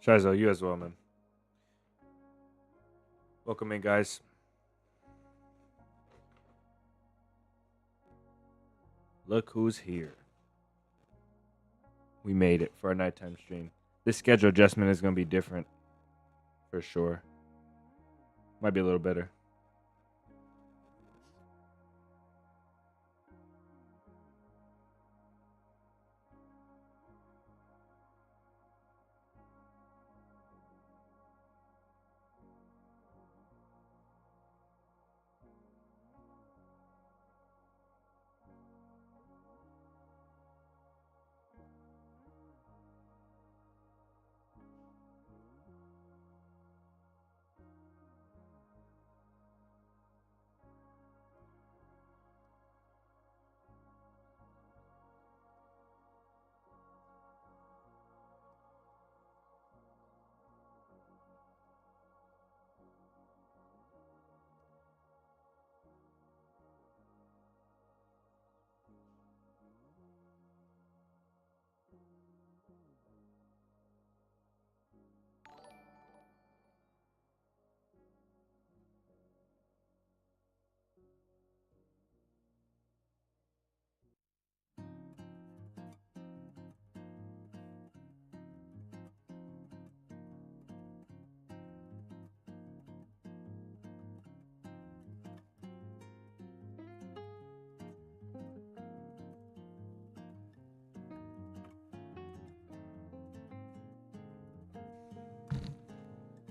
Shizo, you as well, man. Welcome in, guys. Look who's here. We made it for our nighttime stream. This schedule adjustment is going to be different. For sure. Might be a little better.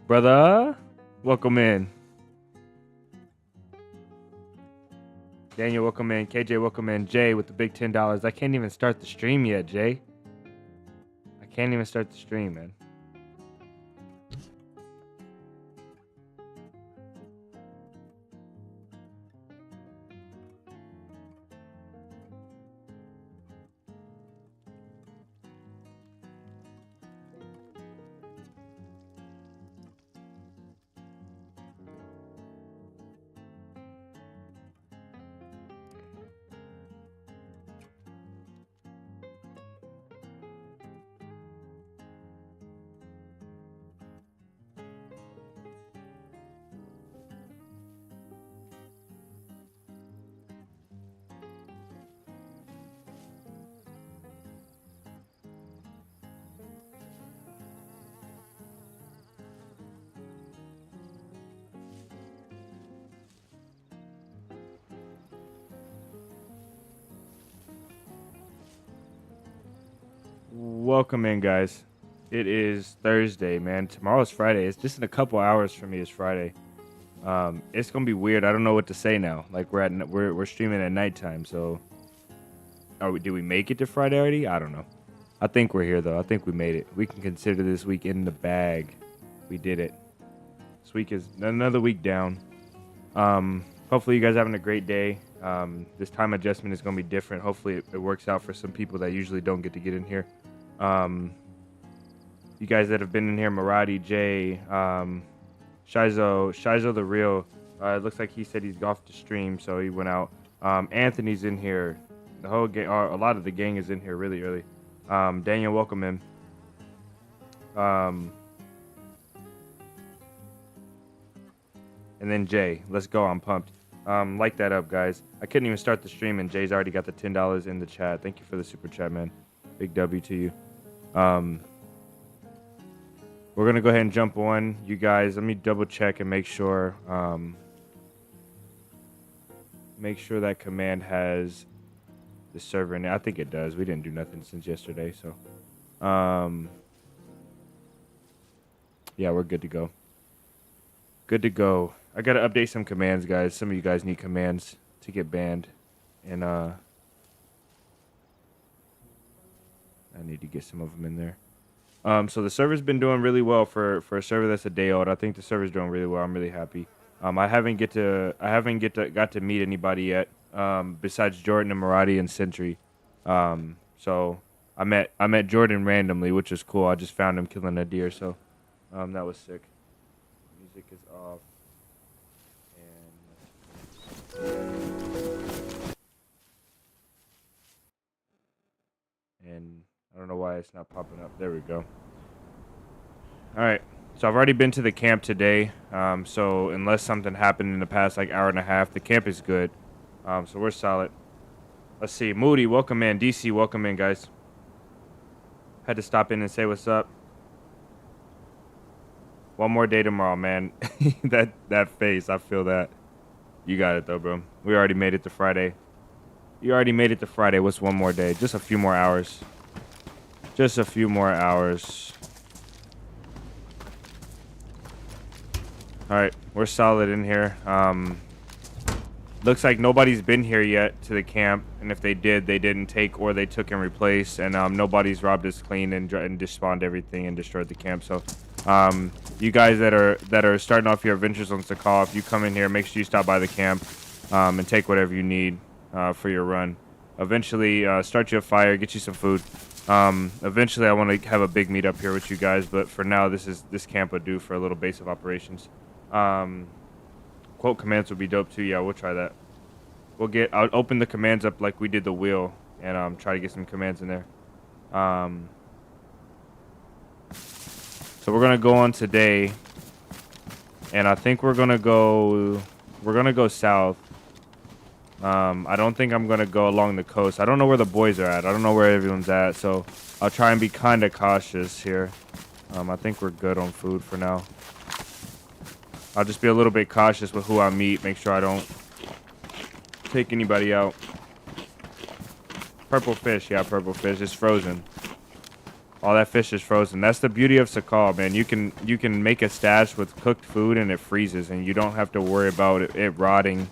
Brother, welcome in. Daniel, welcome in. KJ, welcome in. Jay with the big $10. I can't even start the stream yet, Jay. I can't even start the stream, man. Welcome in, guys. It is Thursday, man. Tomorrow's Friday. It's just in a couple hours for me. It's Friday. It's gonna be weird. I don't know what to say now. Like we're streaming at nighttime. So, did we make it to Friday already? I don't know. I think we're here though. I think we made it. We can consider this week in the bag. We did it. This week is another week down. Hopefully you guys are having a great day. This time adjustment is gonna be different. Hopefully it works out for some people that usually don't get to get in here. You guys that have been in here, Maradi, Jay, Shizo the Real. It looks like he said he's off the stream, so he went out. Anthony's in here. The whole gang, a lot of the gang is in here really early. Daniel, welcome in. And then Jay, let's go. I'm pumped. Like that up, guys. I couldn't even start the stream, and Jay's already got the $10 in the chat. Thank you for the super chat, man. Big W to you. We're gonna go ahead and jump on, you guys. Let me double check and make sure. Make sure that command has the server in it. I think it does. We didn't do nothing since yesterday, so yeah, we're good to go. Good to go. I gotta update some commands, guys. Some of you guys need commands to get banned, and I need to get some of them in there. So the server's been doing really well for a server that's a day old. I think the server's doing really well. I'm really happy. I haven't got to meet anybody yet, besides Jordan and Maradi and Sentry. So I met Jordan randomly, which was cool. I just found him killing a deer, so that was sick. Music is off. And I don't know why it's not popping up. There we go. All right. So I've already been to the camp today. So unless something happened in the past like hour and a half, the camp is good. So we're solid. Let's see. Moody, welcome in. DC, welcome in, guys. Had to stop in and say what's up. One more day tomorrow, man. that face, I feel that. You got it though, bro. We already made it to Friday. You already made it to Friday. What's one more day? Just a few more hours. Just a few more hours. All right, we're solid in here. Looks like nobody's been here yet to the camp, and if they did, they didn't take or they took and replaced, and nobody's robbed us clean and despawned everything and destroyed the camp. So, you guys that are starting off your adventures on Sakhal, if you come in here, make sure you stop by the camp and take whatever you need for your run. Eventually, start you a fire, get you some food. Eventually, I want to have a big meet up here with you guys, but for now, this camp would do for a little base of operations. Quote commands would be dope too. Yeah, we'll try that. I'll open the commands up like we did the wheel and try to get some commands in there. So we're gonna go on today, and I think we're gonna go south. I don't think I'm gonna go along the coast. I don't know where the boys are at. I don't know where everyone's at, so I'll try and be kind of cautious here. I think we're good on food for now. I'll just be a little bit cautious with who I meet. Make sure I don't take anybody out. Purple fish. Yeah, purple fish. It's frozen. All that fish is frozen. That's the beauty of Sakhal, man. You can make a stash with cooked food and it freezes, and you don't have to worry about it rotting.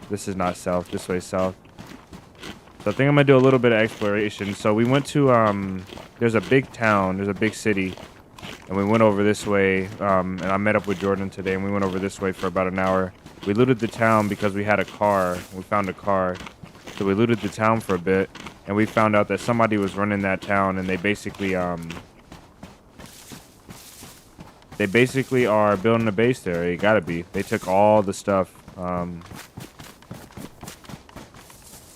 This is not south. This way south. So I think I'm going to do a little bit of exploration. So we went to, there's a big town. There's a big city. And we went over this way, and I met up with Jordan today, and we went over this way for about an hour. We looted the town because we had a car. We found a car. So we looted the town for a bit, and we found out that somebody was running that town, and they basically are building a base there. It gotta be. They took all the stuff.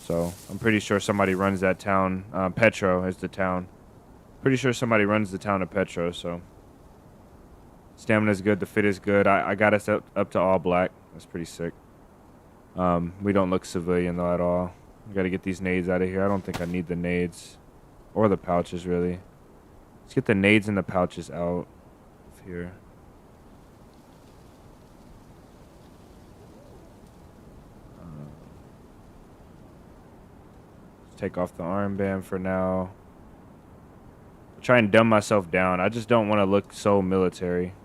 So I'm pretty sure somebody runs that town. Petro is the town. Pretty sure somebody runs the town of Petro, so. Stamina's good, the fit is good. I got us up to all black. That's pretty sick. We don't look civilian though at all. We gotta get these nades out of here. I don't think I need the nades. Or the pouches, really. Let's get the nades and the pouches out of here. Let's take off the armband for now. Try and dumb myself down. I just don't want to look so military.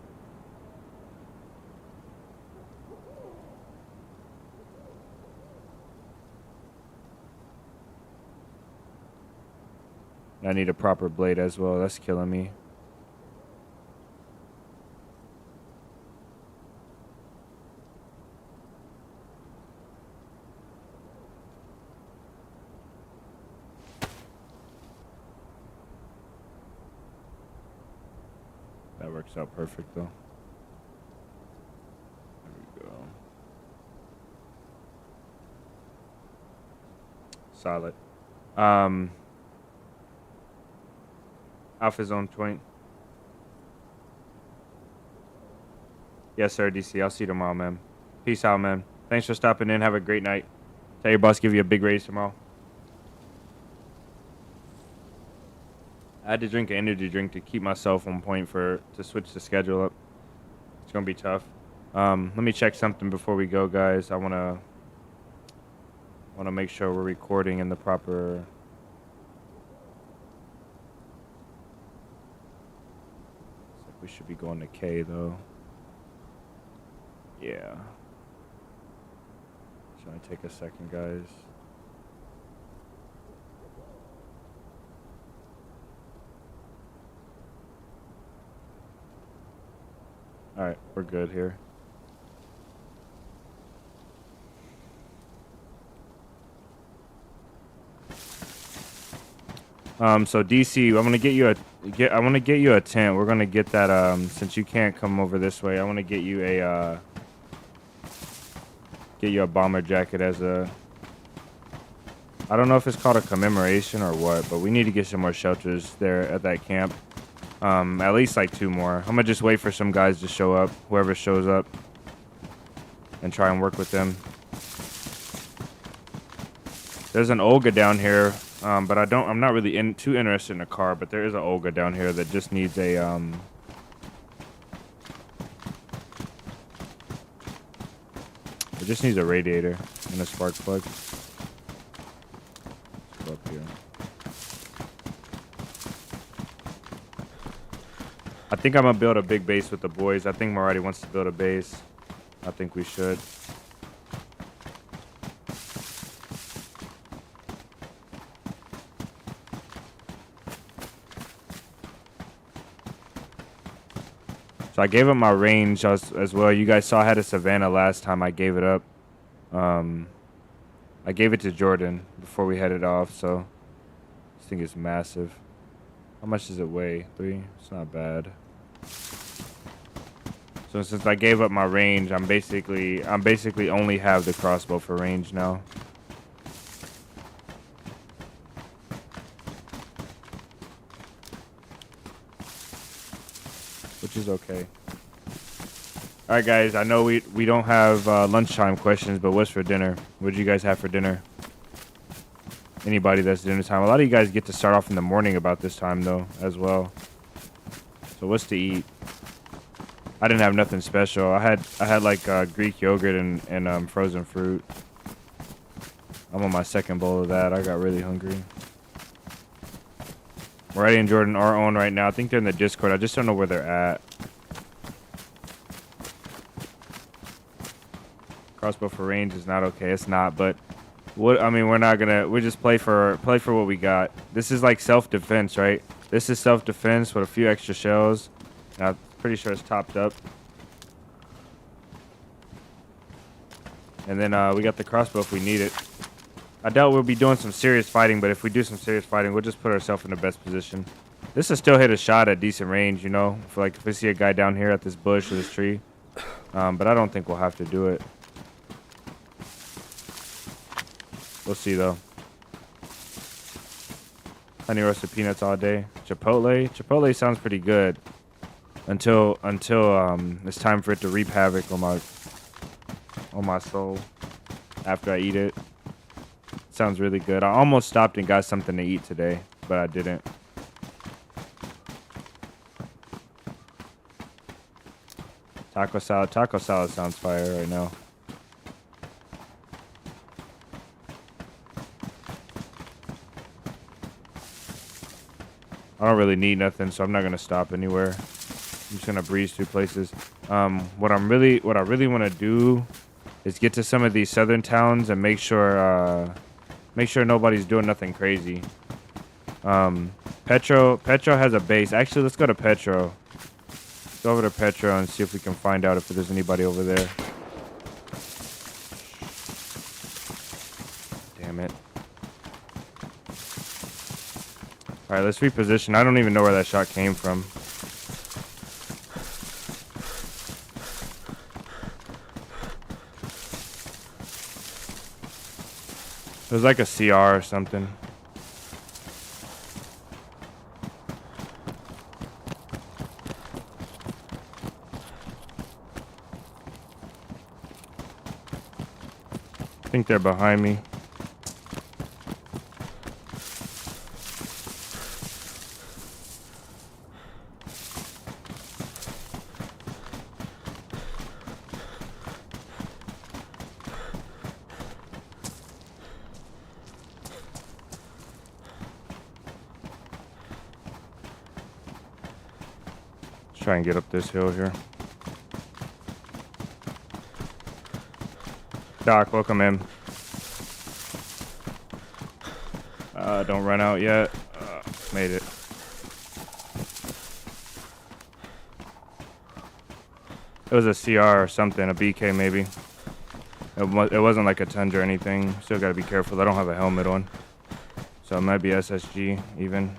I need a proper blade as well. That's killing me. That works out perfect though. There we go. Solid. Alpha zone point. Yes, sir, DC. I'll see you tomorrow, man. Peace out, man. Thanks for stopping in. Have a great night. Tell your boss give you a big raise tomorrow. I had to drink an energy drink to keep myself on point to switch the schedule up. It's gonna be tough. Let me check something before we go, guys. I wanna make sure we're recording in the proper. We should be going to K though. Yeah. Should I take a second, guys? All right, we're good here. So DC, I want to get you a tent. We're gonna get that. Since you can't come over this way, I want to get you a bomber jacket as a I don't know if it's called a commemoration or what, but we need to get some more shelters there at that camp. At least like 2 more. I'm gonna just wait for some guys to show up, whoever shows up, and try and work with them. There's an Olga down here, but I'm not really too interested in a car, but there is an Olga down here that just needs a it just needs a radiator and a spark plug. Let's go up here. I think I'm gonna build a big base with the boys. I think Maradi wants to build a base. I think we should. So I gave up my range as well. You guys saw I had a Savannah last time. I gave it up. I gave it to Jordan before we headed off. So this thing is massive. How much does it weigh? 3? It's not bad. So since I gave up my range, I'm basically only have the crossbow for range now. Which is okay. All right, guys. I know we don't have lunchtime questions, but what's for dinner? What did you guys have for dinner? Anybody that's dinner time. A lot of you guys get to start off in the morning about this time though, as well. So what's to eat? I didn't have nothing special. I had like Greek yogurt and frozen fruit. I'm on my second bowl of that. I got really hungry. Maradi and Jordan are on right now. I think they're in the Discord. I just don't know where they're at. Crossbow for range is not okay. It's not, but what I mean, we just play for what we got. This is like self-defense, right? This is self-defense with a few extra shells. And I'm pretty sure it's topped up. And then we got the crossbow if we need it. I doubt we'll be doing some serious fighting, but if we do some serious fighting, we'll just put ourselves in the best position. This will still hit a shot at decent range, you know? If we see a guy down here at this bush or this tree. But I don't think we'll have to do it. We'll see, though. Honey roasted peanuts all day. Chipotle? Chipotle sounds pretty good. Until it's time for it to reap havoc on my soul after I eat it. Sounds really good. I almost stopped and got something to eat today, but I didn't. Taco salad. Taco salad sounds fire right now. I don't really need nothing, so I'm not gonna stop anywhere. I'm just gonna breeze through places. What I really want to do is get to some of these southern towns and make sure nobody's doing nothing crazy. Petro has a base. Actually, let's go to Petro. Let's go over to Petro and see if we can find out if there's anybody over there. Damn it. All right, let's reposition. I don't even know where that shot came from. It was like a CR or something. I think they're behind me. Try and get up this hill here. Doc, welcome in. Don't run out yet. Made it. It was a CR or something, a BK maybe. It wasn't like a Tundra or anything. Still gotta be careful. I don't have a helmet on. So it might be SSG even.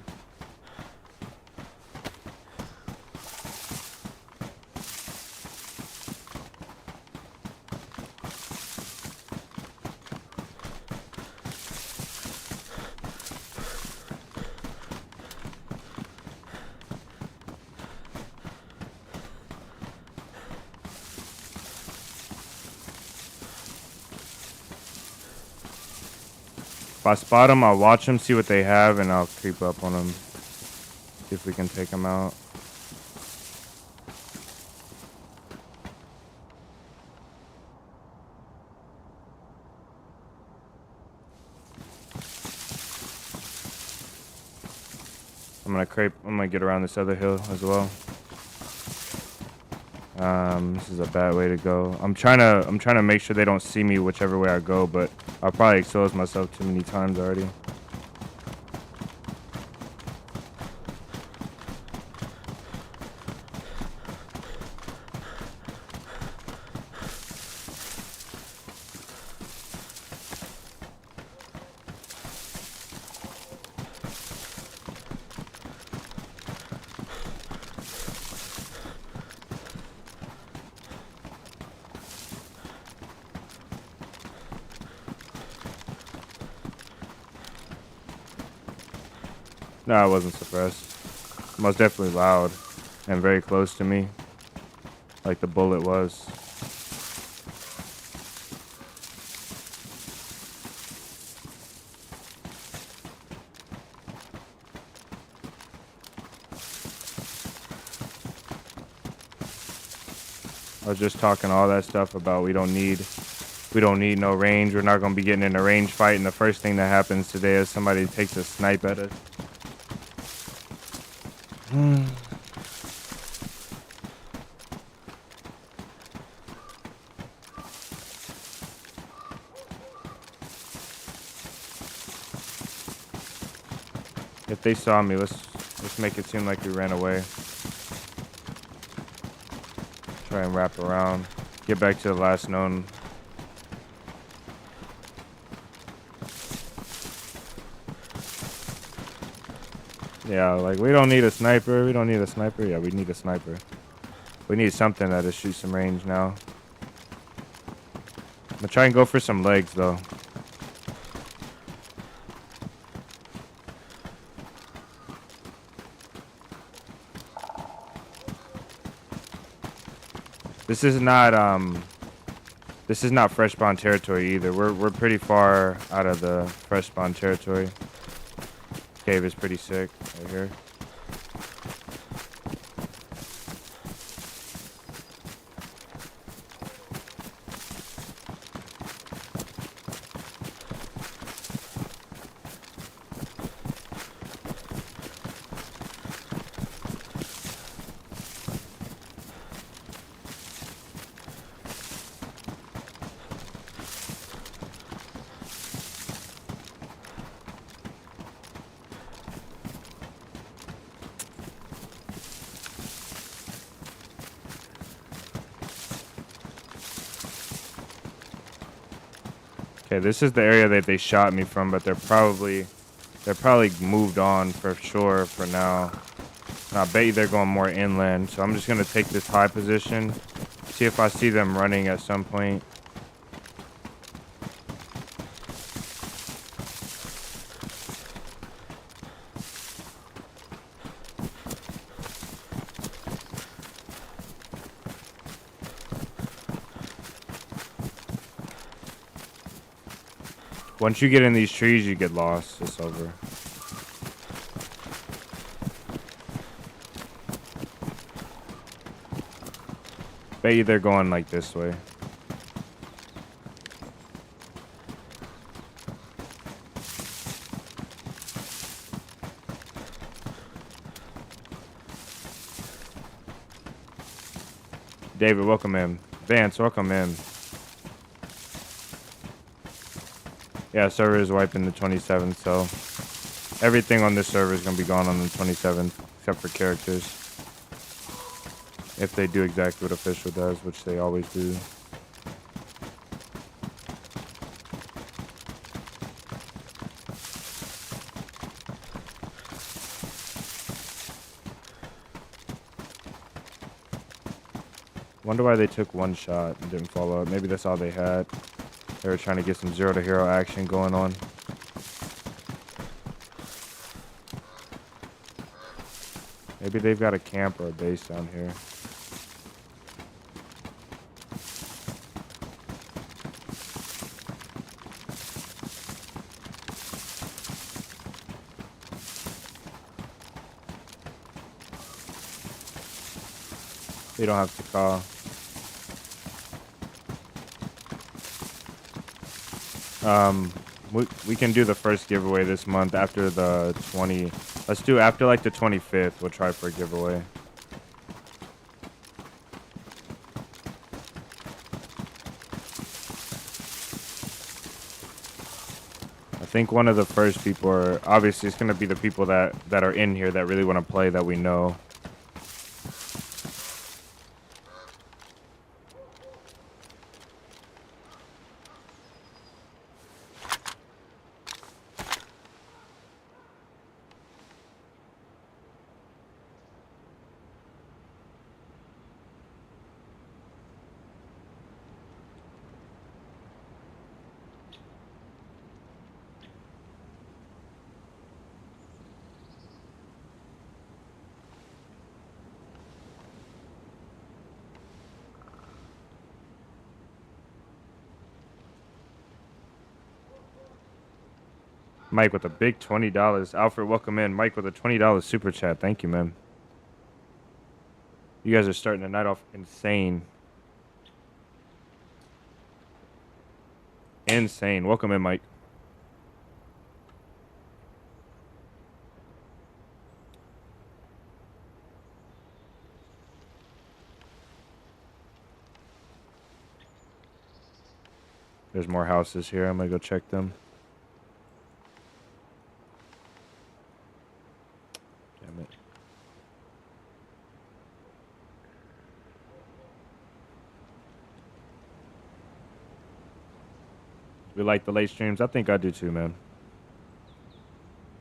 I spot them, I'll watch them, see what they have, and I'll creep up on them. See if we can take them out. I'm gonna get around this other hill as well. This is a bad way to go. I'm trying to make sure they don't see me whichever way I go, but I'll probably expose myself too many times already. No, I wasn't suppressed. Most definitely loud and very close to me, like the bullet was. I was just talking all that stuff about we don't need no range. We're not gonna be getting in a range fight, and the first thing that happens today is somebody takes a snipe at us. If they saw me, let's make it seem like we ran away. Try and wrap around. Get back to the last known. Yeah, like we don't need a sniper. We don't need a sniper. Yeah, we need a sniper. We need something that'll shoot some range now. I'm gonna try and go for some legs though. This is not fresh spawn territory either. We're pretty far out of the fresh spawn territory. Cave is pretty sick right here. Okay, this is the area that they shot me from, but they're probably moved on for sure for now. And I bet you they're going more inland, so I'm just gonna take this high position, see if I see them running at some point. Once you get in these trees, you get lost. It's over. Bet you they're going like this way. David, welcome in. Vance, welcome in. Yeah, server is wiping the 27th, so everything on this server is going to be gone on the 27th, except for characters. If they do exactly what official does, which they always do. Wonder why they took one shot and didn't follow up. Maybe that's all they had. They were trying to get some zero to hero action going on. Maybe they've got a camp or a base down here. You don't have to call. We can do the first giveaway this month after the 20. Let's do after like the 25th. We'll try for a giveaway. I think one of the first people are obviously it's gonna be the people that are in here that really want to play that we know. Mike with a big $20. Alfred, welcome in. Mike with a $20 super chat. Thank you, man. You guys are starting the night off insane. Insane. Welcome in, Mike. There's more houses here. I'm going to go check them. Damn it. We like the late streams. I think I do too, man.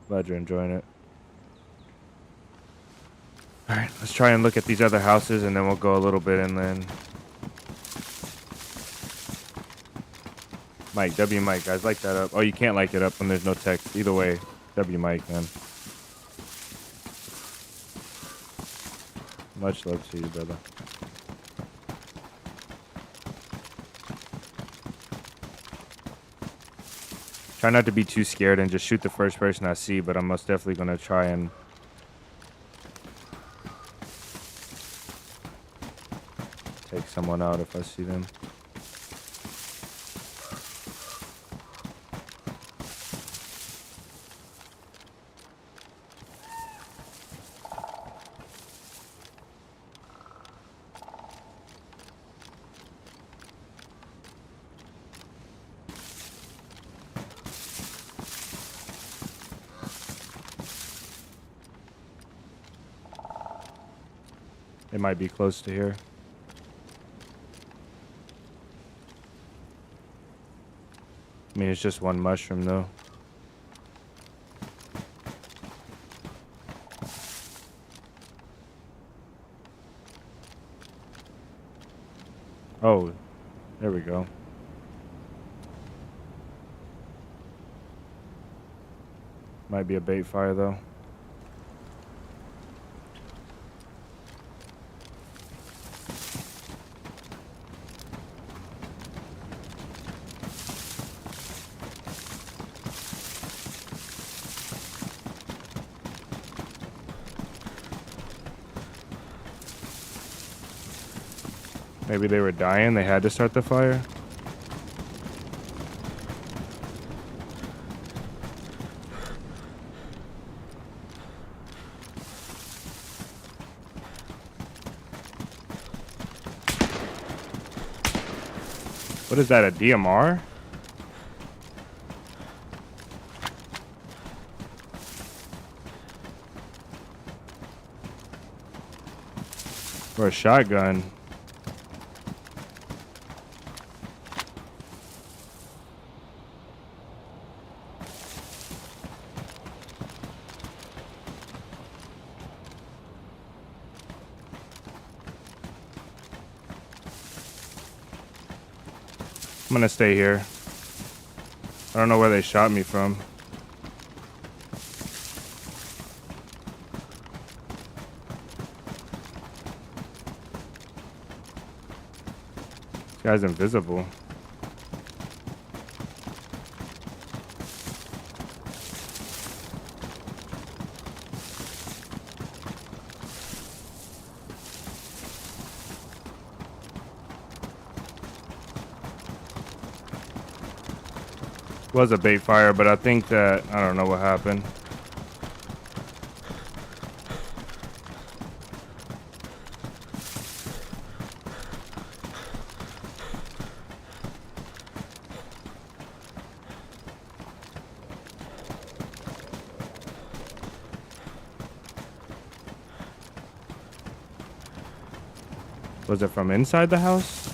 Glad you're enjoying it. All right, let's try and look at these other houses, and then we'll go a little bit inland. Mike, W Mike, guys, like that up. Oh, you can't like it up when there's no text. Either way, W Mike, man. Much love to you, brother. Try not to be too scared and just shoot the first person I see, but I'm most definitely going to try and take someone out if I see them. It might be close to here. I mean, it's just one mushroom, though. Oh, there we go. Might be a bait fire, though. Maybe they were dying, they had to start the fire. What is that, a DMR? Or a shotgun? I'm gonna stay here. I don't know where they shot me from. This guy's invisible. Was a bait fire, but I think that I don't know what happened. Was it from inside the house?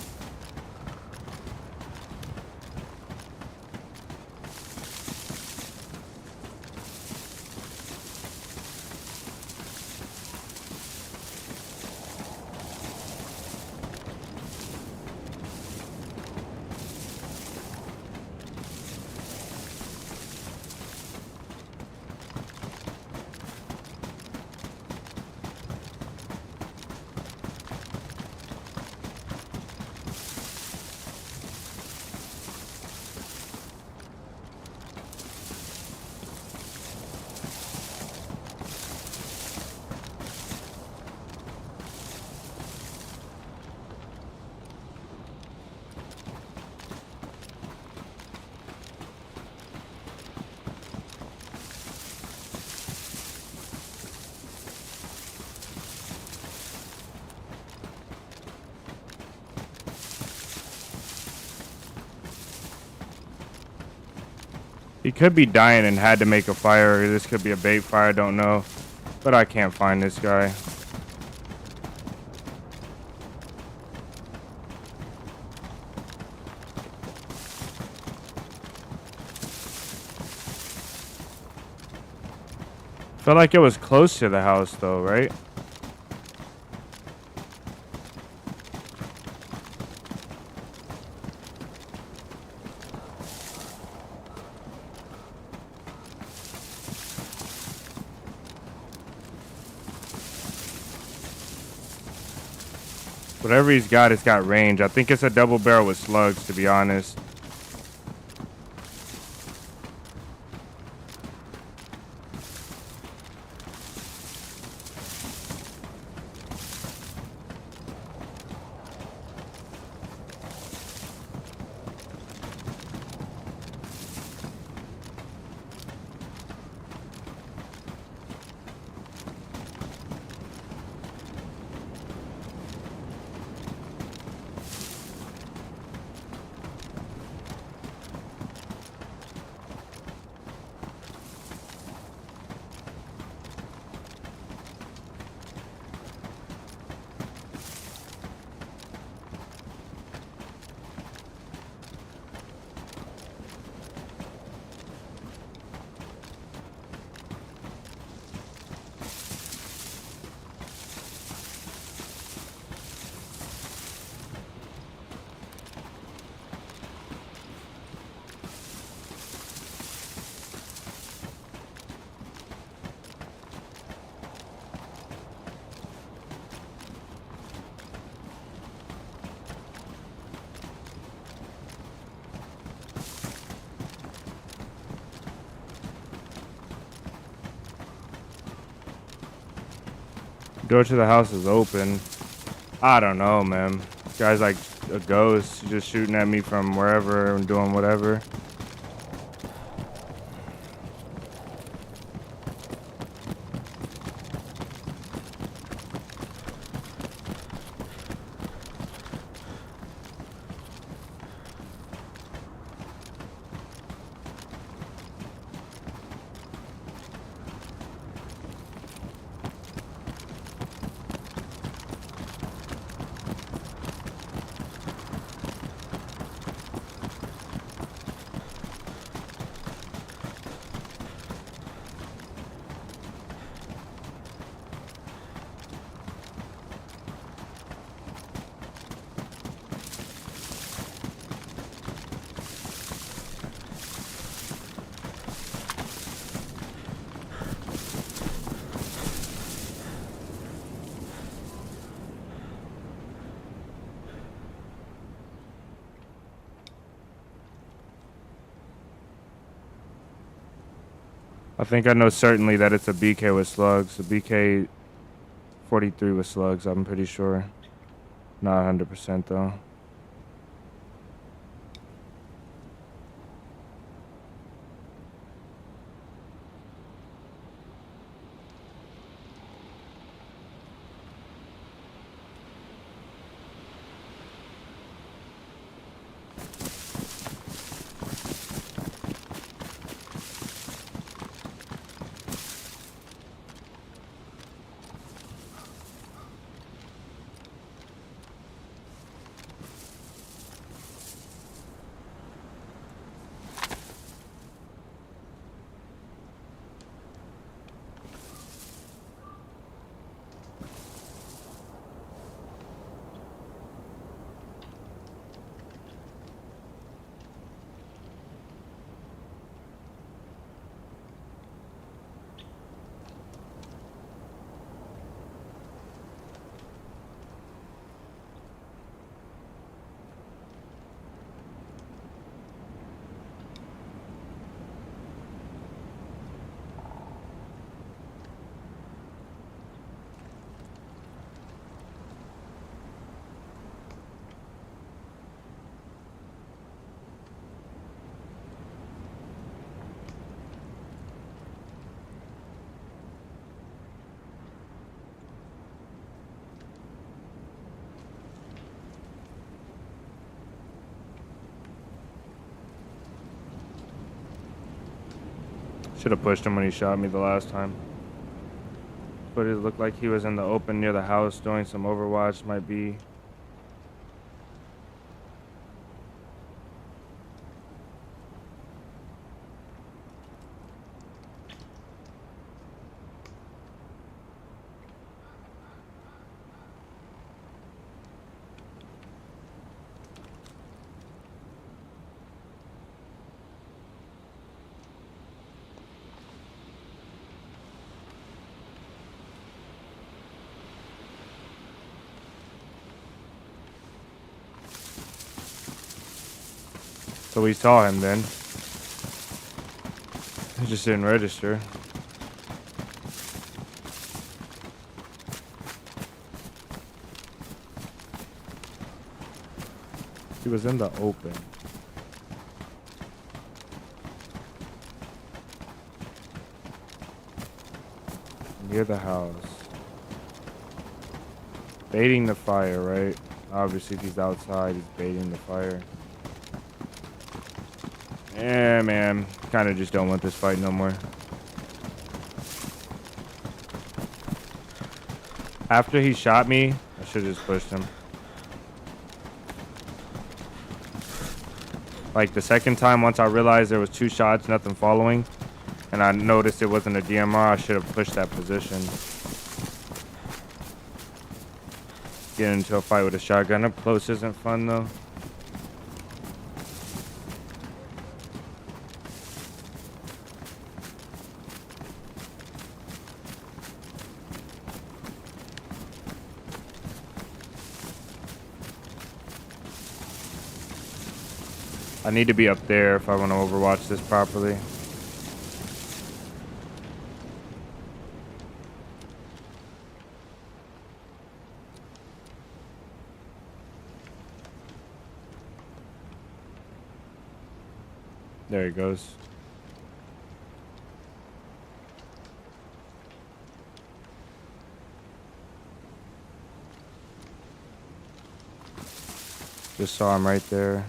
He could be dying and had to make a fire, or this could be a bait fire, I don't know. But I can't find this guy. Felt like it was close to the house though, right? Whatever he's got, it's got range. I think it's a double barrel with slugs, to be honest. Door to the house is open. I don't know, man. This guy's like a ghost, just shooting at me from wherever and doing whatever. I think I know certainly that it's a BK with slugs. A BK 43 with slugs, I'm pretty sure. Not 100% though. Should have pushed him when he shot me the last time. But it looked like he was in the open near the house doing some Overwatch. Might be. So we saw him then. He just didn't register. He was in the open. Near the house. Baiting the fire, right? Obviously, if he's outside, he's baiting the fire. Yeah, man. Kind of just don't want this fight no more. After he shot me, I should have just pushed him. Like the second time, once I realized there was 2 shots, nothing following, and I noticed it wasn't a DMR, I should have pushed that position. Getting into a fight with a shotgun up close isn't fun though. I need to be up there if I want to overwatch this properly. There he goes. Just saw him right there.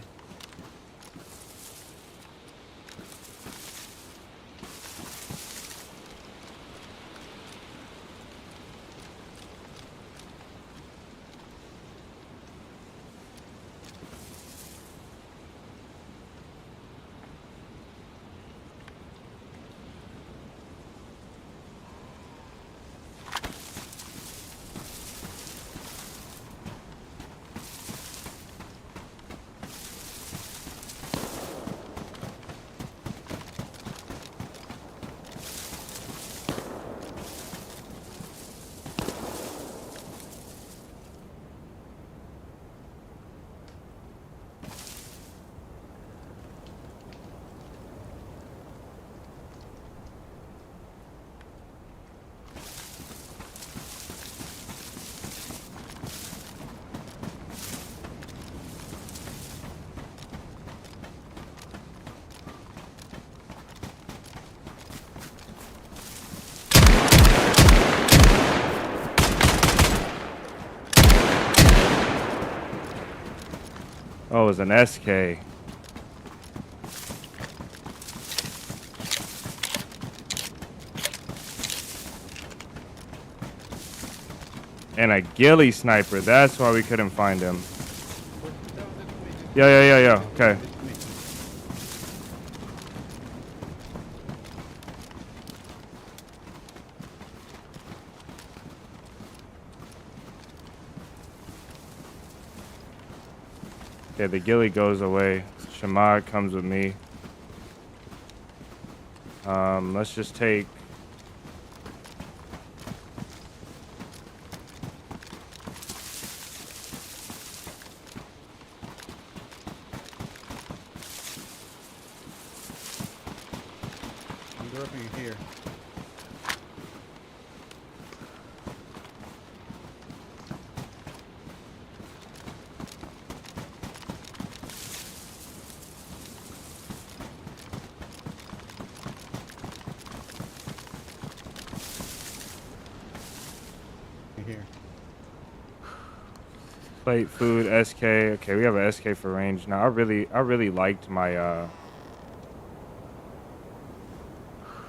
Oh, it was an SK. And a ghillie sniper. That's why we couldn't find him. Yeah. Okay. Yeah, the ghillie goes away. Shamad comes with me. Let's just take... I'm dropping it here. Here. Plate, food, SK. Okay, we have a SK for range now. I really liked my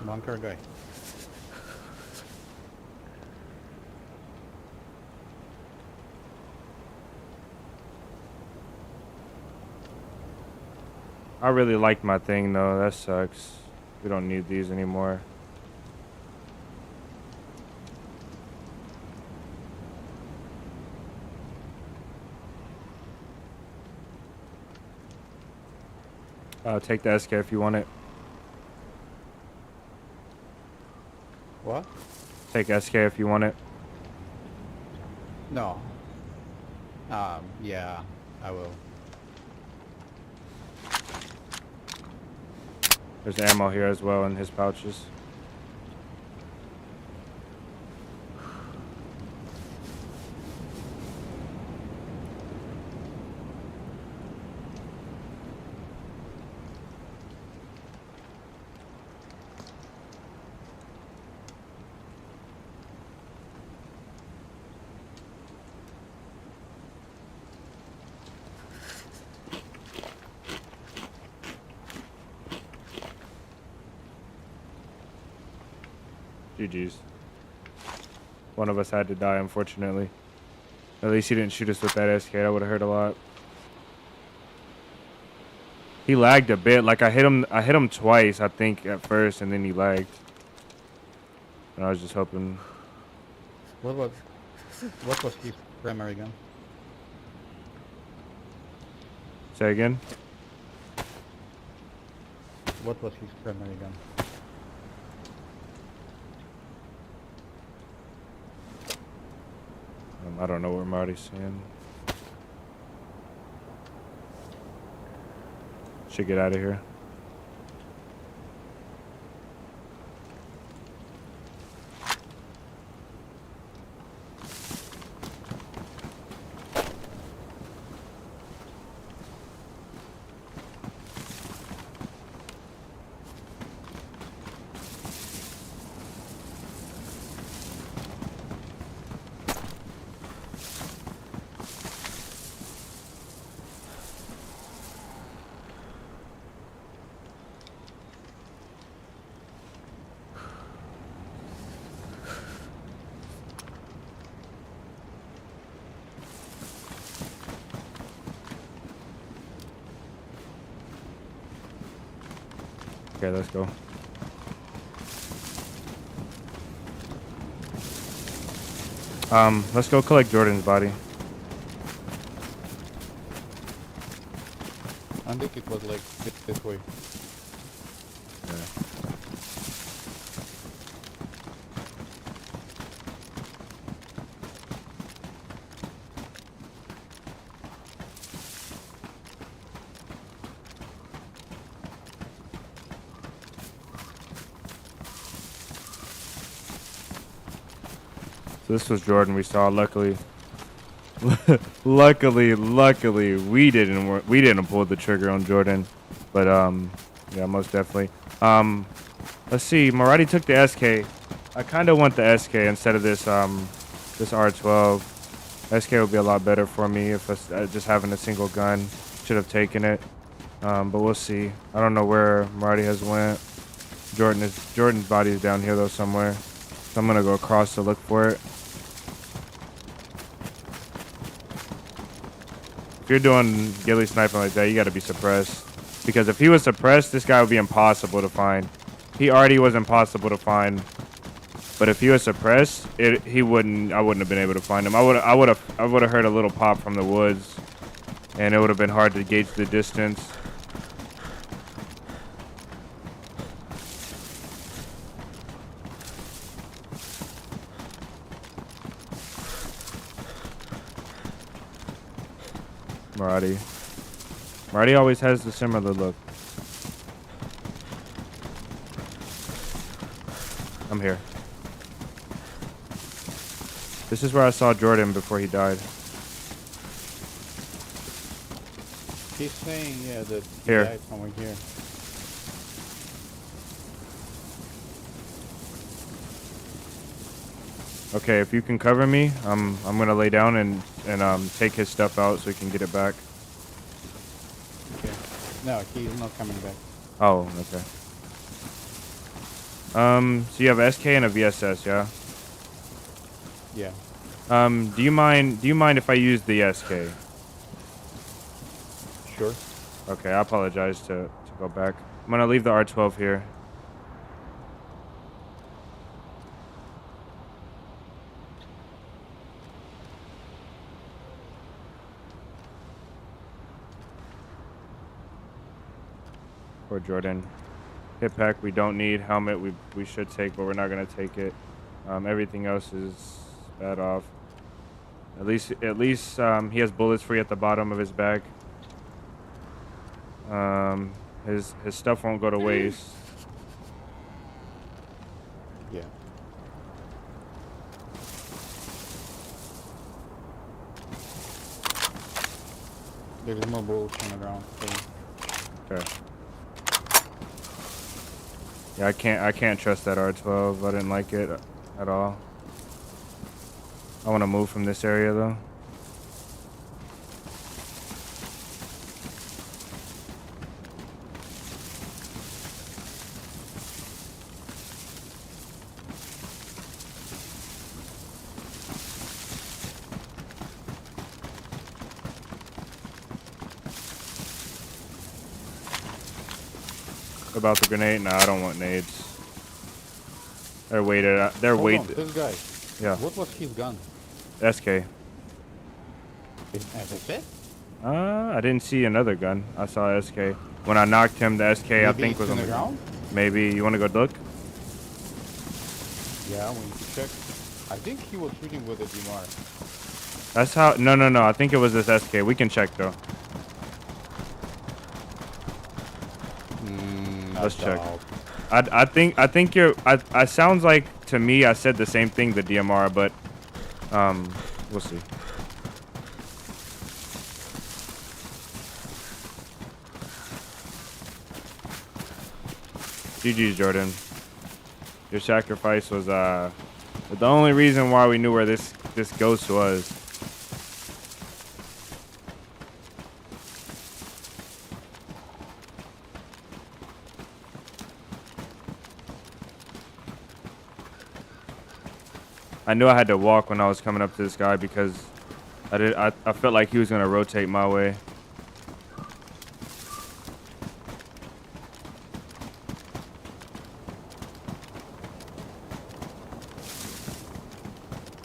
Bunker guy. I really liked my thing though. That sucks. We don't need these anymore. Take the SK if you want it. What? Take SK if you want it. No. Yeah, I will. There's ammo here as well in his pouches. GG's. One of us had to die, unfortunately. At least he didn't shoot us with that SK. That would have hurt a lot. He lagged a bit. Like I hit him twice, I think, at first, and then he lagged. And I was just hoping. What was his primary gun? Say again? What was his primary gun? I don't know what Marty's saying. Should get out of here. Okay, let's go. Let's go collect Jordan's body. I think it was like this way. Yeah. So this was Jordan we saw. Luckily, luckily we didn't pull the trigger on Jordan, but yeah, most definitely. Let's see. Marati took the SK. I kind of want the SK instead of this this R12. SK would be a lot better for me if just having a single gun. Should have taken it, but we'll see. I don't know where Marati has went. Jordan's body is down here though somewhere, so I'm gonna go across to look for it. If you're doing ghillie sniping like that, you gotta be suppressed. Because if he was suppressed, this guy would be impossible to find. He already was impossible to find. But if he was suppressed, I wouldn't have been able to find him. I would have heard a little pop from the woods, and it would have been hard to gauge the distance. Marty always has the similar look. I'm here. This is where I saw Jordan before he died. He's saying, yeah, that he Here. died somewhere here. Okay, if you can cover me, I'm gonna lay down and take his stuff out so he can get it back. Okay. No, he's not coming back. Oh, okay. So you have SK and a VSS, yeah? Yeah. Do you mind if I use the SK? Sure. Okay, I apologize to go back. I'm gonna leave the R12 here. Poor Jordan. Hit pack we don't need. Helmet we should take, but we're not gonna take it. Everything else is bad off. At least he has bullets free at the bottom of his bag. His stuff won't go to waste. Yeah. There's more bullets on the ground. So Okay. Yeah, I can't trust that R12. I didn't like it at all. I want to move from this area though. About the grenade? No, I don't want nades. They're weighted. They're hold on, weighted. this guy. Yeah. What was his gun? SK. As I said? I didn't see another gun. I saw SK. When I knocked him, the SK I Maybe think it's was in on the ground? Maybe you want to go look? Yeah, we need to check. I think he was shooting with a DMR. That's how. No. I think it was this SK. We can check though. Let's check. I think you're. I sounds like to me I said the same thing, the DMR, but we'll see. GG's, Jordan. Your sacrifice was the only reason why we knew where this ghost was. I knew I had to walk when I was coming up to this guy because I felt like he was gonna rotate my way.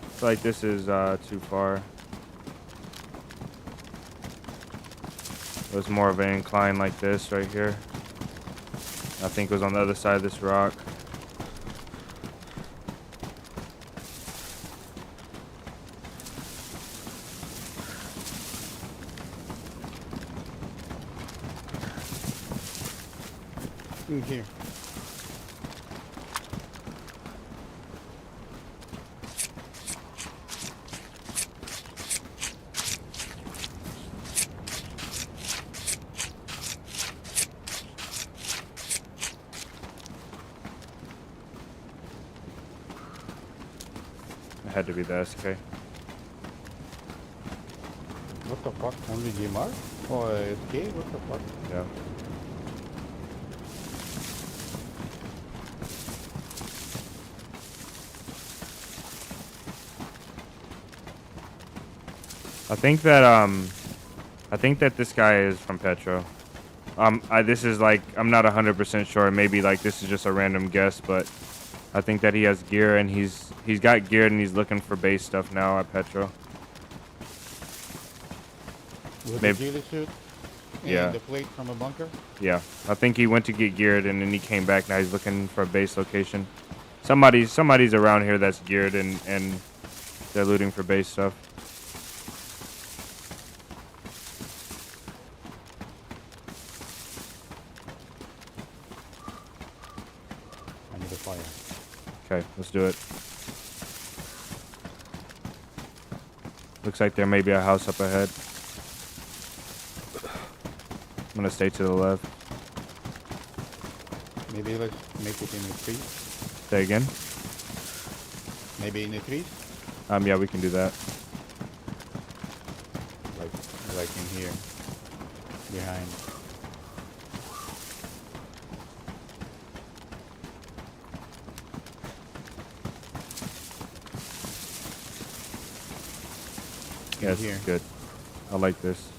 I feel like this is too far. It was more of an incline like this right here. I think it was on the other side of this rock. In here. It had to be the SK. What the fuck? Only DMR? Or SK? What the fuck? Yeah. I think that this guy is from Petro. This is like, I'm not 100% sure. Maybe like this is just a random guess, but I think that he has gear and he's got gear and he's looking for base stuff now at Petro. With Maybe. the ghillie suit? Yeah. And the plate from a bunker? Yeah, I think he went to get geared and then he came back. Now he's looking for a base location. Somebody's around here that's geared and they're looting for base stuff. I need a fire. Okay, let's do it. Looks like there may be a house up ahead. I'm gonna stay to the left. Maybe let's make it in the trees. Say again? Maybe in the trees? Yeah, we can do that. Like in here. Behind. in Yes, here. it's good. I like this.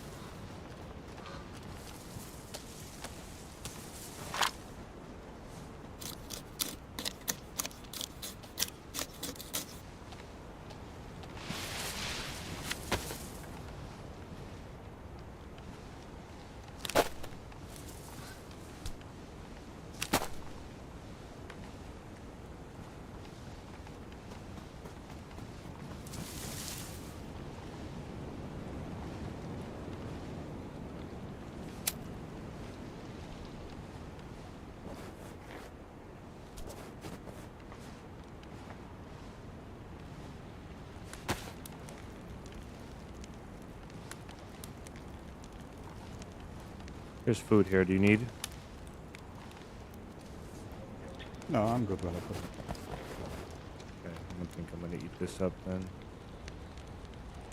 There's food here. Do you need? No, I'm good when I put it. Okay, I don't think I'm gonna eat this up then.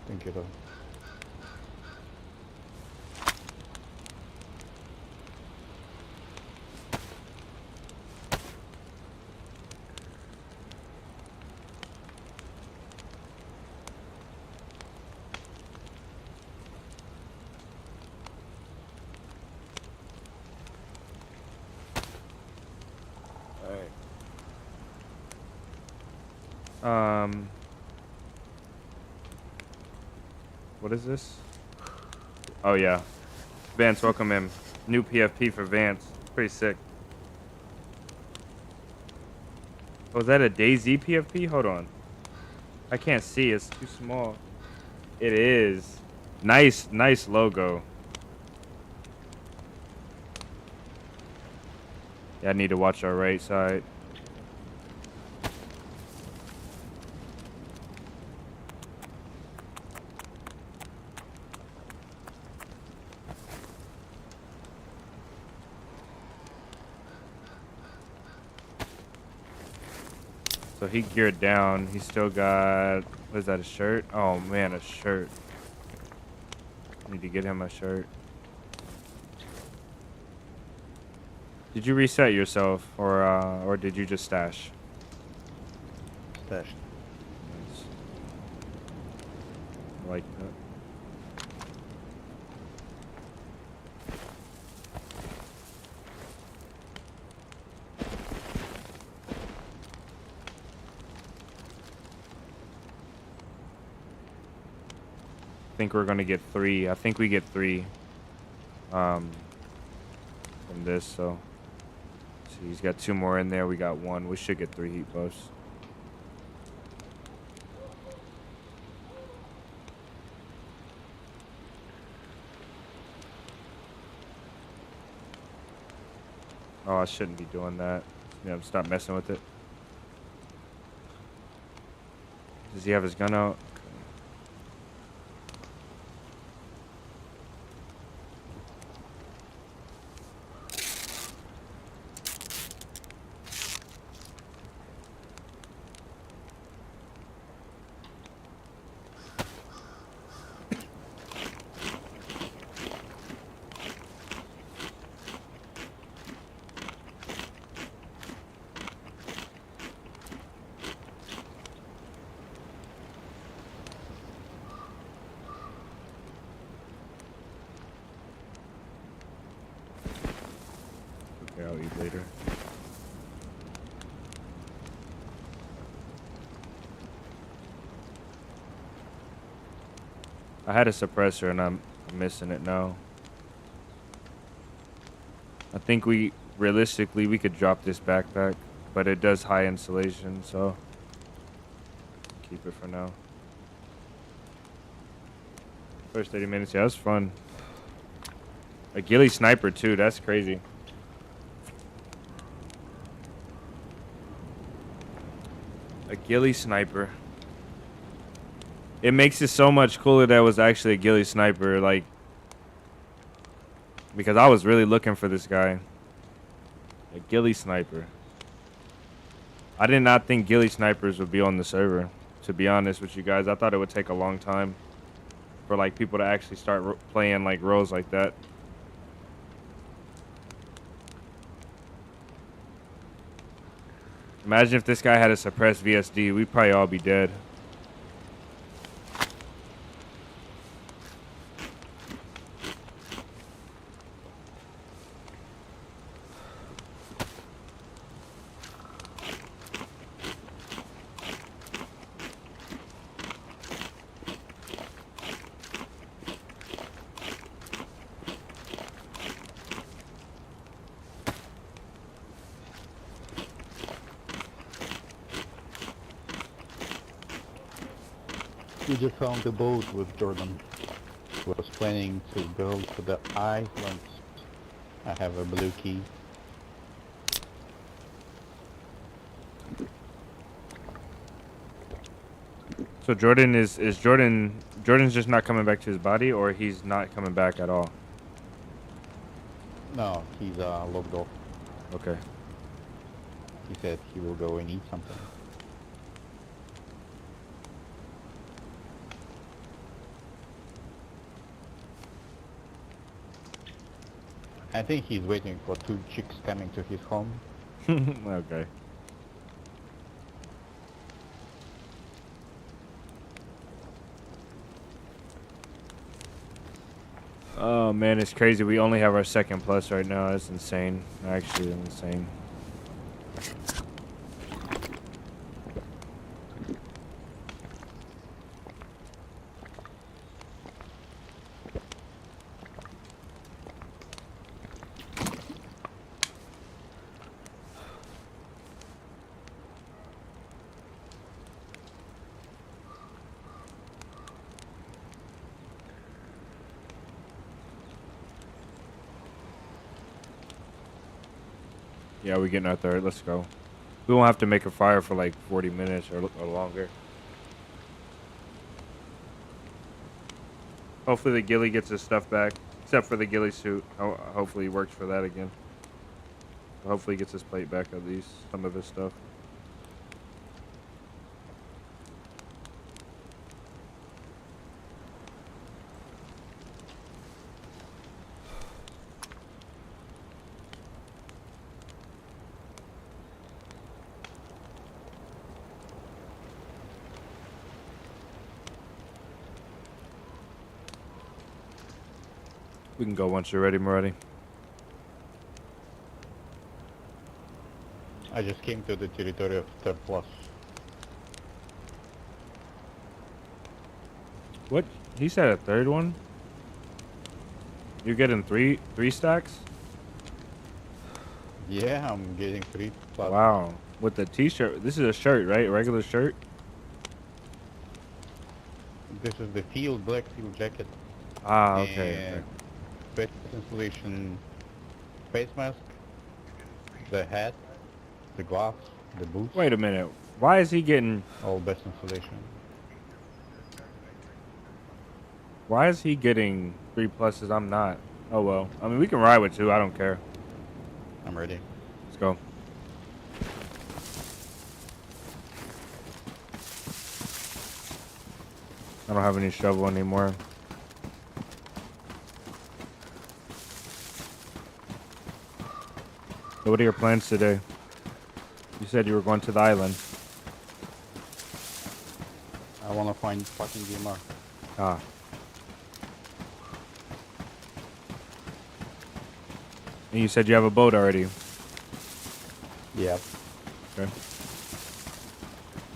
Thank you though. What is this? Oh yeah, Vance, welcome in. New PFP for Vance. Pretty sick. Oh, is that a DayZ PFP? Hold on. I can't see. It's too small. It is. Nice logo. Yeah, I need to watch our right side. So he geared down. He still got, what is that, a shirt? Oh man, a shirt. Need to get him a shirt. Did you reset yourself, or did you just stash? Stashed. Nice. I like that. I think we're gonna get 3. I think we get 3 from this, so see, he's got 2 more in there. We got 1. We should get 3 heat buffs. Oh, I shouldn't be doing that. Yeah, stop messing with it. Does he have his gun out? Okay, I'll eat later. I had a suppressor and I'm missing it now. I think realistically we could drop this backpack, but it does high insulation, so keep it for now. First 30 minutes, yeah, that was fun. A ghillie sniper too, that's crazy. A ghillie sniper. It makes it so much cooler that it was actually a ghillie sniper, like, because I was really looking for this guy. A ghillie sniper. I did not think ghillie snipers would be on the server, to be honest with you guys. I thought it would take a long time for like people to actually start playing like roles like that. Imagine if this guy had a suppressed VSD, we'd probably all be dead. We just found a boat with Jordan. Was planning to go to the islands. I have a blue key. So Jordan is Jordan's just not coming back to his body, or he's not coming back at all. No, he's logged off. Okay. He said he will go and eat something. I think he's waiting for two chicks coming to his home. Okay. Oh man, it's crazy. We only have our second plus right now. That's insane. Actually insane. Yeah, we're getting our third. Let's go. We won't have to make a fire for like 40 minutes or longer. Hopefully the ghillie gets his stuff back, except for the ghillie suit. Hopefully he works for that again. Hopefully he gets his plate back, at least some of his stuff. We can go once you're ready, Maradi. I just came to the territory of third plus. What? He said a third one? You're getting three stacks? Yeah, I'm getting 3 plus. Wow. With the t-shirt. This is a shirt, right? A regular shirt? This is the black field jacket. Ah, okay. And best installation face mask, the hat, the gloves, the boots. Wait a minute. Why is he getting... All best installation. Why is he getting 3 pluses? I'm not. Oh, well. I mean, we can ride with 2. I don't care. I'm ready. Let's go. I don't have any shovel anymore. So what are your plans today? You said you were going to the island. I wanna find fucking DMR. Ah. And you said you have a boat already. Yeah. Okay.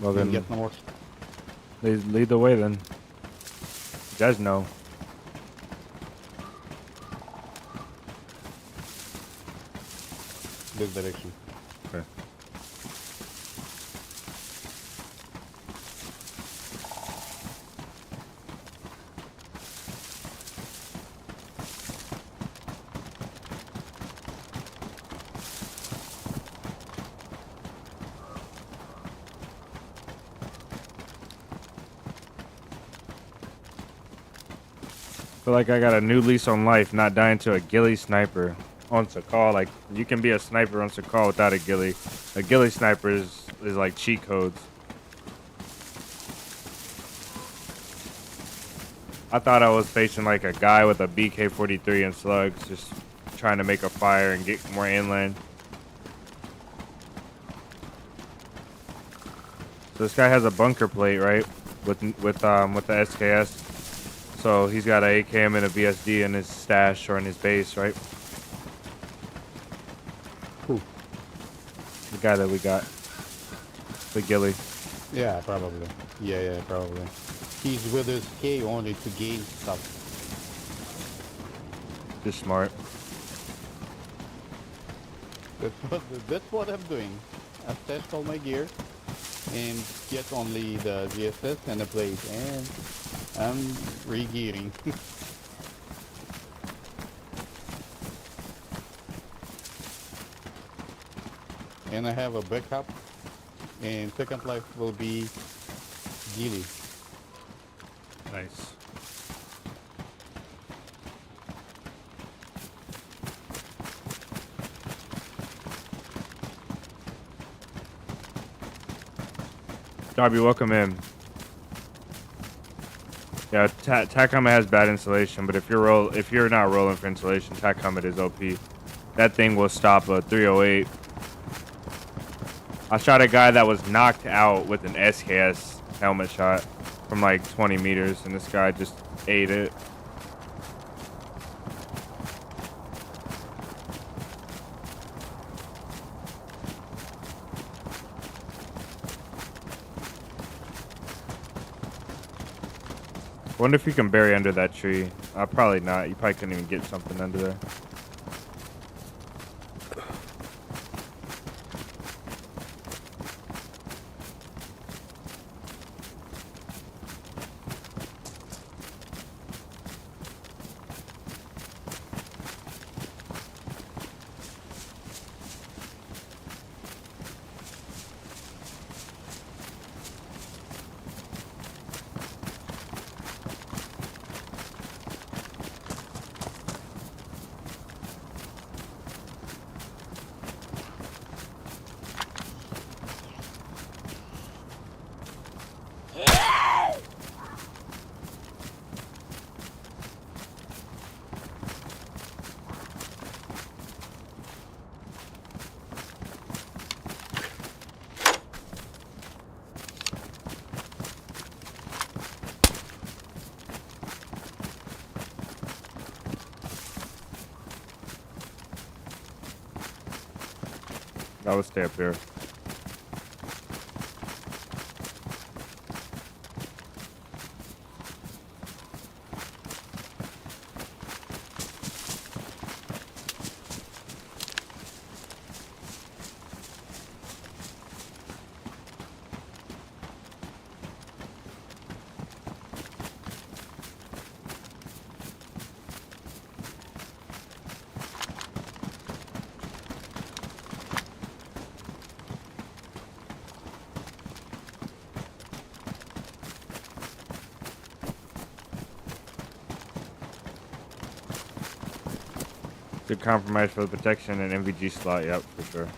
Well then, Get no more. lead the way then. You guys know. This direction. Okay. Feel like I got a new lease on life, not dying to a ghillie sniper on Sakhal. Like, you can be a sniper on Sakhal without a ghillie. A ghillie sniper is like cheat codes. I thought I was facing like a guy with a BK-43 and slugs, just trying to make a fire and get more inland. So this guy has a bunker plate, right? With the SKS. So he's got an AKM and a VSD in his stash or in his base, right? Who? The guy that we got. The ghillie. Yeah, probably. Yeah, probably. He's with his K only to gain stuff. Just smart. That's what I'm doing. I've stashed all my gear. and get only the GSS and the plate, and I'm re-gearing. And I have a backup, and second life will be Gili. Nice. Darby, welcome in. Yeah, TAC helmet has bad insulation, but if you're not rolling for insulation, TAC helmet is OP. That thing will stop a 308. I shot a guy that was knocked out with an SKS helmet shot from like 20 meters, and this guy just ate it. Wonder if you can bury under that tree. Probably not. You probably couldn't even get something under there. I would stay up here. Good compromise for the protection and MVG slot. Yep, for sure.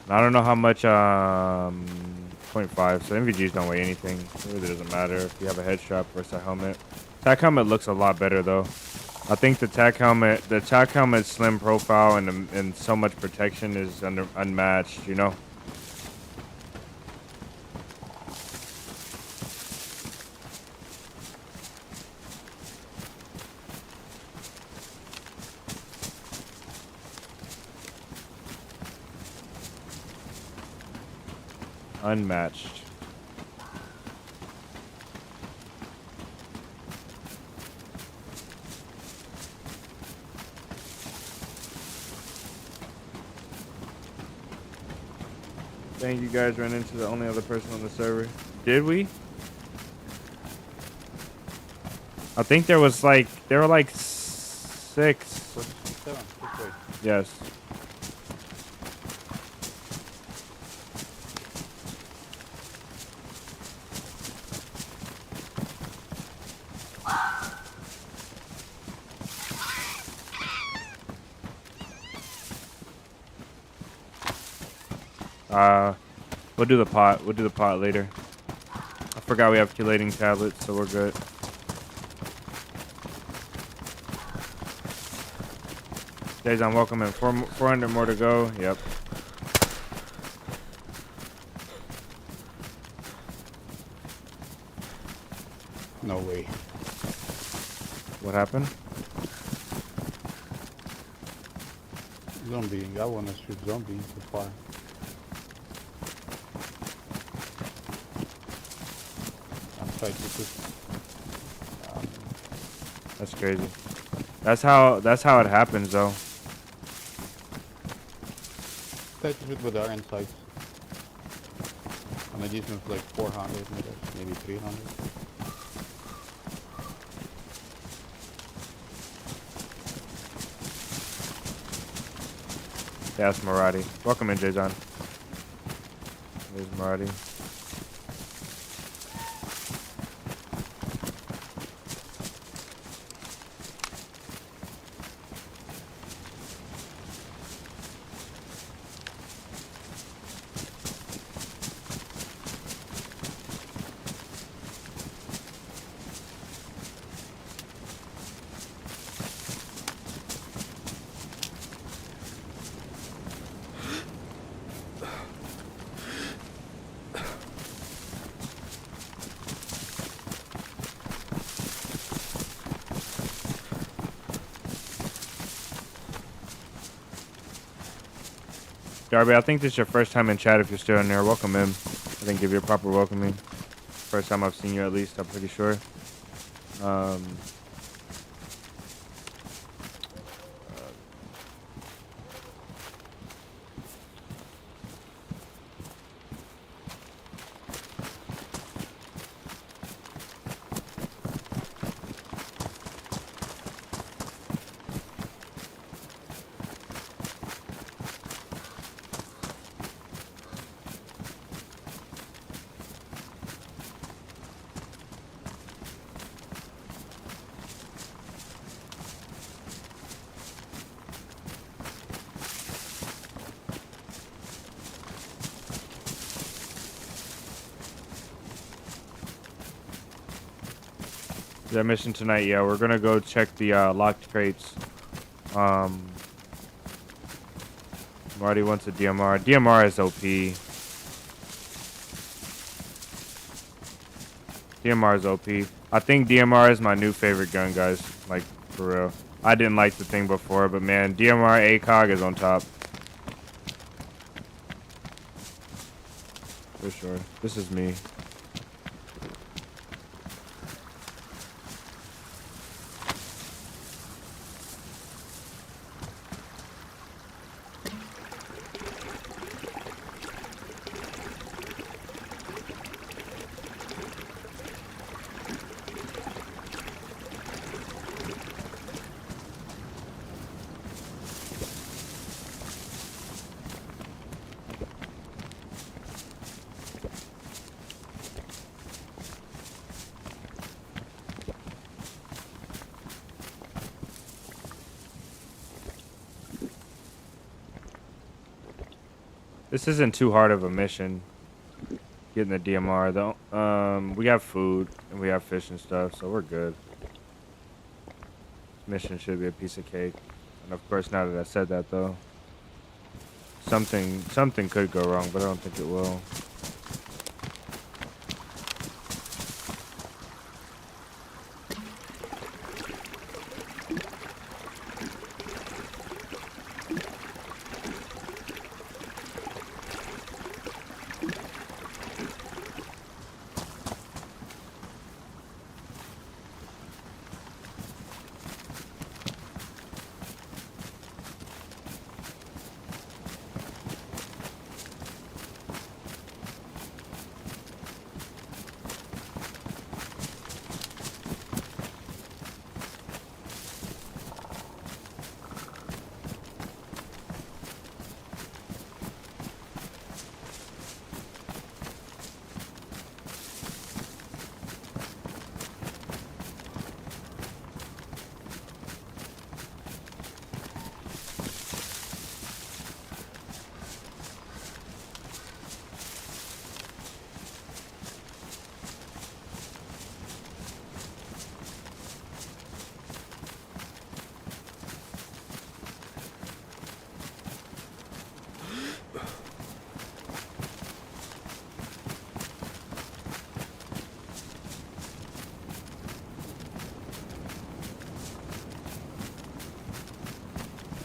I don't know how much, 0.5, so MVGs don't weigh anything. It really doesn't matter if you have a head strap versus a helmet. TAC helmet looks a lot better though. I think the TAC helmet's slim profile and so much protection is unmatched, you know? Unmatched. Dang, you guys ran into the only other person on the server. Did we? I think there were like 6. 7, this way. Yes. We'll do the pot. We'll do the pot later. I forgot we have chelating tablets, so we're good. DayZ, welcome in. 400 more to go. Yep. No way. What happened? Zombie. I wanna shoot zombie so far. I'm trying to put. That's crazy. That's how it happens, though. Try to shoot with the iron sights. And I just moved like 400 maybe 300. Yeah, it's Maradi. Welcome in, J-John. There's Maradi. Darby, I think this is your first time in chat if you're still in there. Welcome in. I didn't give you a proper welcoming. First time I've seen you at least, I'm pretty sure. That mission tonight, yeah, we're gonna go check the locked crates. Marty wants a DMR. DMR is OP. DMR is OP. I think DMR is my new favorite gun, guys. Like, for real. I didn't like the thing before, but man, DMR ACOG is on top. For sure. This is me. This isn't too hard of a mission. Getting the DMR though. We have food and we have fish and stuff, so we're good. Mission should be a piece of cake. And of course, now that I said that though, something could go wrong, but I don't think it will.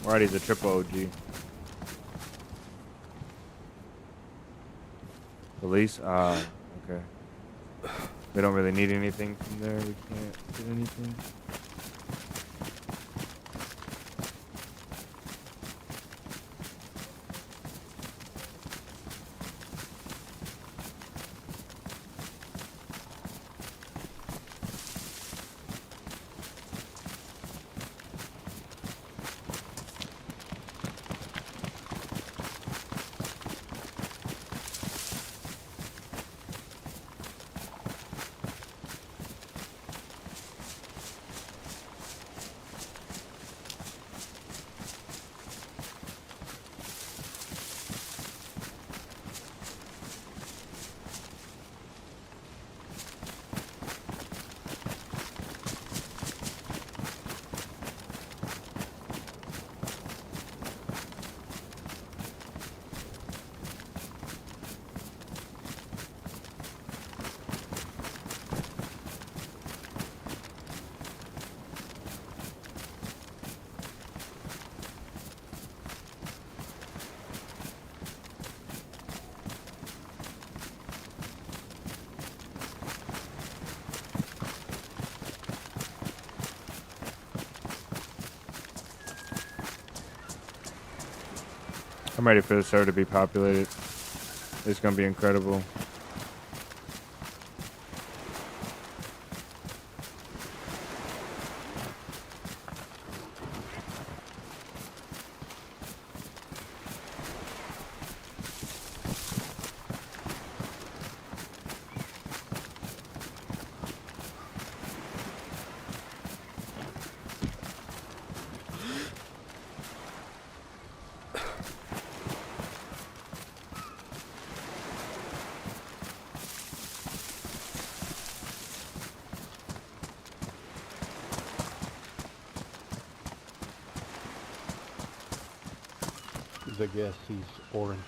Marty's a triple OG. Police? Okay. We don't really need anything from there. We can't get anything. I'm ready for the server to be populated. It's gonna be incredible. I guess he's orange.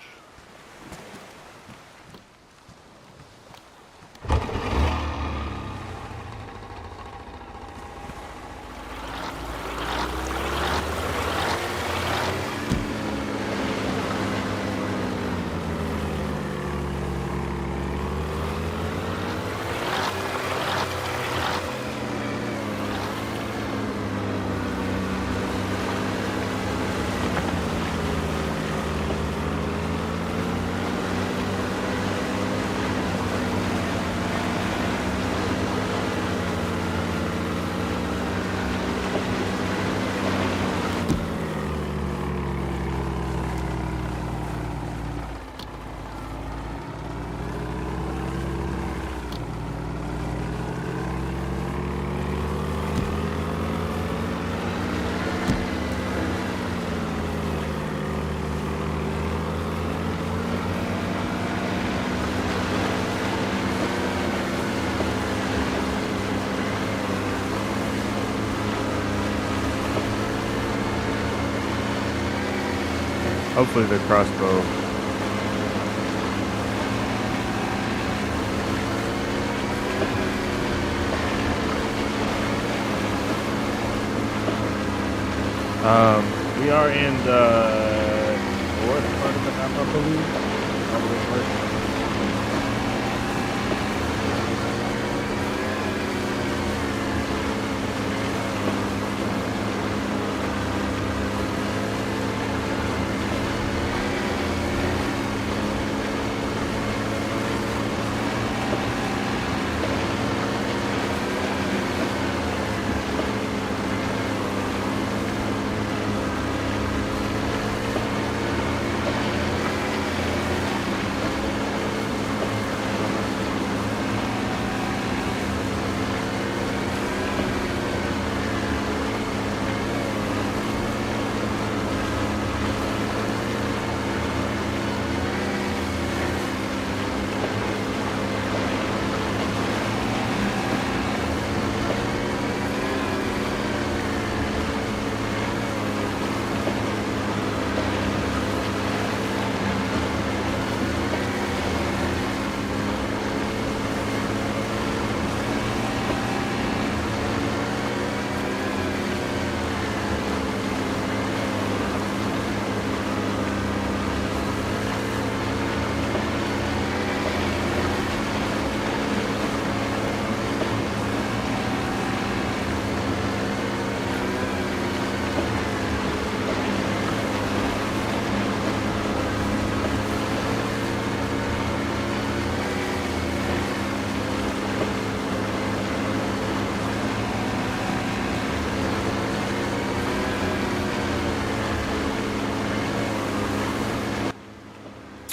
Hopefully the crossbow. We are in the north part of the map, I believe. All the way north.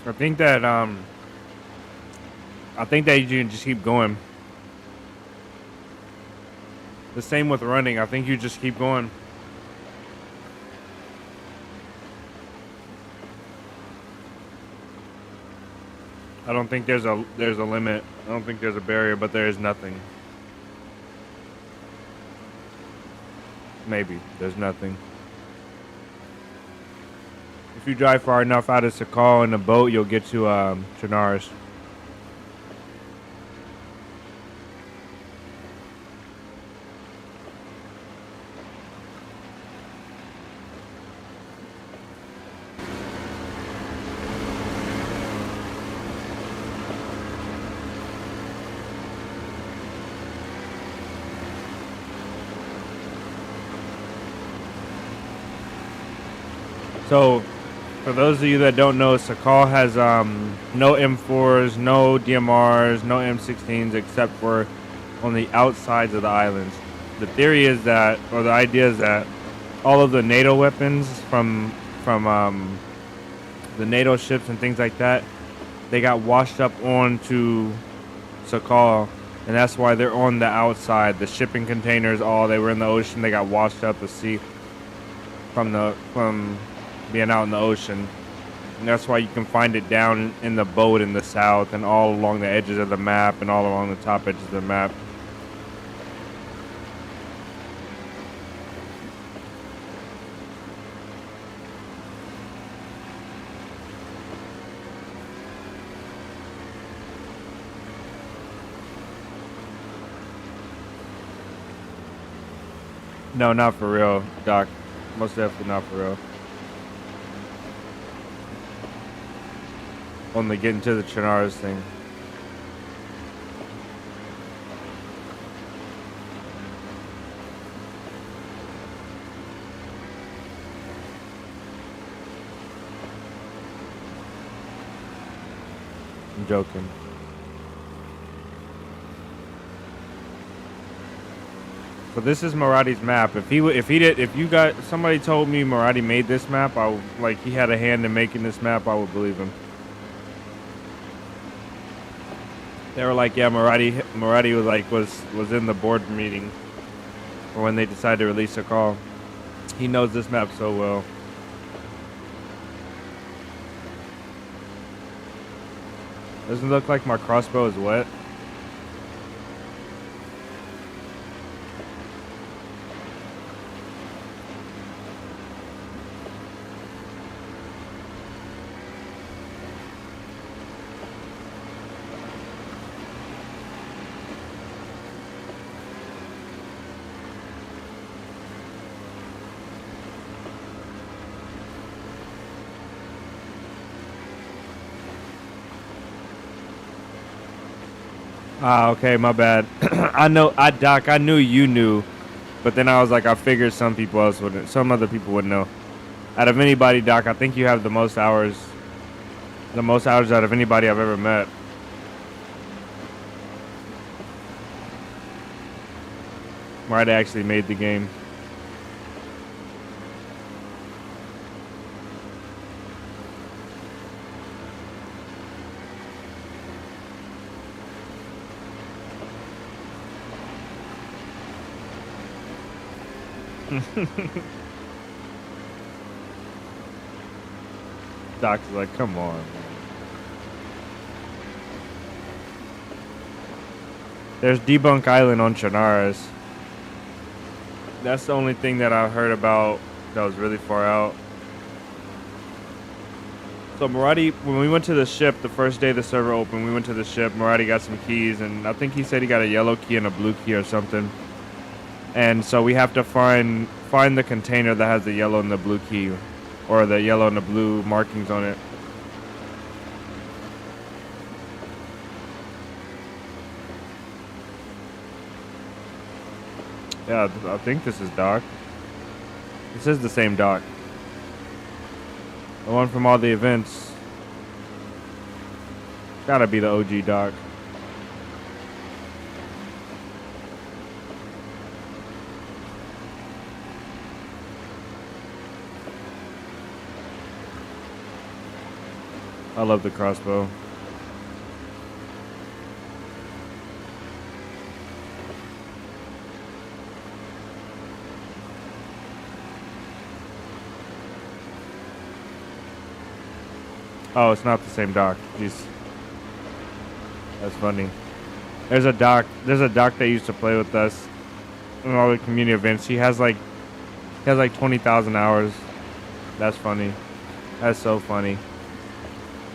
I think that you can just keep going. The same with running. I think you just keep going. I don't think there's a limit. I don't think there's a barrier, but there is nothing. Maybe there's nothing. If you drive far enough out of Sakhal in a boat, you'll get to Chinaris. So For those of you that don't know, Sakhal has no M4s, no DMRs, no M16s, except for on the outsides of the islands. The theory is that, or the idea is that, all of the NATO weapons from the NATO ships and things like that, they got washed up onto Sakhal, and that's why they're on the outside. The shipping containers, they were in the ocean. They got washed up to sea from being out in the ocean. And that's why you can find it down in the boat in the south and all along the edges of the map and all along the top edges of the map. No, not for real, Doc. Most definitely not for real. Only getting to the Chinaras thing. I'm joking. So this is Maradi's map. If somebody told me Maradi made this map, he had a hand in making this map, I would believe him. They were like, yeah, Maradi was in the board meeting, or when they decided to release a call. He knows this map so well. Doesn't look like my crossbow is wet. Ah, okay, my bad. Doc, I knew you knew, but then I was like, I figured some other people wouldn't know. Out of anybody, Doc, I think you have the most hours out of anybody I've ever met. Where I actually made the game. Doc's like, come on, man. There's Debunk Island on Chinaras. That's the only thing that I heard about that was really far out. So Maradi, when we went to the ship, the first day the server opened, we went to the ship. Maradi got some keys, and I think he said he got a yellow key and a blue key or something. And so we have to find the container that has the yellow and the blue key, or the yellow and the blue markings on it. Yeah, I think this is Doc. This is the same Doc. The one from all the events. Gotta be the OG Doc. I love the crossbow. Oh, it's not the same Doc. Jeez. That's funny. There's a Doc that used to play with us in all the community events. He has like 20,000 hours. That's funny. That's so funny.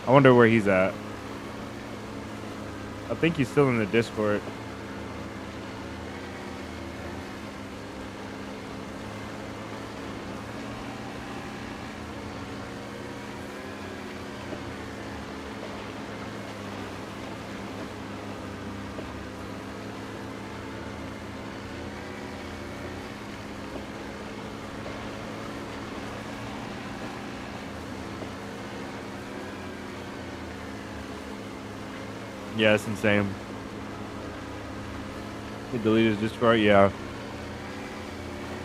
I wonder where he's at. I think he's still in the Discord. Yeah, it's insane. He deleted his Discord. Yeah.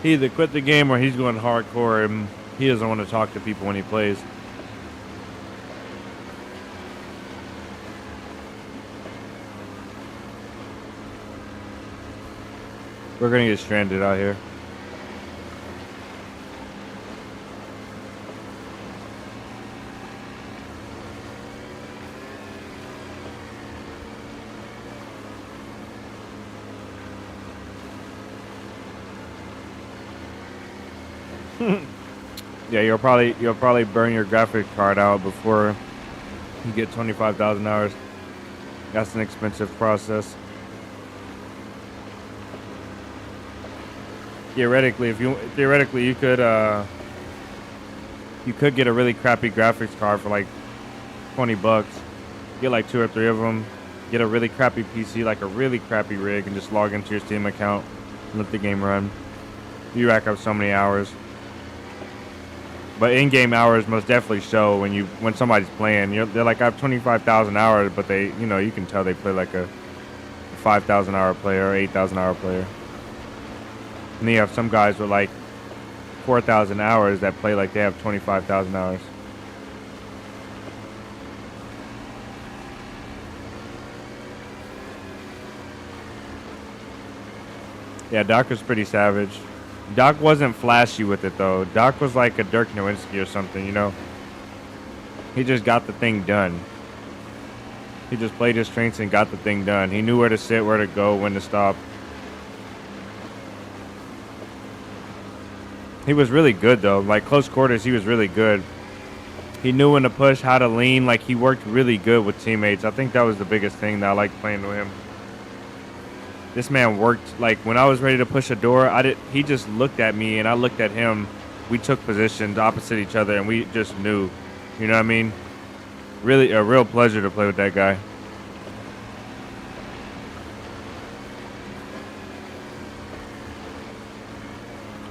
He either quit the game or he's going hardcore and he doesn't want to talk to people when he plays. We're gonna get stranded out here. Yeah, you'll probably burn your graphics card out before you get 25,000 hours. That's an expensive process. Theoretically, you could get a really crappy graphics card for like 20 bucks. Get like 2 or 3 of them. Get a really crappy PC, like a really crappy rig, and just log into your Steam account and let the game run. You rack up so many hours. But in-game hours most definitely show when somebody's playing. They're like, I have 25,000 hours, but they, you can tell they play like a 5,000 hour player or 8,000 hour player. And then you have some guys with like 4,000 hours that play like they have 25,000 hours. Yeah, Doc was pretty savage. Doc wasn't flashy with it though. Doc was like a Dirk Nowitzki or something, He just got the thing done. He just played his strengths and got the thing done. He knew where to sit, where to go, when to stop. He was really good though. Like close quarters, he was really good. He knew when to push, how to lean. Like he worked really good with teammates. I think that was the biggest thing that I liked playing with him. This man worked, like when I was ready to push a door, he just looked at me and I looked at him. We took positions opposite each other and we just knew. You know what I mean? Really a real pleasure to play with that guy.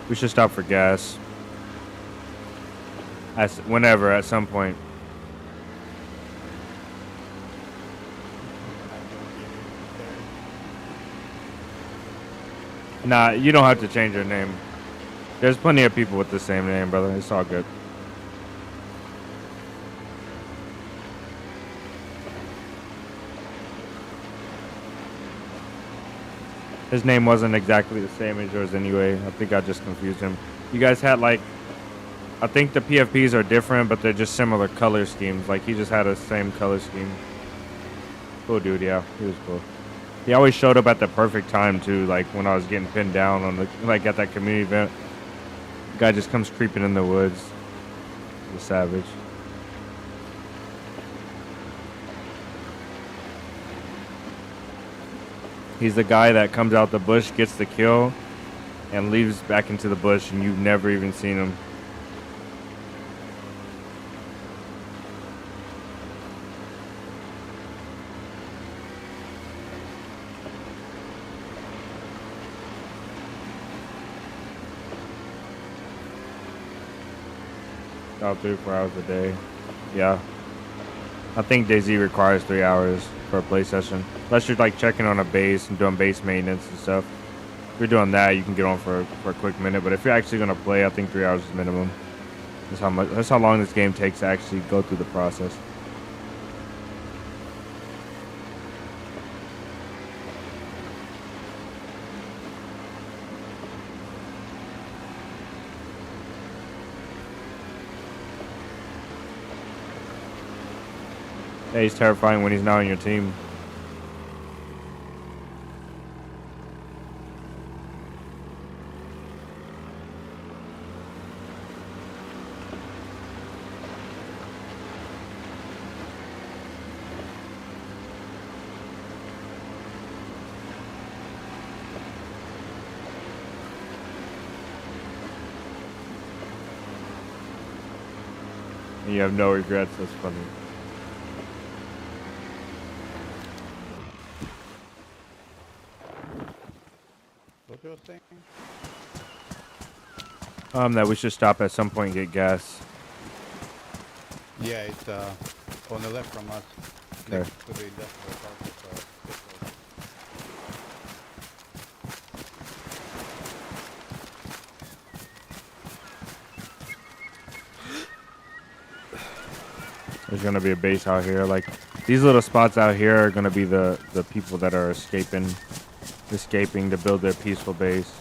We should stop for gas. Whenever, at some point. Nah, you don't have to change your name. There's plenty of people with the same name, brother. It's all good. His name wasn't exactly the same as yours anyway. I think I just confused him. You guys had like, I think the PFPs are different, but they're just similar color schemes. Like he just had a same color scheme. Cool dude, yeah. He was cool. He always showed up at the perfect time too, like when I was getting pinned down on at that community event. The guy just comes creeping in the woods. He's a savage. He's the guy that comes out the bush, gets the kill, and leaves back into the bush, and you've never even seen him. About 3 or 4 hours a day. Yeah. I think DayZ requires 3 hours for a play session. Unless you're like checking on a base and doing base maintenance and stuff. If you're doing that, you can get on for a quick minute. But if you're actually gonna play, I think 3 hours is minimum. That's how long this game takes to actually go through the process. Yeah, he's terrifying when he's not on your team. And you have no regrets. That's funny. What you were saying? That we should stop at some point and get gas. Yeah, it's on the left from us. Okay. Next to the industrial park. There's gonna be a base out here. Like these little spots out here are gonna be the people that are escaping to build their peaceful base.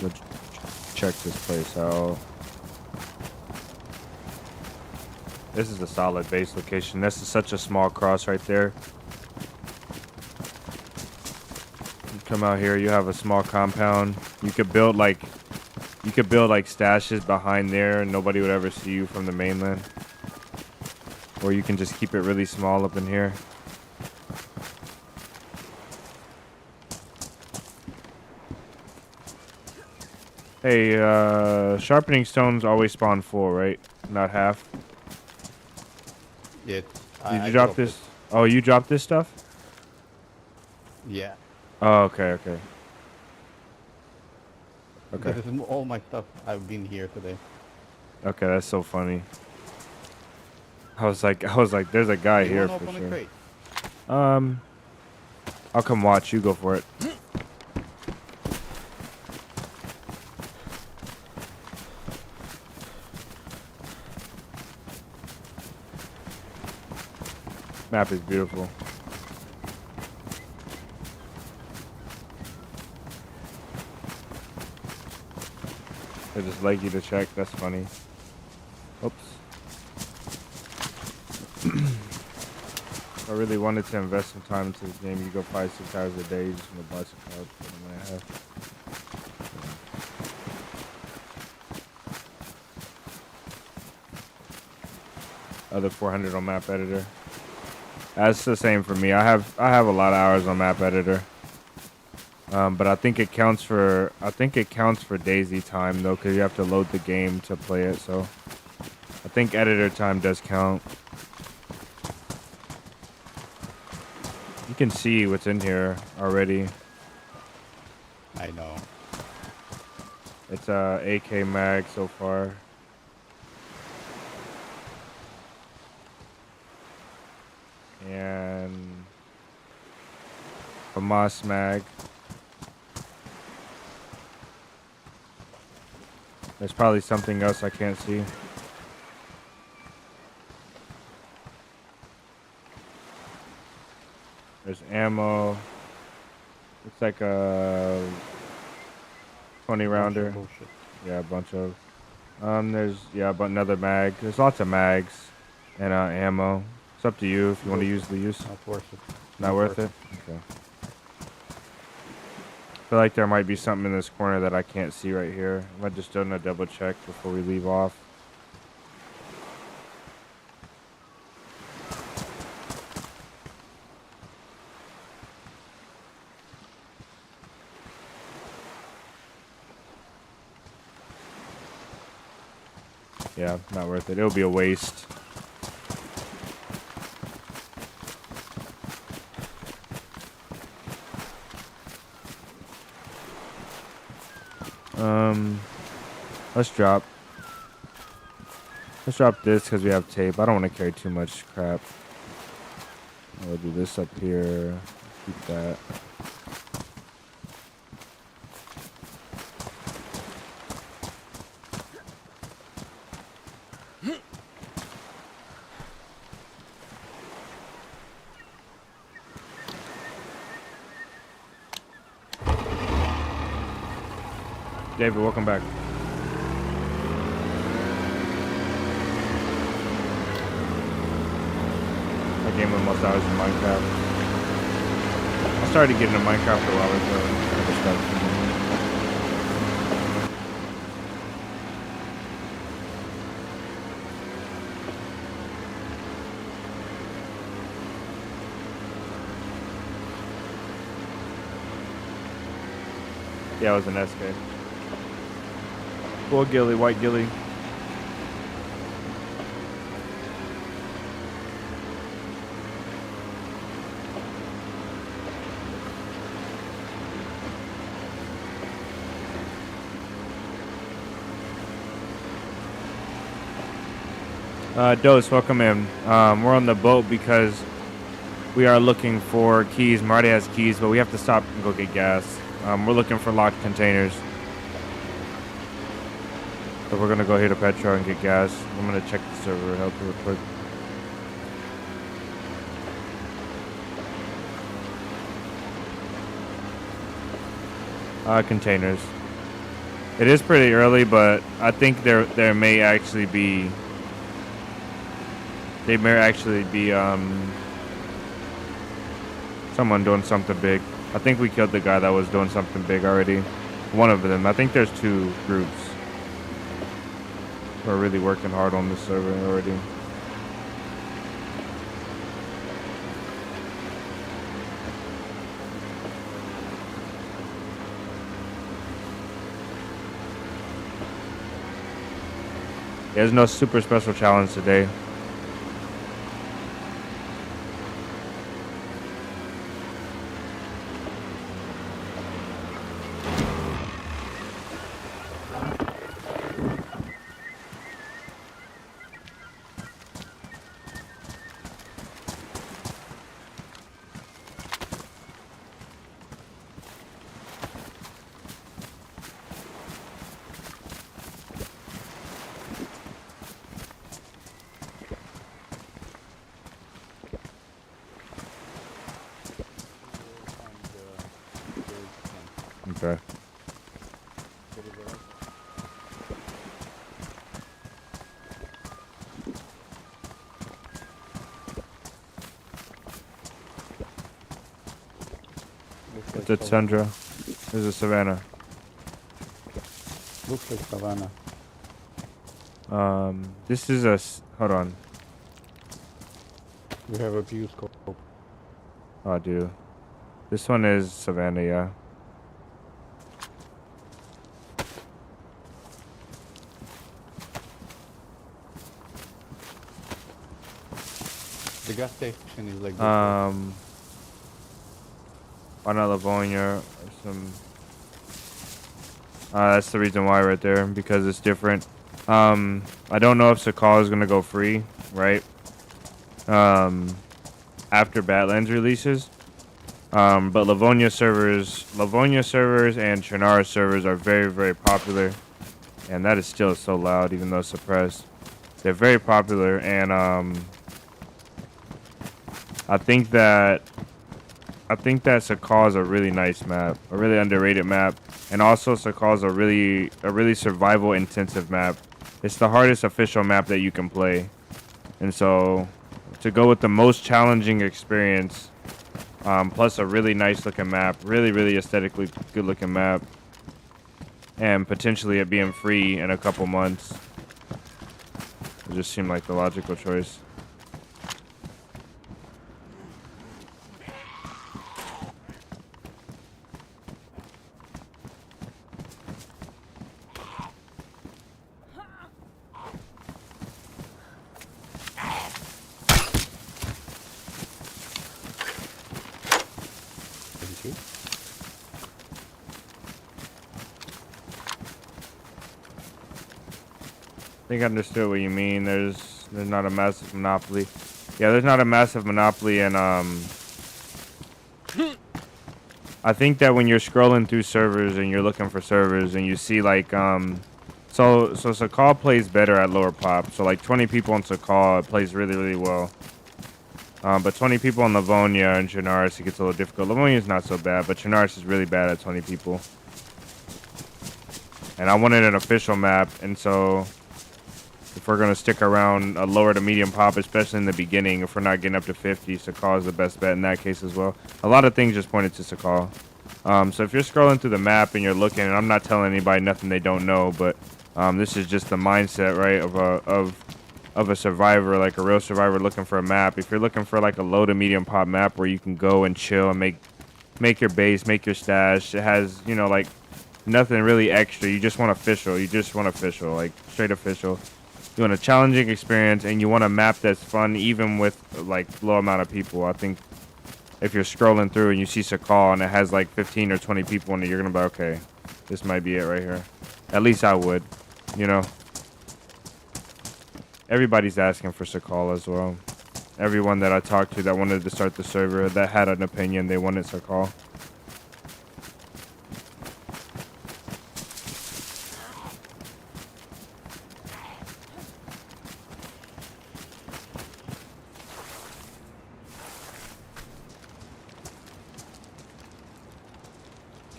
Go check this place out. This is a solid base location. This is such a small cross right there. You come out here, you have a small compound. You could build like stashes behind there and nobody would ever see you from the mainland. Or you can just keep it really small up in here. Hey, sharpening stones always spawn full, right? Not half. Yeah. Did you drop this? Oh, you dropped this stuff? Yeah. Oh, okay, okay. Okay. This is all my stuff. I've been here today. Okay, that's so funny. I was like, there's a guy here for open sure. a crate? I'll come watch. You go for it. Map is beautiful. They just like you to check. That's funny. Oops. If I really wanted to invest some time into this game, you go 5-6 hours a day. You just want to buy some cards for the money I have. Other 400 on map editor. That's the same for me. I have a lot of hours on map editor. But I think it counts for DayZ time though, because you have to load the game to play it. So I think editor time does count. You can see what's in here already. I know. It's a AK mag so far. And a Moss mag. There's probably something else I can't see. There's ammo. Looks like a 20 rounder. Yeah, a bunch of. There's another mag. There's lots of mags and ammo. It's up to you if you want to use the use. Not worth it. Not worth it? Okay. I feel like there might be something in this corner that I can't see right here. I might just do a double check before we leave off. Yeah, not worth it. It'll be a waste. Let's drop this because we have tape. I don't want to carry too much crap. I'll do this up here. Keep that. David, welcome back. I game with most hours in Minecraft. I started getting into Minecraft a while ago. Never stopped. Yeah, it was an SK. Full ghillie, white ghillie. Dose, welcome in. We're on the boat because we are looking for keys. Marty has keys, but we have to stop and go get gas. We're looking for locked containers. So we're gonna go here to Petro and get gas. I'm gonna check the server help real quick. Containers. It is pretty early, but I think there may actually be someone doing something big. I think we killed the guy that was doing something big already. One of them. I think there's 2 groups. We're really working hard on this server already. There's no super special challenge today. Okay. It's a tundra. There's a savannah. Looks like savannah. This is a hold on. We have a view scope. Oh, dude. This one is savannah, yeah. The gas station is like this. Why not Livonia or some? That's the reason why right there, because it's different. I don't know if Sakhal is gonna go free, right? After Badlands releases. But Livonia servers and Chernara servers are very, very popular, and that is still so loud, even though suppressed. They're very popular, and I think that Sakhal is a really nice map, a really underrated map, and also Sakhal is a really survival intensive map. It's the hardest official map that you can play, and so to go with the most challenging experience, plus a really nice looking map, really aesthetically good looking map, and potentially it being free in a couple months, it just seemed like the logical choice. I think I understood what you mean. There's not a massive monopoly. Yeah, there's not a massive monopoly, and I think that when you're scrolling through servers and you're looking for servers and you see like so Sakhal plays better at lower pop. So like 20 people in Sakhal, it plays really well. But 20 people in Livonia and Chernarus, it gets a little difficult. Livonia is not so bad, but Chernarus is really bad at 20 people. And I wanted an official map, and so if we're going to stick around a lower to medium pop, especially in the beginning, if we're not getting up to 50, Sakhal is the best bet in that case as well. A lot of things just pointed to Sakhal. So if you're scrolling through the map and you're looking, and I'm not telling anybody nothing they don't know, but this is just the mindset, right, of a survivor, like a real survivor looking for a map. If you're looking for like a low to medium pop map where you can go and chill and make your base, make your stash, it has, you know, like nothing really extra. You just want official. Like straight official. You want a challenging experience, and you want a map that's fun, even with like low amount of people. I think if you're scrolling through and you see Sakhal and it has like 15 or 20 people in it, you're gonna be like, okay, this might be it right here. At least I would, you know. Everybody's asking for Sakhal as well. Everyone that I talked to that wanted to start the server, that had an opinion, they wanted Sakhal.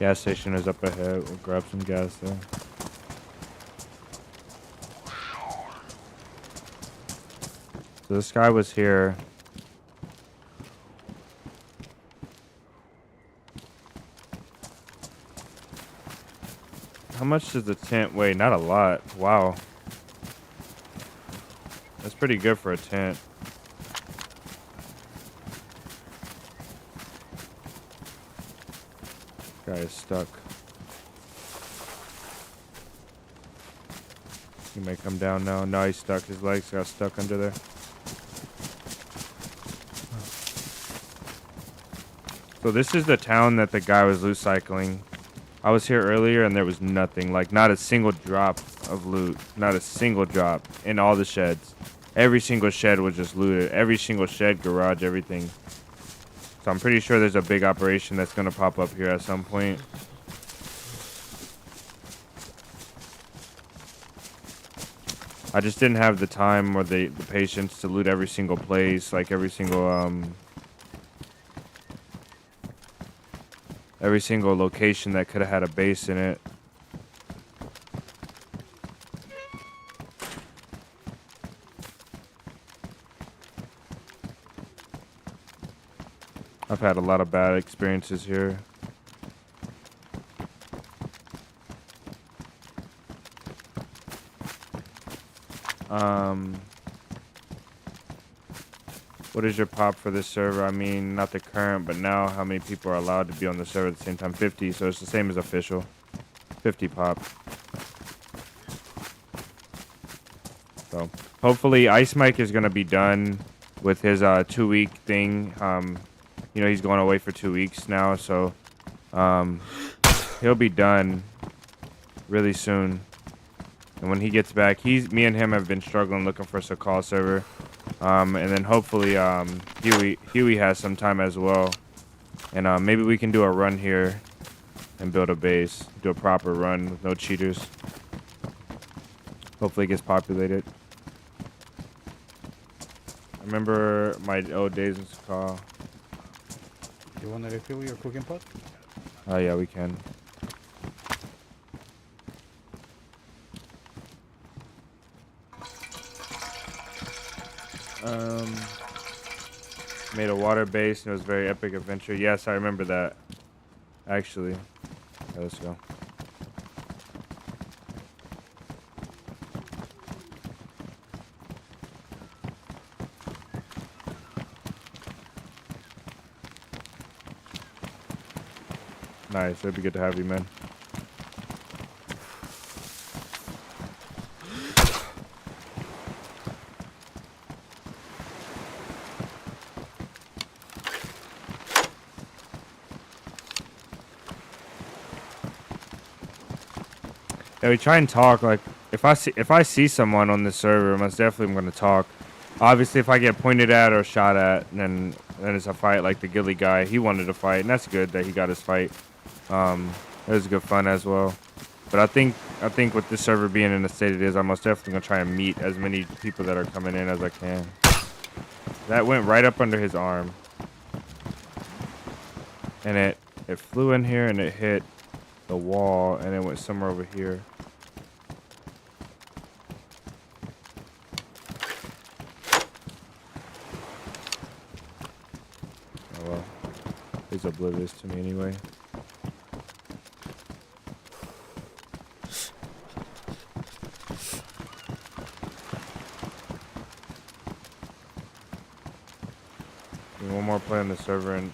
Gas station is up ahead. We'll grab some gas there. So this guy was here. How much does the tent weigh? Not a lot. Wow. That's pretty good for a tent. Guy is stuck. He may come down now. No, he's stuck. His legs got stuck under there. So this is the town that the guy was loot cycling. I was here earlier and there was nothing. Like, not a single drop of loot. Not a single drop in all the sheds. Every single shed was just looted. Every single shed, garage, everything. So I'm pretty sure there's a big operation that's going to pop up here at some point. I just didn't have the time or the patience to loot every single place, like every single location that could have had a base in it. I've had a lot of bad experiences here. What is your pop for this server? I mean, not the current, but now how many people are allowed to be on the server at the same time? 50, so it's the same as official. 50 pop. So hopefully Ice Mike is going to be done with his 2-week thing. You know, he's going away for 2 weeks now, so he'll be done really soon. And when he gets back, me and him have been struggling looking for a Sakhal server. And then hopefully Huey has some time as well. And maybe we can do a run here and build a base. Do a proper run with no cheaters. Hopefully it gets populated. I remember my old days in Sakhal. You want to refill your cooking pot? Oh yeah, we can. Made a water base and it was a very epic adventure. Yes, I remember that. Actually. Okay, let's go. Nice, it'd be good to have you, man. Yeah, we try and talk. Like, if I see someone on this server, most definitely I'm gonna talk. Obviously, if I get pointed at or shot at, then it's a fight. Like the Gilly guy, he wanted to fight, and that's good that he got his fight. It was good fun as well. But I think with this server being in the state it is, I'm most definitely gonna try and meet as many people that are coming in as I can. That went right up under his arm, and it flew in here and it hit the wall and it went somewhere over here. Oh well, he's oblivious to me anyway. One more play on the server and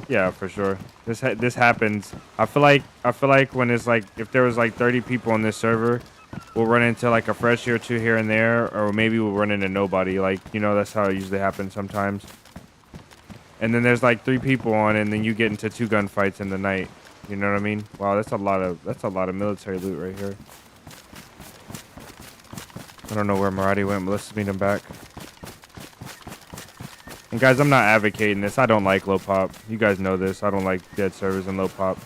yeah, for sure. This happens. I feel like when it's like if there was like 30 people on this server, we'll run into like a freshie or two here and there, or maybe we'll run into nobody. Like, you know, that's how it usually happens sometimes. And then there's like 3 people on, and then you get into 2 gunfights in the night. You know what I mean? Wow, that's a lot of military loot right here. I don't know where Maradi went, but let's meet him back. And guys, I'm not advocating this. I don't like low pop. You guys know this. I don't like dead servers and low pop.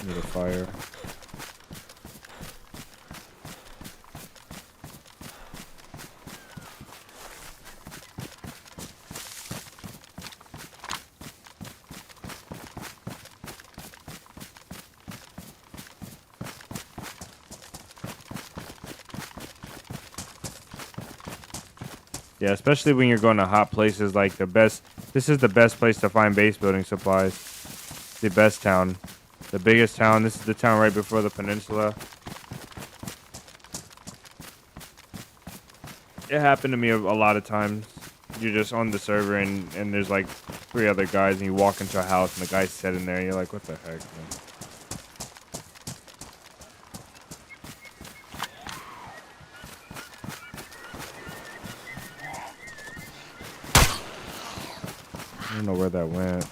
Need a fire. Yeah, especially when you're going to hot places, like this is the best place to find base building supplies. The best town. The biggest town. This is the town right before the peninsula. It happened to me a lot of times. You're just on the server and there's like 3 other guys and you walk into a house and the guy's sitting there and you're like, what the heck, man? I don't know where that went.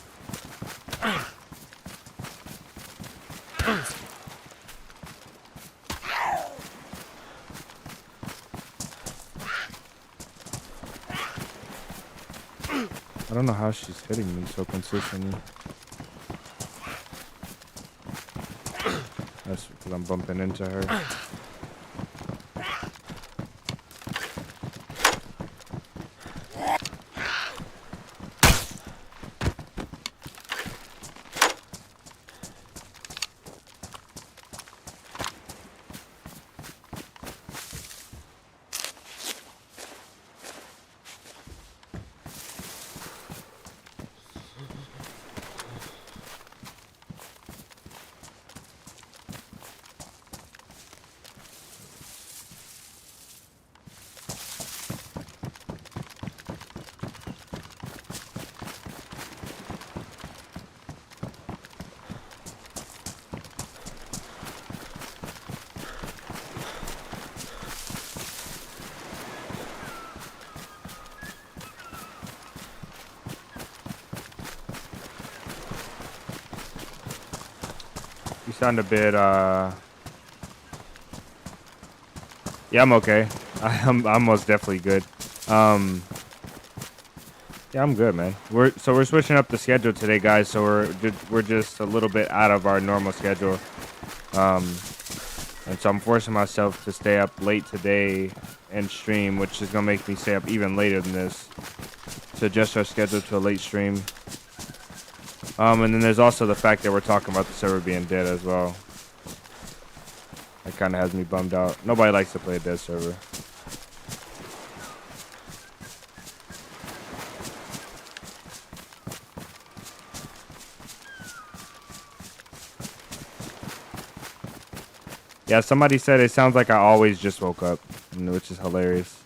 I don't know how she's hitting me so consistently. That's because I'm bumping into her. You sound a bit, yeah, I'm okay. I'm most definitely good. Yeah, I'm good, man. We're switching up the schedule today, guys. So we're just a little bit out of our normal schedule. And so I'm forcing myself to stay up late today and stream, which is gonna make me stay up even later than this to adjust our schedule to a late stream. And then there's also the fact that we're talking about the server being dead as well. That kind of has me bummed out. Nobody likes to play a dead server. Yeah, somebody said it sounds like I always just woke up, which is hilarious.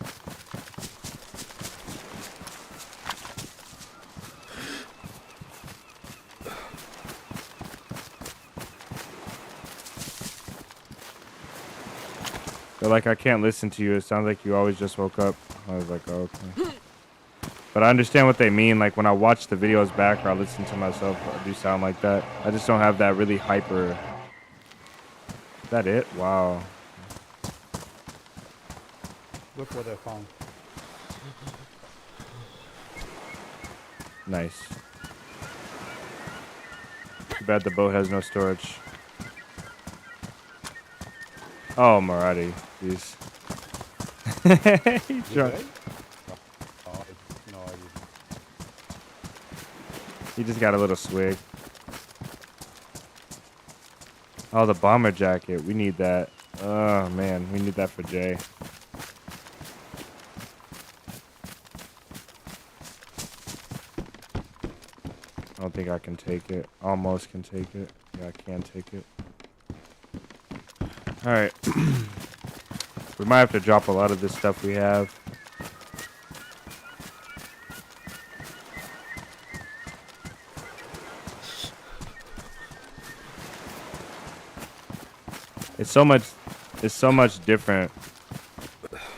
They're like, I can't listen to you. It sounds like you always just woke up. I was like, oh, okay. But I understand what they mean. Like when I watch the videos back or I listen to myself, I do sound like that. I just don't have that really hyper. Is that it? Wow. Look what I found. Nice. Too bad the boat has no storage. Oh, Maradi. Jeez. He's drunk. No, I didn't. He just got a little swig. Oh, the bomber jacket. We need that. Oh, man. We need that for Jay. I don't think I can take it. Almost can take it. Yeah, I can take it. Alright. We might have to drop a lot of this stuff we have. It's so much different.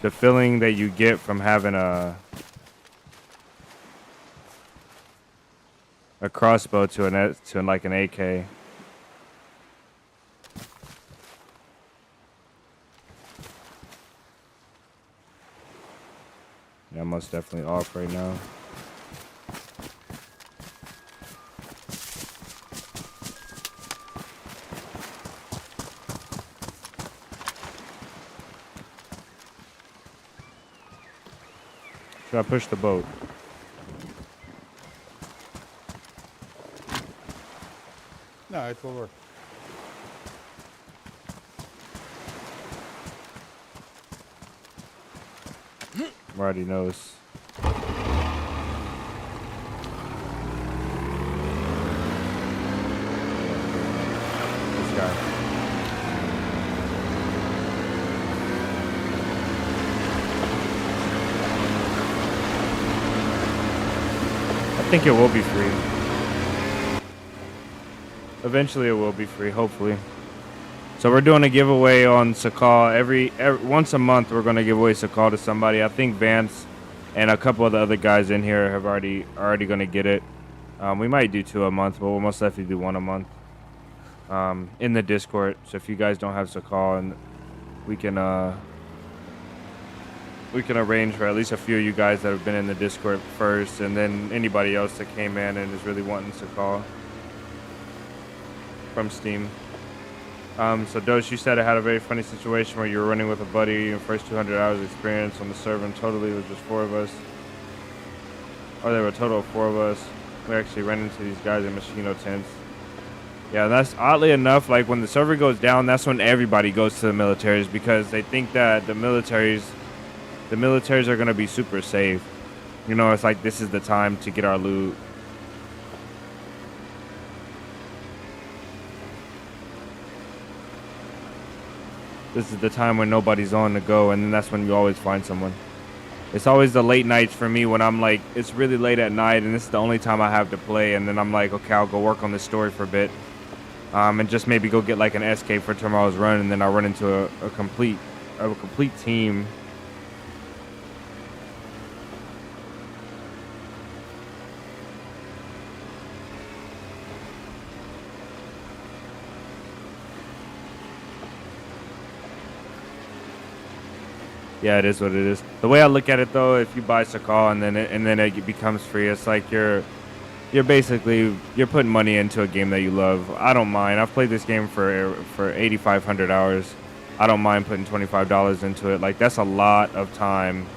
The feeling that you get from having a crossbow to like an AK. Yeah, I'm most definitely off right now. Should I push the boat? No, it will work. Already knows. This guy. I think it will be free. Eventually it will be free, hopefully. So we're doing a giveaway on Sakhal. Every once a month we're going to give away Sakhal to somebody. I think Vance and a couple of the other guys in here have already going to get it. We might do 2 a month, but we'll most definitely do 1 a month in the Discord. So if you guys don't have Sakhal, and we can arrange for at least a few of you guys that have been in the Discord first, and then anybody else that came in and is really wanting Sakhal from Steam. So Doge, you said I had a very funny situation where you were running with a buddy and first 200 hours experience on the server, and totally it was just 4 of us. Or there were a total of 4 of us. We actually ran into these guys in Machino tents. Yeah, that's oddly enough, like when the server goes down, that's when everybody goes to the militaries, because they think that the militaries are going to be super safe. You know, it's like this is the time to get our loot. This is the time when nobody's on to go, and then that's when you always find someone. It's always the late nights for me when I'm like, it's really late at night, and this is the only time I have to play, and then I'm like, okay, I'll go work on this story for a bit, and just maybe go get like an SK for tomorrow's run, and then I'll run into a complete team. Yeah, it is what it is. The way I look at it, though, if you buy Sakhal and then it becomes free, it's like you're basically putting money into a game that you love. I don't mind. I've played this game for 8,500 hours. I don't mind putting $25 into it. Like, that's a lot of time.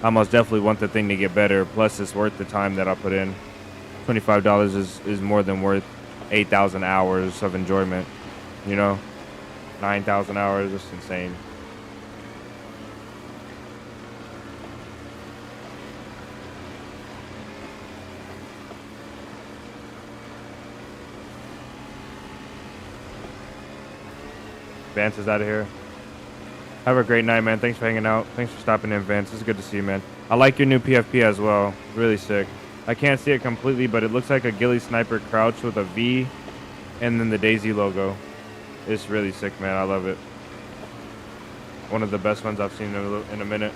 I most definitely want the thing to get better. Plus, it's worth the time that I put in. $25 is more than worth 8,000 hours of enjoyment. You know, 9,000 hours. It's insane. Vance is out of here. Have a great night, man. Thanks for hanging out. Thanks for stopping in, Vance. It's good to see you, man. I like your new PFP as well. Really sick. I can't see it completely, but it looks like a ghillie sniper crouch with a V and then the DayZ logo. It's really sick, man. I love it. One of the best ones I've seen in a minute.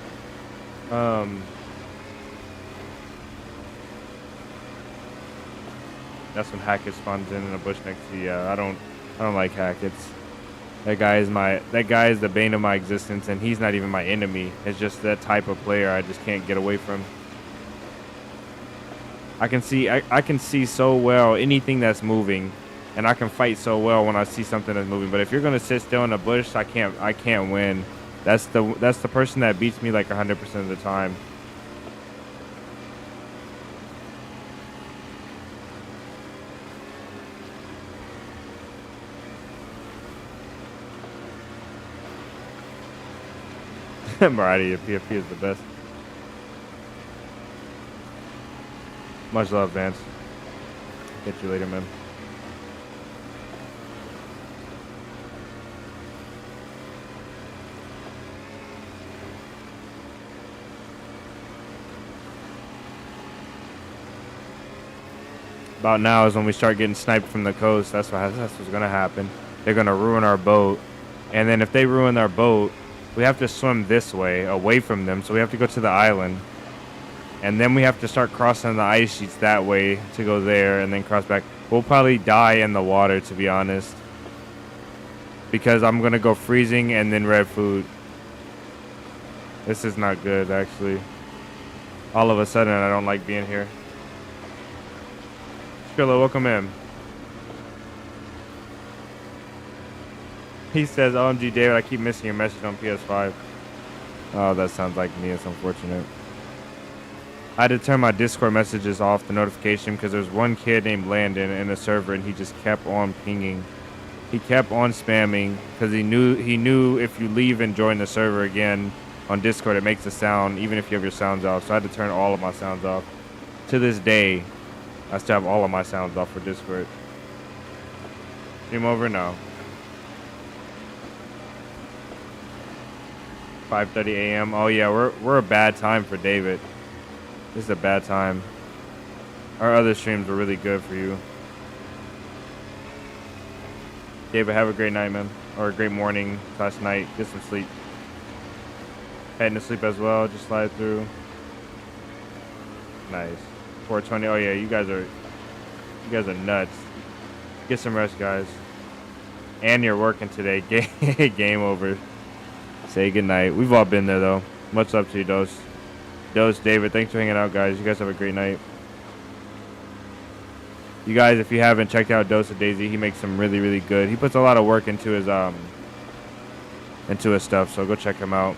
That's when Hackett spawns in a bush next to you. Yeah, I don't like Hackett's. That guy is the bane of my existence, and he's not even my enemy. It's just that type of player I just can't get away from. I can see so well anything that's moving, and I can fight so well when I see something that's moving. But if you're gonna sit still in a bush, I can't win. That's the person that beats me like 100% of the time. Variety of PFP is the best. Much love, Vance. Catch you later, man. About now is when we start getting sniped from the coast. That's what's gonna happen. They're gonna ruin our boat, and then if they ruin our boat, we have to swim this way, away from them, so we have to go to the island. And then we have to start crossing the ice sheets that way to go there and then cross back. We'll probably die in the water, to be honest. Because I'm going to go freezing and then red food. This is not good, actually. All of a sudden, I don't like being here. Skrilla, welcome in. He says, OMG, David, I keep missing your message on PS5. Oh, that sounds like me. It's unfortunate. I had to turn my Discord messages off, the notification, because there's one kid named Landon in the server, and he just kept on pinging. He kept on spamming because he knew if you leave and join the server again on Discord, it makes a sound even if you have your sounds off. So I had to turn all of my sounds off. To this day, I still have all of my sounds off for Discord. Stream over now. 5:30 a.m. Oh yeah, we're a bad time for David. This is a bad time. Our other streams were really good for you. David, have a great night, man. Or a great morning / night. Get some sleep. Heading to sleep as well. Just slide through. Nice. 420. Oh yeah, you guys are nuts. Get some rest, guys. And you're working today. Game over. Say goodnight. We've all been there though. Much love to you, Dose. Dose, David, thanks for hanging out, guys. You guys have a great night. You guys, if you haven't checked out Dose of DayZ, he makes some really, really good. He puts a lot of work into his stuff, so go check him out.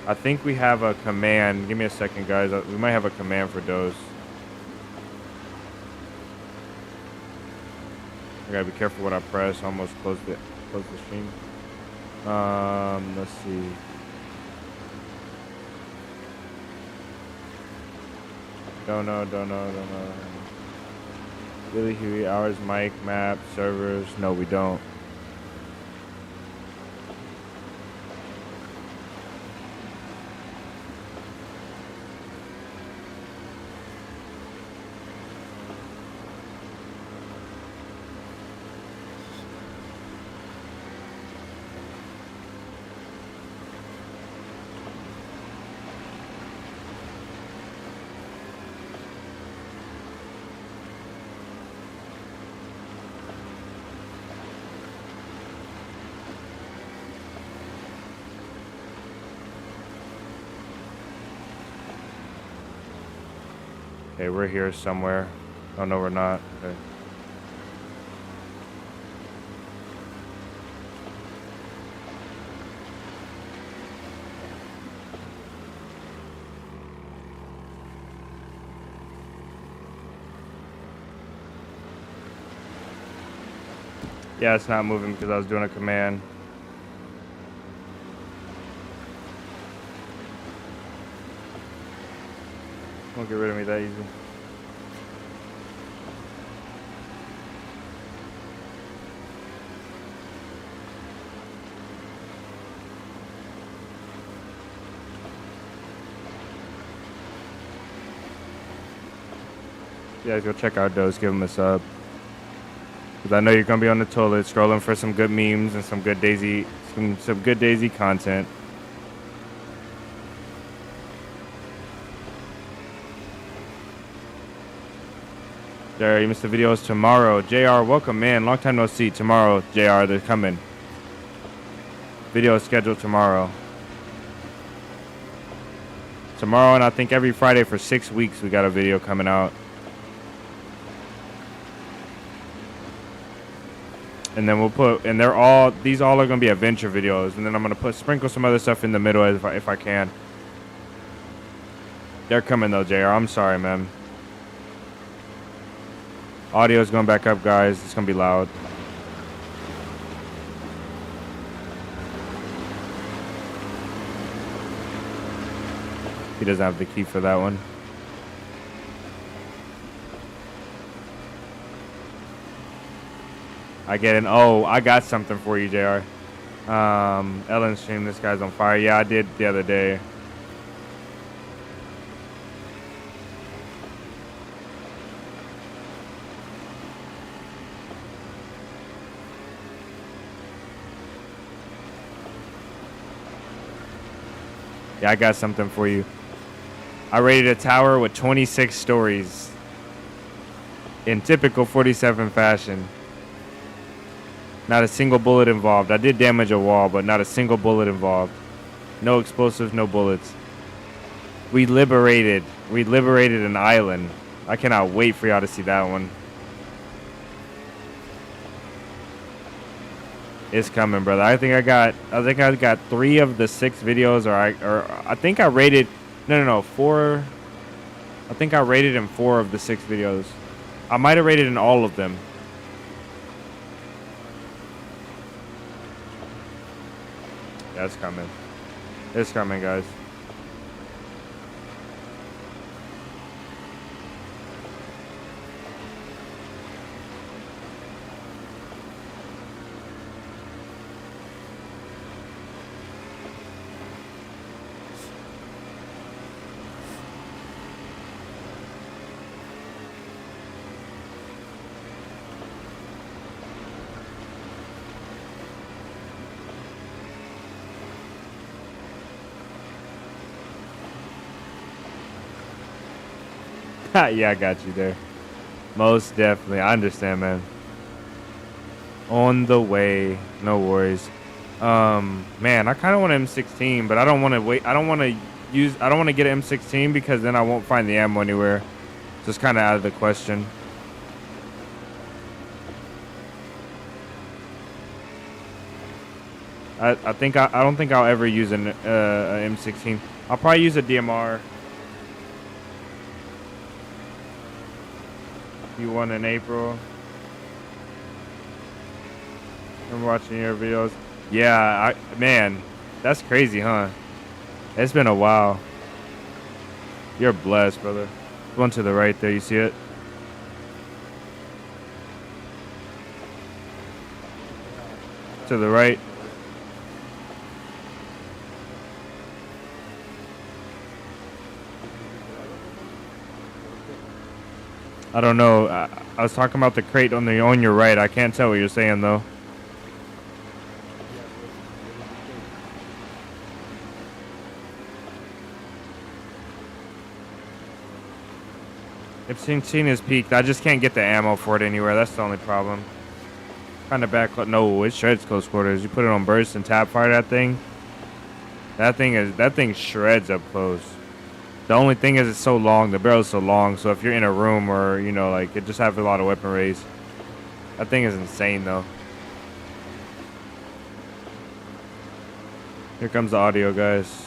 I think we have a command. Give me a second, guys. We might have a command for Dose. I gotta be careful what I press. Almost closed the stream. Let's see. Don't know. Really Huey, hours, mic, map, servers. No, we don't. Okay, we're here somewhere. Oh no, we're not. Okay. Yeah, it's not moving because I was doing a command. Won't get rid of me that easy. Yeah, go check out Dose, give him a sub. Because I know you're going to be on the toilet scrolling for some good memes and some good DayZ, some good DayZ content. JR, you missed the videos tomorrow. JR, welcome, man. Long time no see. Tomorrow, JR, they're coming. Video is scheduled tomorrow. Tomorrow, and I think every Friday for 6 weeks, we got a video coming out. And then we'll put, and these all are going to be adventure videos. And then I'm going to sprinkle some other stuff in the middle if I can. They're coming though, JR. I'm sorry, man. Audio's going back up, guys. It's going to be loud. He doesn't have the key for that one. I get an oh, I got something for you, JR. Ellen stream, this guy's on fire. Yeah, I did the other day. Yeah, I got something for you. I raided a tower with 26 stories in typical 47 fashion. Not a single bullet involved. I did damage a wall, but not a single bullet involved. No explosives, no bullets. We liberated an island. I cannot wait for y'all to see that one. It's coming, brother. I think I got 3 of the 6 videos, or I think I rated. No, 4. I think I rated in 4 of the 6 videos. I might have rated in all of them. Yeah, it's coming. It's coming, guys. Yeah, I got you there. Most definitely. I understand, man. On the way. No worries. Man, I kind of want an M16, but I don't want to wait. I don't want to get an M16 because then I won't find the ammo anywhere. So it's kind of out of the question. I don't think I'll ever use an M16. I'll probably use a DMR. You won in April. I'm watching your videos. Yeah, man, that's crazy, huh? It's been a while. You're blessed, brother. One to the right there, you see it? To the right. I don't know. I was talking about the crate on your right. I can't tell what you're saying though. M16 is peaked. I just can't get the ammo for it anywhere. That's the only problem. Kind of back. No, it shreds close quarters. You put it on burst and tap fire that thing. That thing shreds up close. The only thing is it's so long. The barrel's so long. So if you're in a room or like it just have a lot of weapon raise. That thing is insane though. Here comes the audio, guys.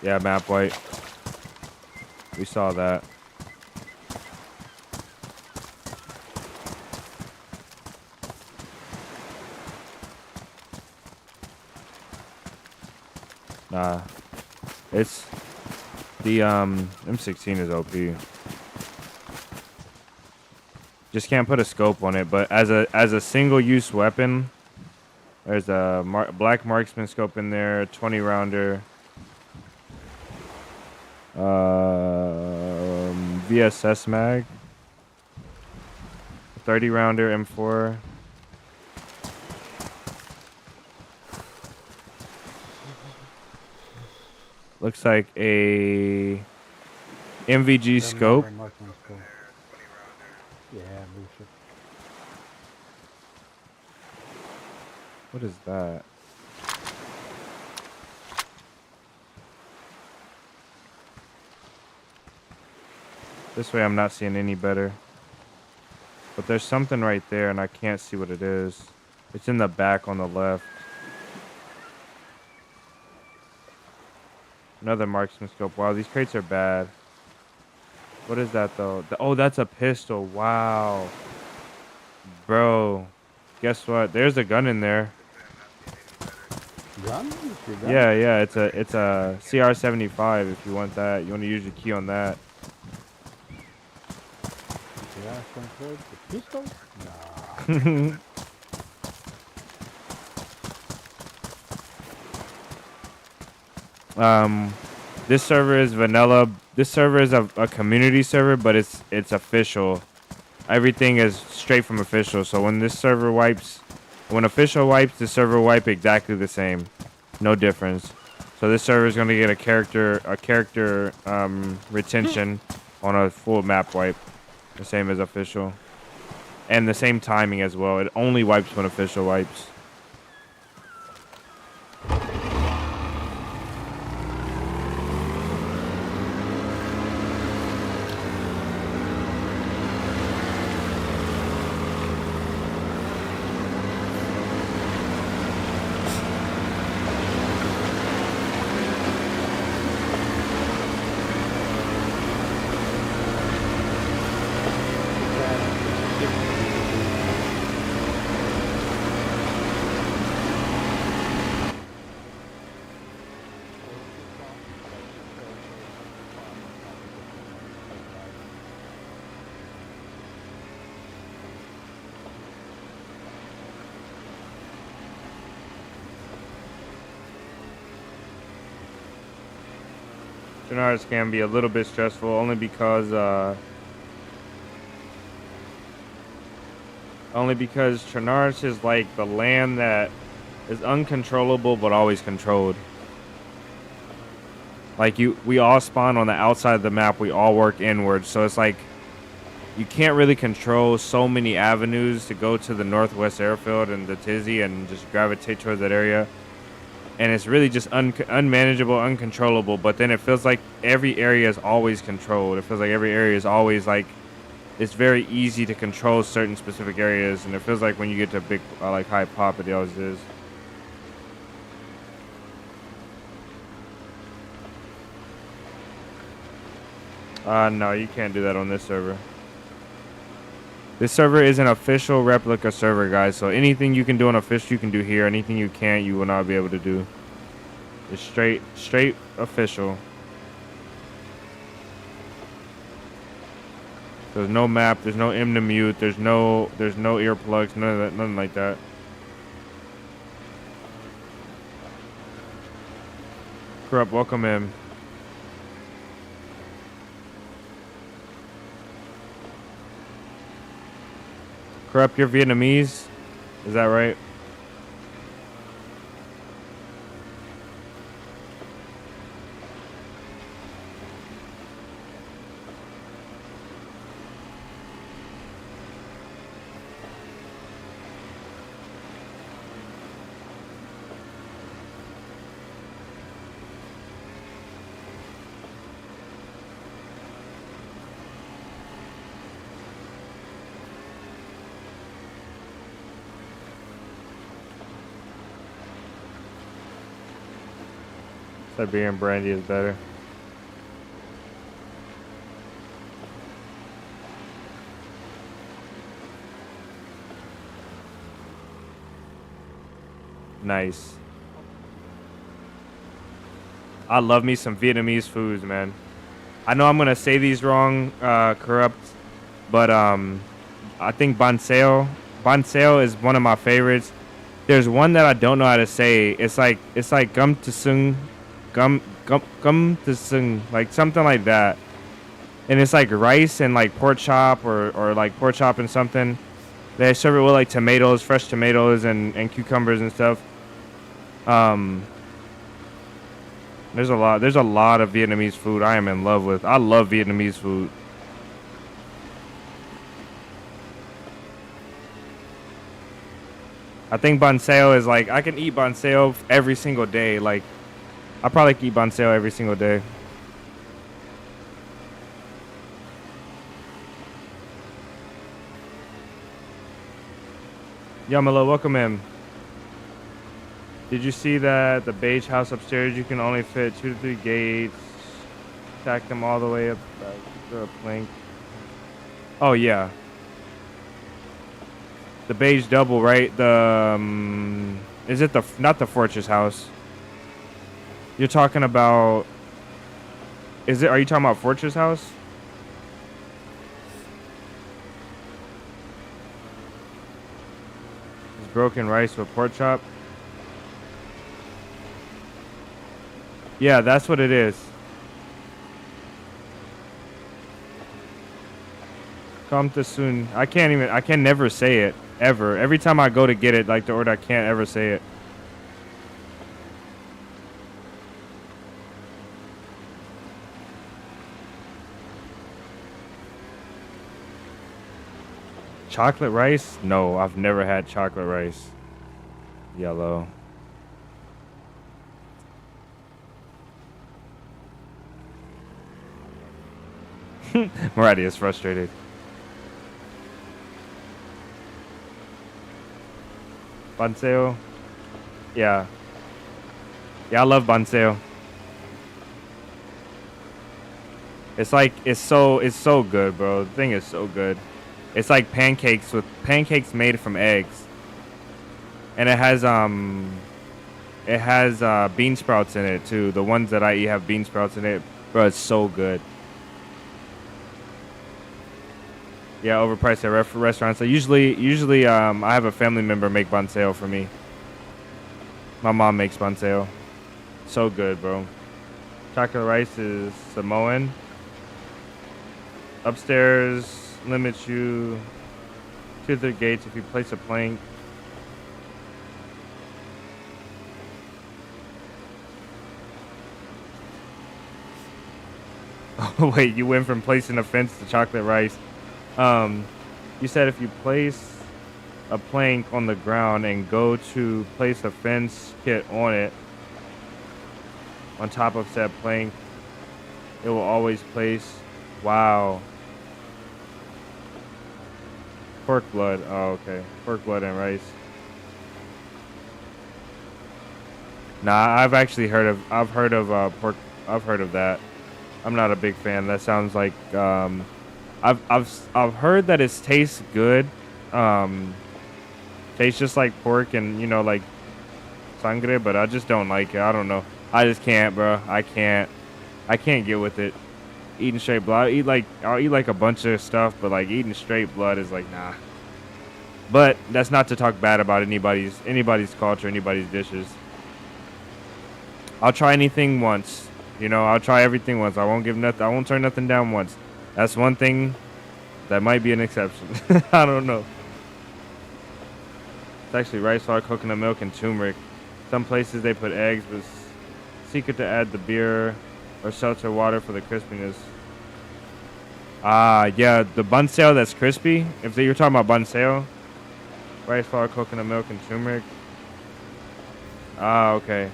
Yeah, map white. We saw that. Nah. It's the M16 is OP. Just can't put a scope on it, but as a single use weapon, there's a black marksman scope in there, 20 rounder. VSS mag, 30 rounder M4. Looks like a MVG scope. Yeah, bullshit. What is that? This way I'm not seeing any better. But there's something right there and I can't see what it is. It's in the back on the left. Another marksman scope. Wow, these crates are bad. What is that though? Oh, that's a pistol. Wow. Bro. Guess what? There's a gun in there. Gun? Yeah, it's a CR75 if you want that. You want to use your key on that. Yeah, the pistol? Nah. This server is vanilla. This server is a community server, but it's official. Everything is straight from official. So when this server wipes, when official wipes, the server wipe exactly the same, no difference. So this server is going to get a character retention on a full map wipe, the same as official, and the same timing as well. It only wipes when official wipes. Chernards can be a little bit stressful only because Chernards is like the land that is uncontrollable but always controlled. Like we all spawn on the outside of the map. We all work inwards, so it's like you can't really control so many avenues to go to the northwest airfield and the Tizzy and just gravitate towards that area. And it's really just unmanageable, uncontrollable. But then it feels like every area is always controlled. It feels like every area is always like it's very easy to control certain specific areas. And it feels like when you get to big, like high pop, it always is. No, you can't do that on this server. This server is an official Replica server, guys. So anything you can do on official, you can do here. Anything you can't, you will not be able to do. It's straight official. There's no map. There's no M to mute. There's no earplugs. None of that. Nothing like that. Corrupt, welcome in. Corrupt, you're Vietnamese? Is that right? Siberian brandy is better. Nice. I love me some Vietnamese foods, man. I know I'm gonna say these wrong, Corrupt, but I think Ban Seo is one of my favorites. There's one that I don't know how to say. It's like gum to sung. Gum to sing, like something like that, and it's like rice and like pork chop or like pork chop and something. They serve it with like tomatoes, fresh tomatoes and cucumbers and stuff. There's a lot of Vietnamese food I am in love with. I love Vietnamese food. I think Ban Seo is like I can eat Ban Seo every single day. Like I probably eat Ban Seo every single day. Yamalo, welcome in. Did you see that the beige house upstairs, you can only fit 2 to 3 gates, stack them all the way up to a plank? Oh, yeah. The beige double, right? Is it not the fortress house? You're talking about, are you talking about fortress house? It's broken rice with pork chop. Yeah, that's what it is. Come to soon. I can never say it, ever. Every time I go to get it, like the order, I can't ever say it. Chocolate rice? No, I've never had chocolate rice. Yellow. Maradi is frustrated. Ban Seo? Yeah. Yeah, I love Ban Seo. It's like, it's so good, bro. The thing is so good. It's like pancakes made from eggs. And it has bean sprouts in it too. The ones that I eat have bean sprouts in it. Bro, it's so good. Yeah, overpriced at restaurants. So usually I have a family member make Ban Seo for me. My mom makes Ban Seo. So good, bro. Chocolate rice is Samoan. Upstairs limits you to the gates if you place a plank. Oh, wait, you went from placing a fence to chocolate rice. You said if you place a plank on the ground and go to place a fence kit on it, on top of said plank, it will always place. Wow. Pork blood. Oh, okay. Pork blood and rice. Nah, I've heard of pork. I've heard of that. I'm not a big fan. That sounds like I've heard that it tastes good. Tastes just like pork and like sangre, but I just don't like it. I don't know. I just can't, bro. I can't get with it. Eating straight blood. I'll eat like a bunch of stuff, but like eating straight blood is like nah. But that's not to talk bad about anybody's culture, anybody's dishes. I'll try anything once. I'll try everything once. I won't turn nothing down once. That's one thing that might be an exception. I don't know. It's actually rice flour, coconut milk, and turmeric. Some places they put eggs, but secret to add the beer or seltzer water for the crispiness. Yeah, the bunseo that's crispy. If you're talking about bunseo, rice flour, coconut milk, and turmeric. Okay.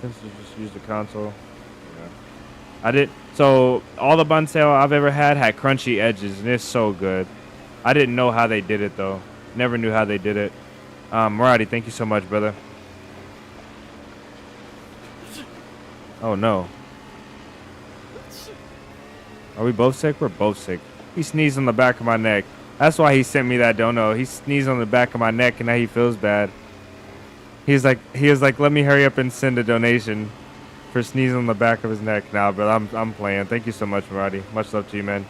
Since you just use the console. Yeah. So all the bunseo I've ever had crunchy edges, and it's so good. I didn't know how they did it though. Never knew how they did it. Maradi, thank you so much, brother. Oh no. Are we both sick? We're both sick. He sneezed on the back of my neck. That's why he sent me that dono. He sneezed on the back of my neck and now he feels bad. He was like, let me hurry up and send a donation for sneezing on the back of his neck. Nah, but I'm playing. Thank you so much, Maradi. Much love to you, man.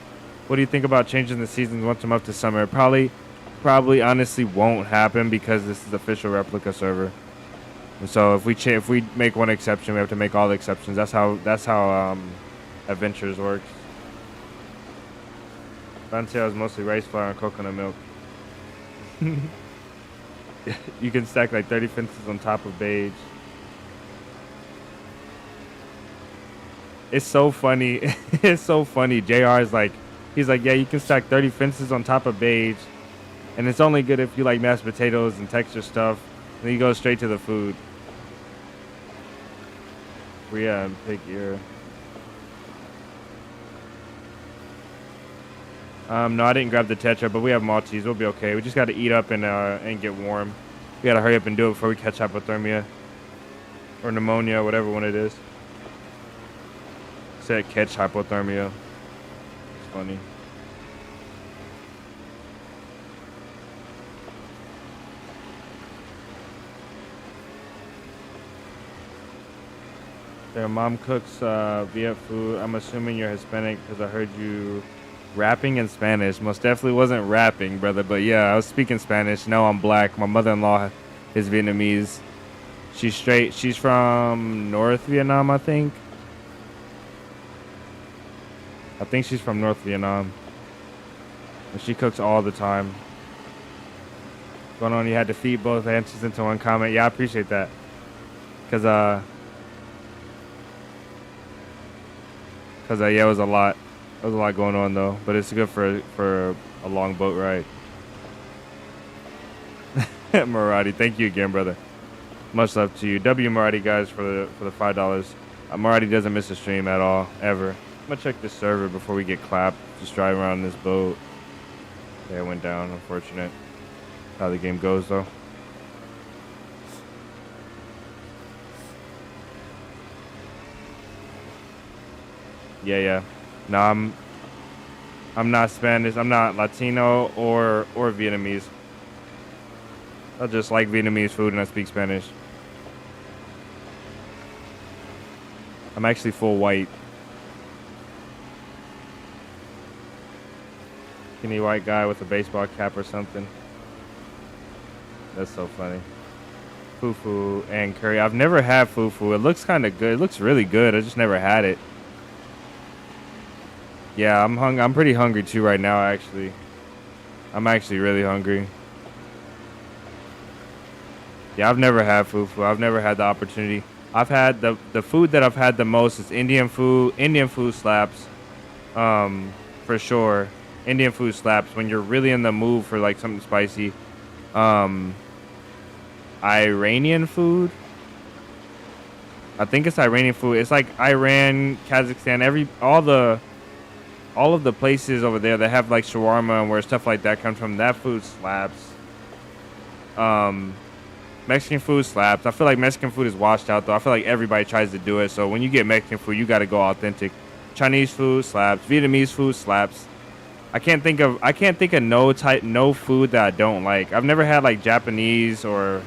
What do you think about changing the seasons once a month to summer? Probably honestly won't happen because this is official Replica server. And so if we make one exception, we have to make all the exceptions. That's how adventures works. Bunseo is mostly rice flour and coconut milk. You can stack like 30 fences on top of beige. It's so funny. It's so funny. JR is like, he's like, yeah, you can stack 30 fences on top of beige. And it's only good if you like mashed potatoes and texture stuff. And then you go straight to the food. Yeah, pick your. No, I didn't grab the Tetra, but we have Maltese. We'll be okay. We just got to eat up and get warm. We got to hurry up and do it before we catch hypothermia. Or pneumonia, whatever one it is. Said catch hypothermia. It's funny. Their mom cooks Viet food. I'm assuming you're Hispanic because I heard you rapping in Spanish. Most definitely wasn't rapping, brother. But yeah, I was speaking Spanish. No, I'm black. My mother-in-law is Vietnamese. She's straight. She's from North Vietnam, I think. I think she's from North Vietnam. And she cooks all the time. What's going on? You had to feed both answers into one comment. Yeah, I appreciate that. Because, yeah, it was a lot. There was a lot going on though, but it's good for a long boat ride. Maradi, thank you again, brother. Much love to you. W Maradi guys for the $5. Maradi doesn't miss a stream at all, ever. I'm gonna check this server before we get clapped. Just driving around this boat. Yeah, it went down. Unfortunate. How the game goes though. Yeah. No, I'm not Spanish. I'm not Latino or Vietnamese. I just like Vietnamese food and I speak Spanish. I'm actually full white. Skinny white guy with a baseball cap or something. That's so funny. Fufu and curry. I've never had fufu. It looks kind of good. It looks really good. I just never had it. Yeah, I'm pretty hungry too right now, actually. I'm actually really hungry. Yeah, I've never had fufu. I've never had the opportunity. I've had the food that I've had the most is Indian food. Indian food slaps. For sure. Indian food slaps when you're really in the mood for like something spicy. Um, Iranian food. I think it's Iranian food. It's like Iran, Kazakhstan, all of the places over there that have like shawarma and where stuff like that comes from. That food slaps. Mexican food slaps. I feel like Mexican food is washed out though. I feel like everybody tries to do it. So when you get Mexican food, you got to go authentic. Chinese food slaps. Vietnamese food slaps. I can't think of no food that I don't like. I've never had like Japanese or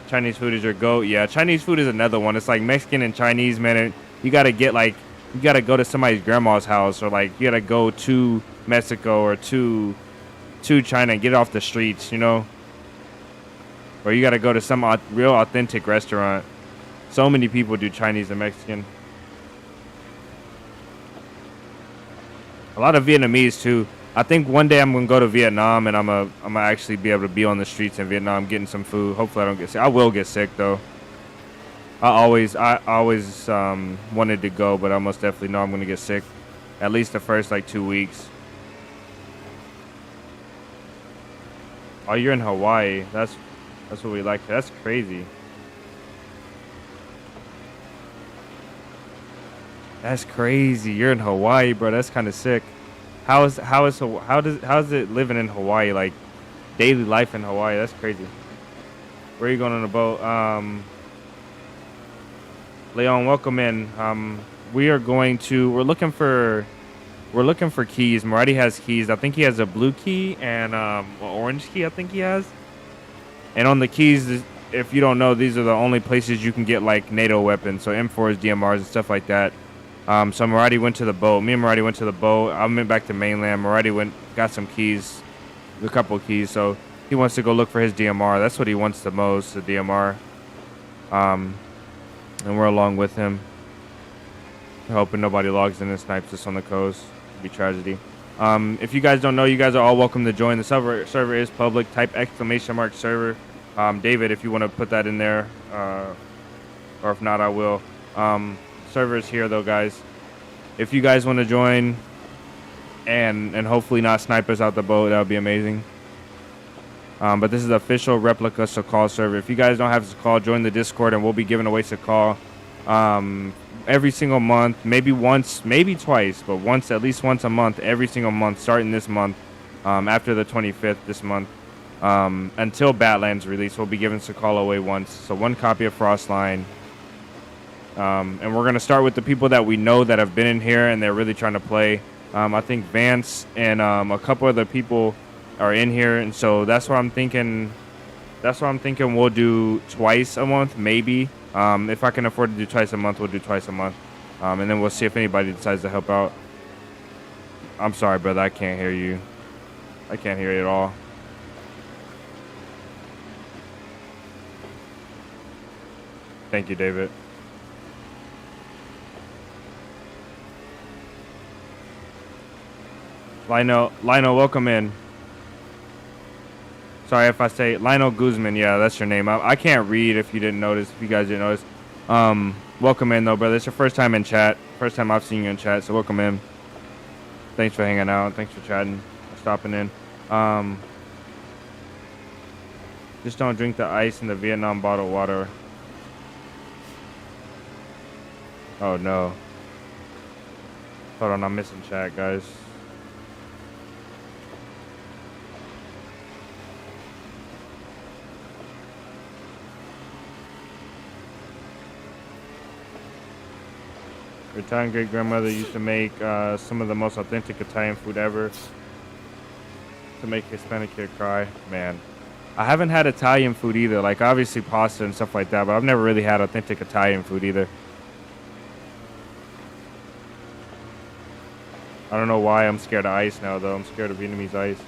Chinese food is your goat. Yeah, Chinese food is another one. It's like Mexican and Chinese, man. You got to you got to go to somebody's grandma's house or like you got to go to Mexico or to China and get it off the streets, you know? Or you got to go to some real authentic restaurant. So many people do Chinese and Mexican. A lot of Vietnamese too. I think one day I'm gonna go to Vietnam and I'm gonna actually be able to be on the streets in Vietnam getting some food. Hopefully I don't get sick. I will get sick though. I always wanted to go, but I most definitely know I'm gonna get sick. At least the first like 2 weeks. Oh, you're in Hawaii. That's what we like. That's crazy. That's crazy. You're in Hawaii, bro. That's kind of sick. How is it living in Hawaii? Like daily life in Hawaii? That's crazy. Where are you going on the boat? Leon, welcome in. We're looking for keys. Maradi has keys. I think he has a blue key and an orange key. I think he has. And on the keys, if you don't know, these are the only places you can get like NATO weapons, so M4s, DMRs, and stuff like that. So Maradi went to the boat. Me and Maradi went to the boat. I went back to mainland. Maradi got some keys, a couple of keys. So he wants to go look for his DMR. That's what he wants the most, the DMR. And we're along with him. Hoping nobody logs in and snipes us on the coast. It'd be tragedy. If you guys don't know, you guys are all welcome to join. The server is public. Type !server. David, if you want to put that in there, or if not, I will. Server is here though, guys. If you guys want to join and hopefully not snipe us out the boat, that would be amazing. But this is the official Replica Sakhal server. If you guys don't have Sakhal, join the Discord and we'll be giving away Sakhal every single month, maybe once, maybe twice, but at least once a month, every single month, starting this month, after the 25th this month, until Badlands release, we'll be giving Sakhal away once. So one copy of Frostline. And we're going to start with the people that we know that have been in here and they're really trying to play. I think Vance and a couple other people are in here. And so that's what I'm thinking. We'll do twice a month, maybe. If I can afford to do twice a month, we'll do twice a month. And then we'll see if anybody decides to help out. I'm sorry, brother. I can't hear you. I can't hear you at all. Thank you, David. Lionel, welcome in. Sorry if I say Lionel Guzman. Yeah, that's your name. I can't read if you didn't notice. If you guys didn't notice. Welcome in though, brother. It's your first time in chat. First time I've seen you in chat, so welcome in. Thanks for hanging out. Thanks for chatting. For stopping in. Just don't drink the ice in the Vietnam bottled water. Oh no. Hold on, I'm missing chat, guys. Your Italian great grandmother used to make some of the most authentic Italian food ever to make Hispanic kid cry. Man, I haven't had Italian food either. Like obviously pasta and stuff like that, but I've never really had authentic Italian food either. I don't know why I'm scared of ice now though. I'm scared of Vietnamese ice.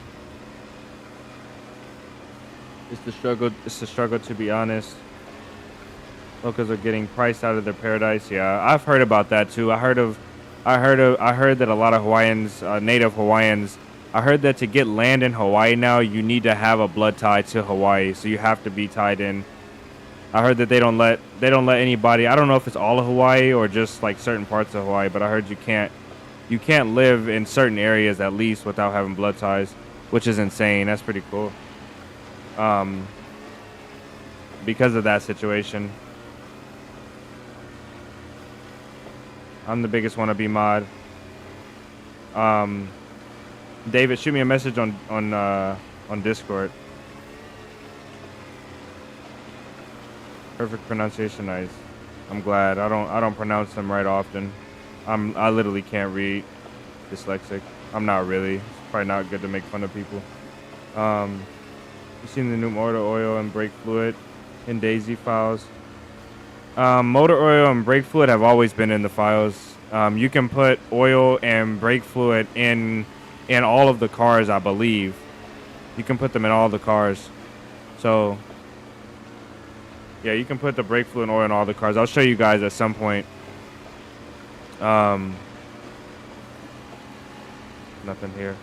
It's the struggle. It's the struggle, to be honest. Locals are getting priced out of their paradise. Yeah, I've heard about that too. I heard that a lot of Hawaiians, native Hawaiians, I heard that to get land in Hawaii now, you need to have a blood tie to Hawaii, so you have to be tied in. I heard that they don't let anybody. I don't know if it's all of Hawaii or just like certain parts of Hawaii, but I heard you can't live in certain areas at least without having blood ties, which is insane. That's pretty cool. Um, because of that situation. I'm the biggest wannabe mod. David, shoot me a message on Discord. Perfect pronunciation, nice. I'm glad. I don't pronounce them right often. I literally can't read. Dyslexic. I'm not really. It's probably not good to make fun of people. You seen the new motor oil and brake fluid in DayZ files? Motor oil and brake fluid have always been in the files. You can put oil and brake fluid in all of the cars, I believe. You can put them in all the cars. So, yeah, you can put the brake fluid and oil in all the cars. I'll show you guys at some point. Nothing here.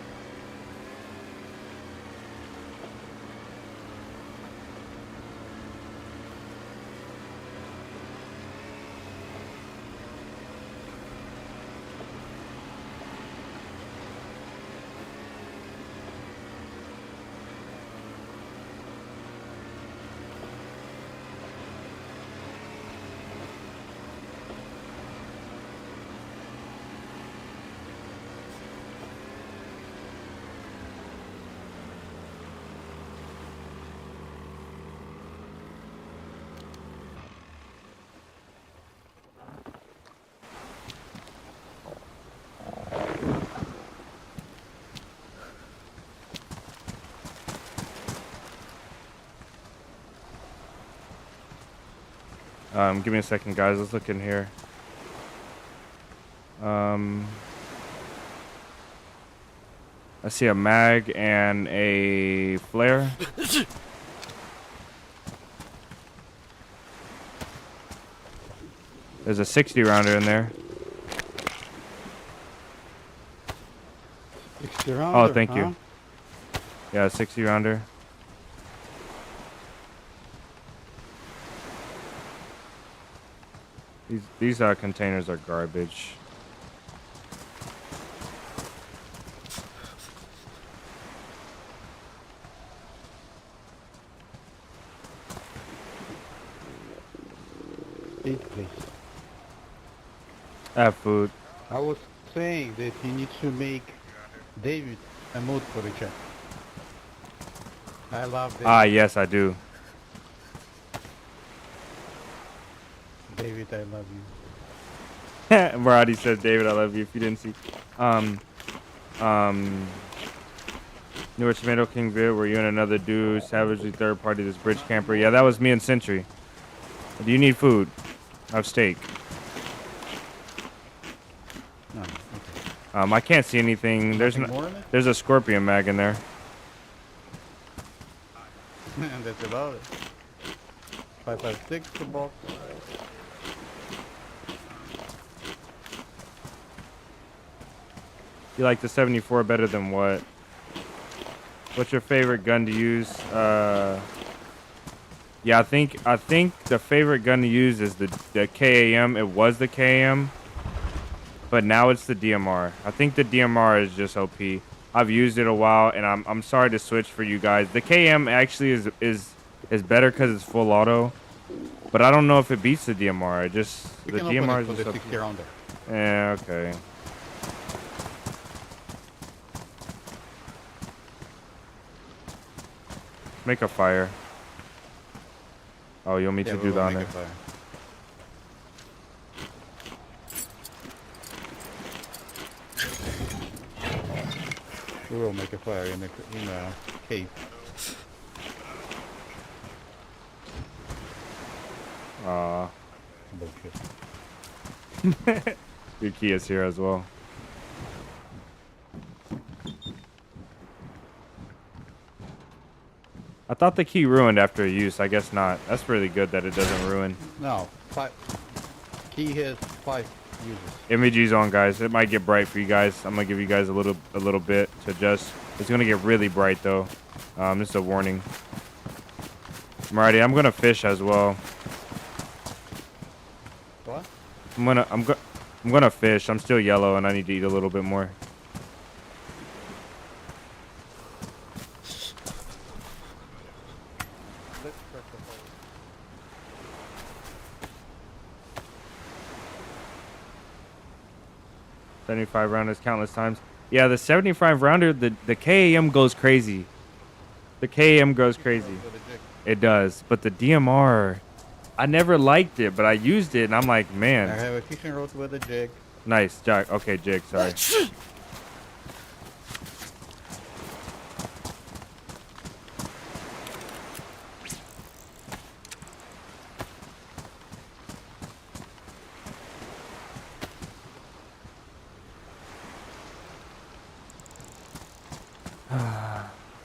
Give me a second, guys. Let's look in here. I see a mag and a flare. There's a 60 rounder in there. 60 rounder, Oh, thank you. Yeah, 60 rounder. These containers are garbage. Eat, please. I have food. I was saying that you need to make David a mood for the chat. I love David. Ah, yes, I do. David, I love you. Maradi says, David, I love you. If you didn't see. Newer Tomato King vid, were you and another dude savagely third party this bridge camper? Yeah, that was me and Sentry. Do you need food? I have steak. No, okay. I can't see anything. There's Nothing more in it? there's a scorpion mag in there. And that's about it. 556 the box. You like the 74 better than what? What's your favorite gun to use? Yeah, I think the favorite gun to use is the KAM. It was the KAM, but now it's the DMR. I think the DMR is just OP. I've used it a while, and I'm sorry to switch for you guys. The KM actually is better because it's full auto, but I don't know if it beats the DMR. It just You the can DMR open it is for just the 60 rounder. Yeah, okay. Make a fire. Oh, you want me to we do will that on make it? a fire. We will make a fire in a cave. Aw. Bullshit. Your key is here as well. I thought the key ruined after use. I guess not. That's really good that it doesn't ruin. No, key has 5 uses. Images on, guys. It might get bright for you guys. I'm gonna give you guys a little bit to adjust. It's gonna get really bright though. Just a warning. Alrighty, I'm gonna fish as well. What? I'm gonna fish. I'm still yellow and I need to eat a little bit more. Let's press the hole. 75 rounders countless times. Yeah, the 75 rounder, the KAM goes crazy. The KAM goes crazy. It does. But the DMR, I never liked it, but I used it and I'm like, I man. have a fishing rod with a jig. Nice, Jack. Okay, jig, sorry.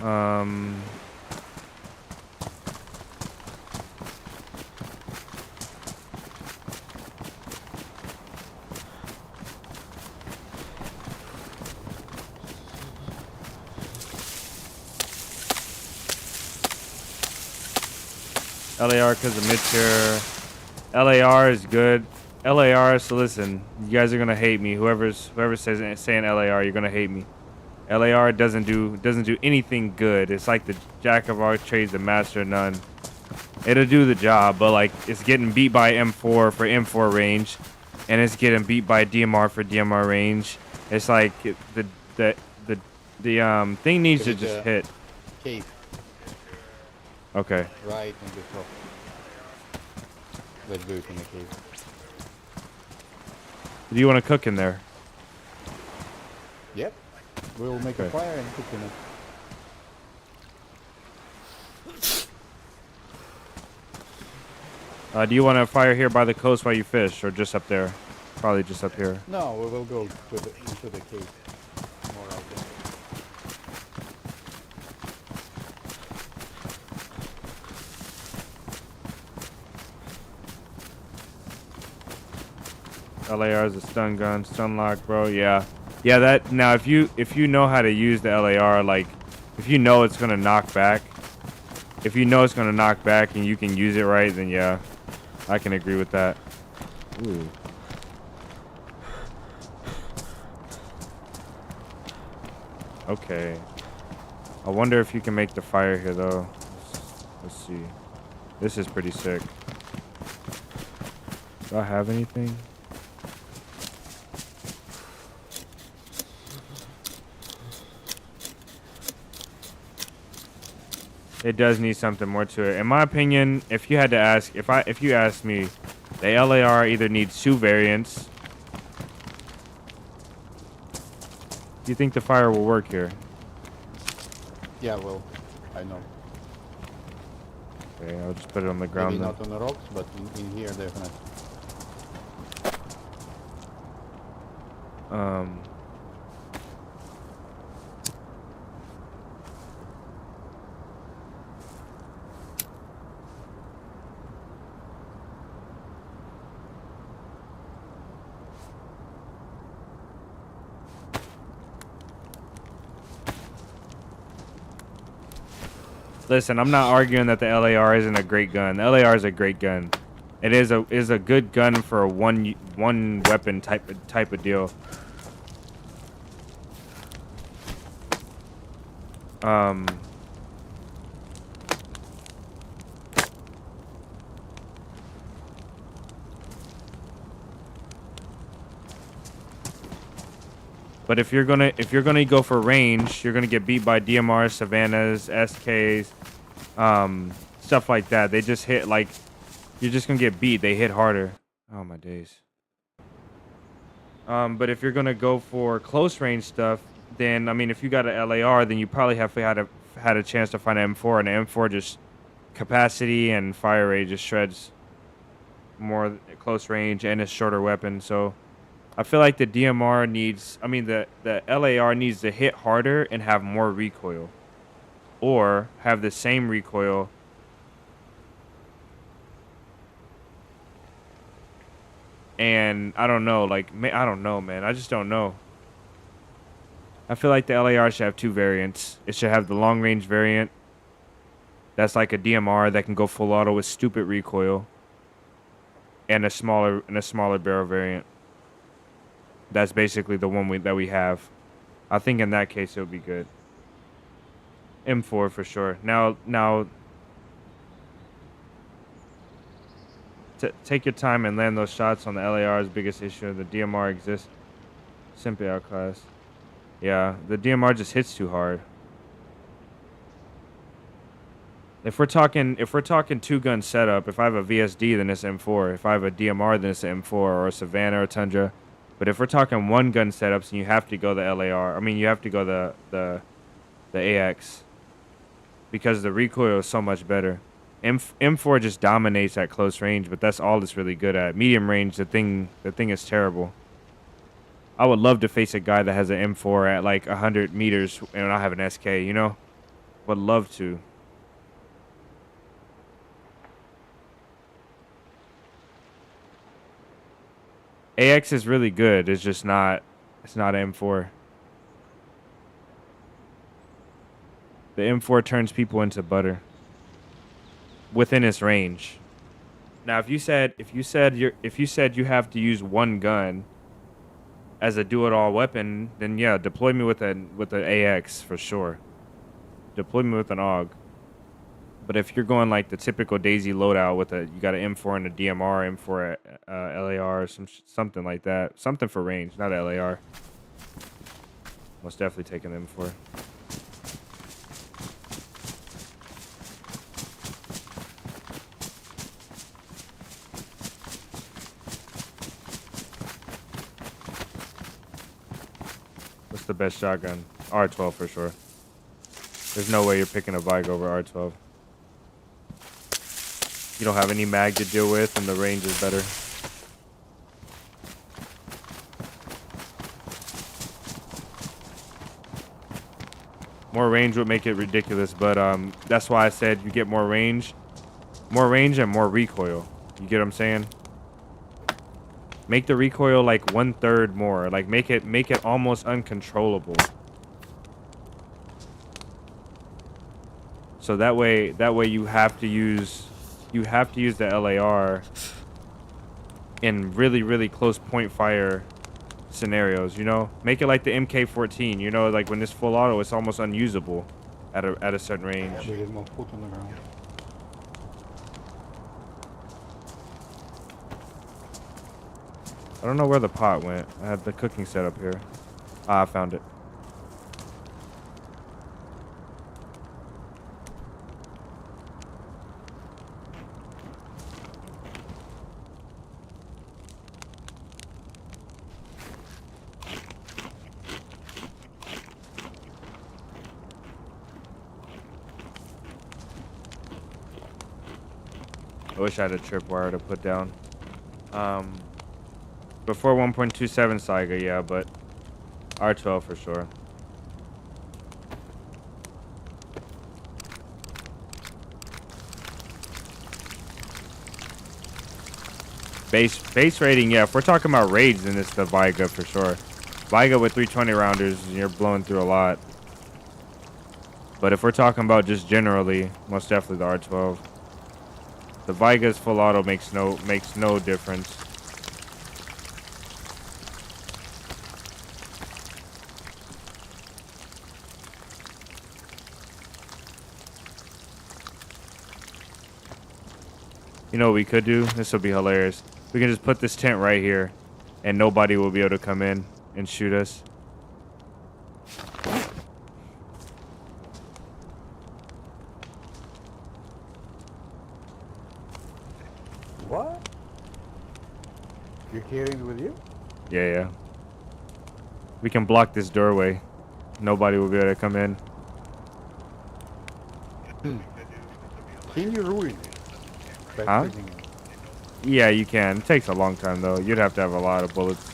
um LAR because of mid-tier. LAR is good. LAR, so listen, you guys are gonna hate me. Whoever says saying LAR, you're gonna hate me. LAR doesn't do anything good. It's like the jack of all trades, the master of none. It'll do the job, but like it's getting beat by M4 for M4 range, and it's getting beat by DMR for DMR range. It's like the thing needs to just hit. Cave. Okay. Right in the top. Let's do it in the cave. Do you want to cook in there? Yep. We'll make a fire and cook in it. Do you want to fire here by the coast while you fish, or just up there? Probably just up here. No, we will go into the cave. More out there. LAR is a stun gun, stun lock, bro. Yeah, that now if you know how to use the LAR, like if you know it's gonna knock back, and you can use it right, then yeah, I can agree with that. Ooh. Okay. I wonder if you can make the fire here though. Let's see. This is pretty sick. Do I have anything? It does need something more to it. In my opinion, if you asked me, the LAR either needs 2 variants. Do you think the fire will work here? Yeah, well, I know. Okay, I'll just put it on the ground. Maybe then. not on the rocks, but in here definitely. Listen, I'm not arguing that the LAR isn't a great gun. The LAR is a great gun. It is a good gun for a one weapon type of deal. But if you're gonna go for range, you're gonna get beat by DMRs, Savannahs, SKs, stuff like that. They just hit like you're just gonna get beat. They hit harder. Oh my days. But if you're gonna go for close range stuff, then I mean, if you got an LAR, then you probably have had a chance to find an M4, and the M4 just capacity and fire rate just shreds more close range and a shorter weapon. So I feel like the DMR needs, I mean, the LAR needs to hit harder and have more recoil. or have the same recoil and I don't know, like I don't know, man. I just don't know. I feel like the LAR should have two variants. It should have the long range variant. That's like a DMR that can go full auto with stupid recoil, and a smaller barrel variant. That's basically the one that we have. I think in that case it would be good. M4 for sure. Now, take your time and land those shots on the LAR's biggest issue. The DMR exists. Simply outclassed. Yeah, the DMR just hits too hard. If we're talking two-gun setup, if I have a VSD, then it's M4. If I have a DMR, then it's M4 or a Savannah or Tundra. But if we're talking one-gun setups, and you have to go the LAR. I mean, you have to go the AX because the recoil is so much better. M4 just dominates at close range, but that's all it's really good at. Medium range, the thing is terrible. I would love to face a guy that has an M4 at like 100 meters and I have an SK, you know? Would love to. AX is really good. It's just not, it's not M4. The M4 turns people into butter within its range. Now, if you said you have to use one gun as a do-it-all weapon, then yeah, deploy me with an AX for sure. Deploy me with an AUG. But if you're going like the typical DayZ loadout with you got an M4 and a DMR, M4 LAR, something like that, something for range, not LAR. Most definitely taking the M4. What's the best shotgun? R12 for sure. There's no way you're picking a Viga over R12. You don't have any mag to deal with, and the range is better. More range would make it ridiculous, but that's why I said you get more range and more recoil. You get what I'm saying? Make the recoil like 1/3 more. Like make it almost uncontrollable. So that way you have to use the LAR in really close point fire scenarios, you know? Make it like the MK14, you know, like when it's full auto, it's almost unusable at a certain range. I don't know where the pot went. I had the cooking set up here. Ah, I found it. I wish I had a tripwire to put down. Before 1.27 Saiga, yeah, but R12 for sure. Base rating, yeah. If we're talking about raids, then it's the Viga for sure. Viga with 320 rounders, you're blowing through a lot. But if we're talking about just generally, most definitely the R12. The Viga's full auto makes no difference. You know what we could do? This would be hilarious. We can just put this tent right here, and nobody will be able to come in and shoot us. What? You're carrying it with you? Yeah. We can block this doorway. Nobody will be able to come in. Can you ruin it? Huh? Yeah, you can. It takes a long time, though. You'd have to have a lot of bullets.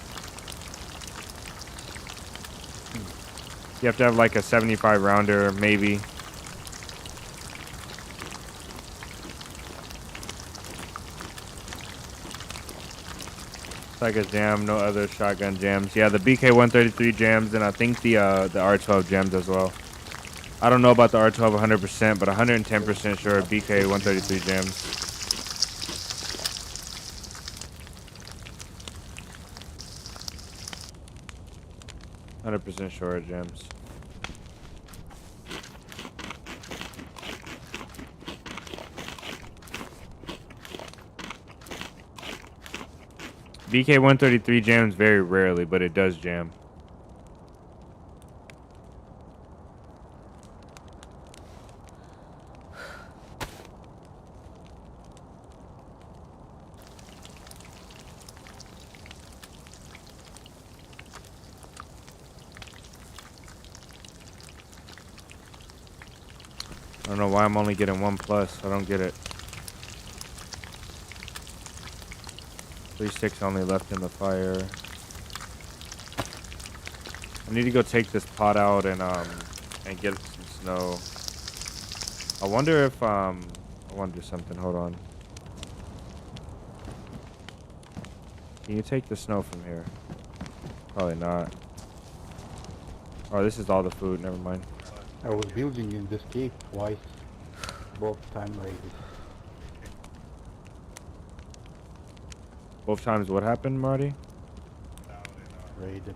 You have to have like a 75 rounder, maybe. Like a jam, no other shotgun jams. Yeah, the BK-133 jams, and I think the R12 jams as well. I don't know about the R12 100%, but 110% sure BK-133 jams. 100% sure it jams. BK-133 jams very rarely, but it does jam. I don't know why I'm only getting 1+. I don't get it. 3 sticks only left in the fire. I need to go take this pot out and get some snow. I wonder if I want to do something. Hold on. Can you take the snow from here? Probably not. Oh, this is all the food. Never mind. I was building in this cave twice. Both time raided. Both times what happened, Marty? Raided.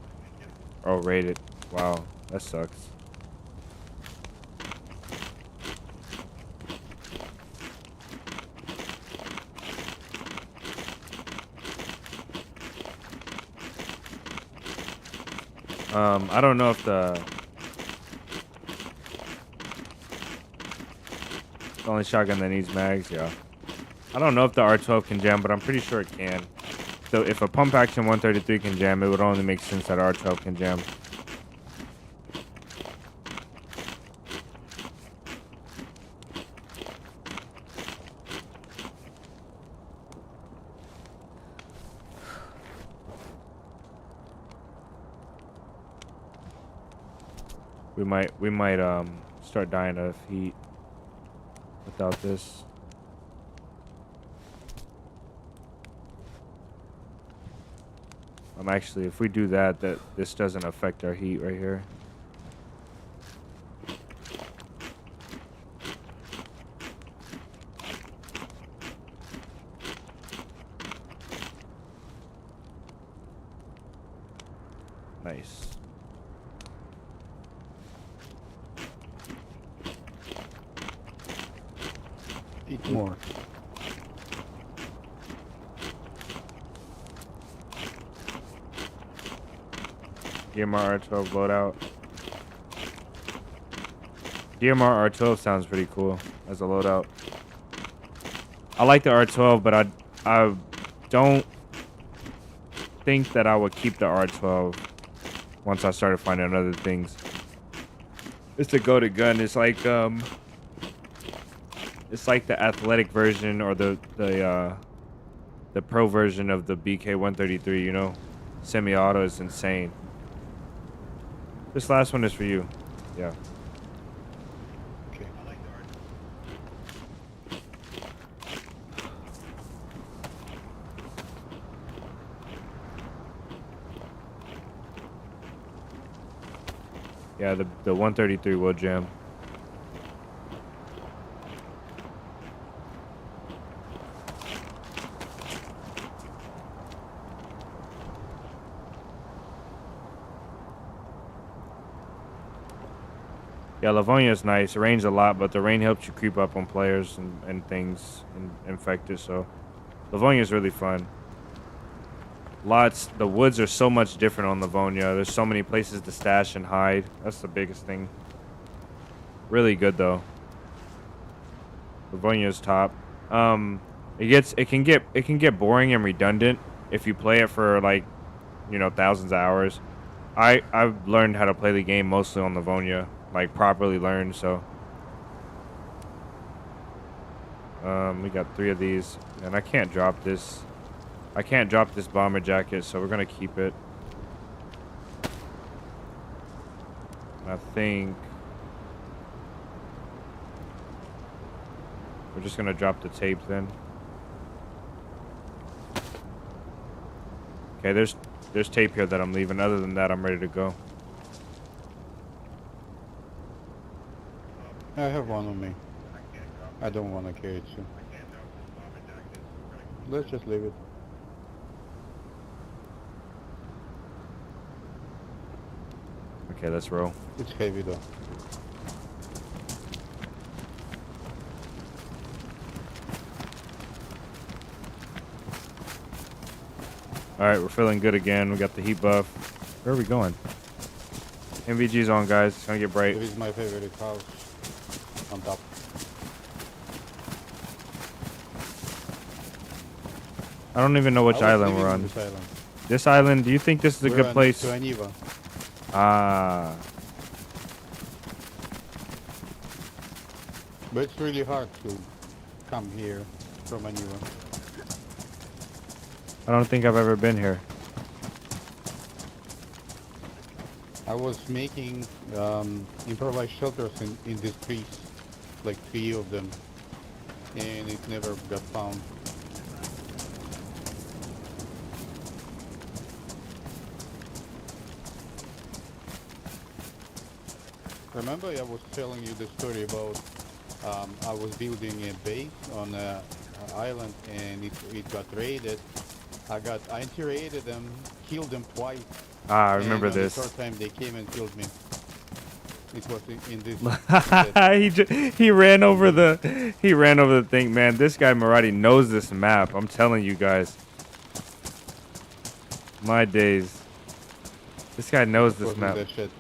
Oh, raided. Wow, that sucks. I don't know if the only shotgun that needs mags, yeah. I don't know if the R12 can jam, but I'm pretty sure it can. So if a pump action 133 can jam, it would only make sense that R12 can jam. We might start dying of heat without this. Actually, if we do that, this doesn't affect our heat right here. Nice. Eat more. DMR R12 loadout. DMR R12 sounds pretty cool as a loadout. I like the R12, but I don't think that I would keep the R12 once I started finding other things. It's a goated gun. It's like the athletic version or the pro version of the BK-133. You know, semi-auto is insane. This last one is for you. Yeah. Okay. Yeah, the 133 will jam. Yeah, Livonia is nice. It rains a lot, but the rain helps you creep up on players and things and infect it. So Livonia is really fun. The woods are so much different on Livonia. There's so many places to stash and hide. That's the biggest thing. Really good though. Livonia is top. It can get boring and redundant if you play it for like, you know, thousands of hours. I've learned how to play the game mostly on Livonia. Like properly learned, so we got 3 of these, and I can't drop this bomber jacket, so we're gonna keep it. I think we're just gonna drop the tape then. Okay, there's tape here that I'm leaving. Other than that, I'm ready to go. I have one on me. I don't want to carry it too. Let's just leave it. Okay, let's roll. It's heavy though. All right, we're feeling good again. We got the heat buff. Where are we going? MVG's on, guys. It's gonna get bright. It is my favorite house. On top. I don't even know which island we're on. This island. This island, do you think this is a We're good on place? To Aniva. Ah. But it's really hard to come here from Aniva. I don't think I've ever been here. I was making improvised shelters in these trees, like 3 of them, and it never got found. Remember I was telling you the story about I was building a base on an island and it got raided. I anti-raided them, killed them twice. Ah, I remember and on this. the third time they came and killed me. It was in this. he ran over the thing, man. This guy Maradi knows this map. I'm telling you guys. My days. This guy knows this map. That shit.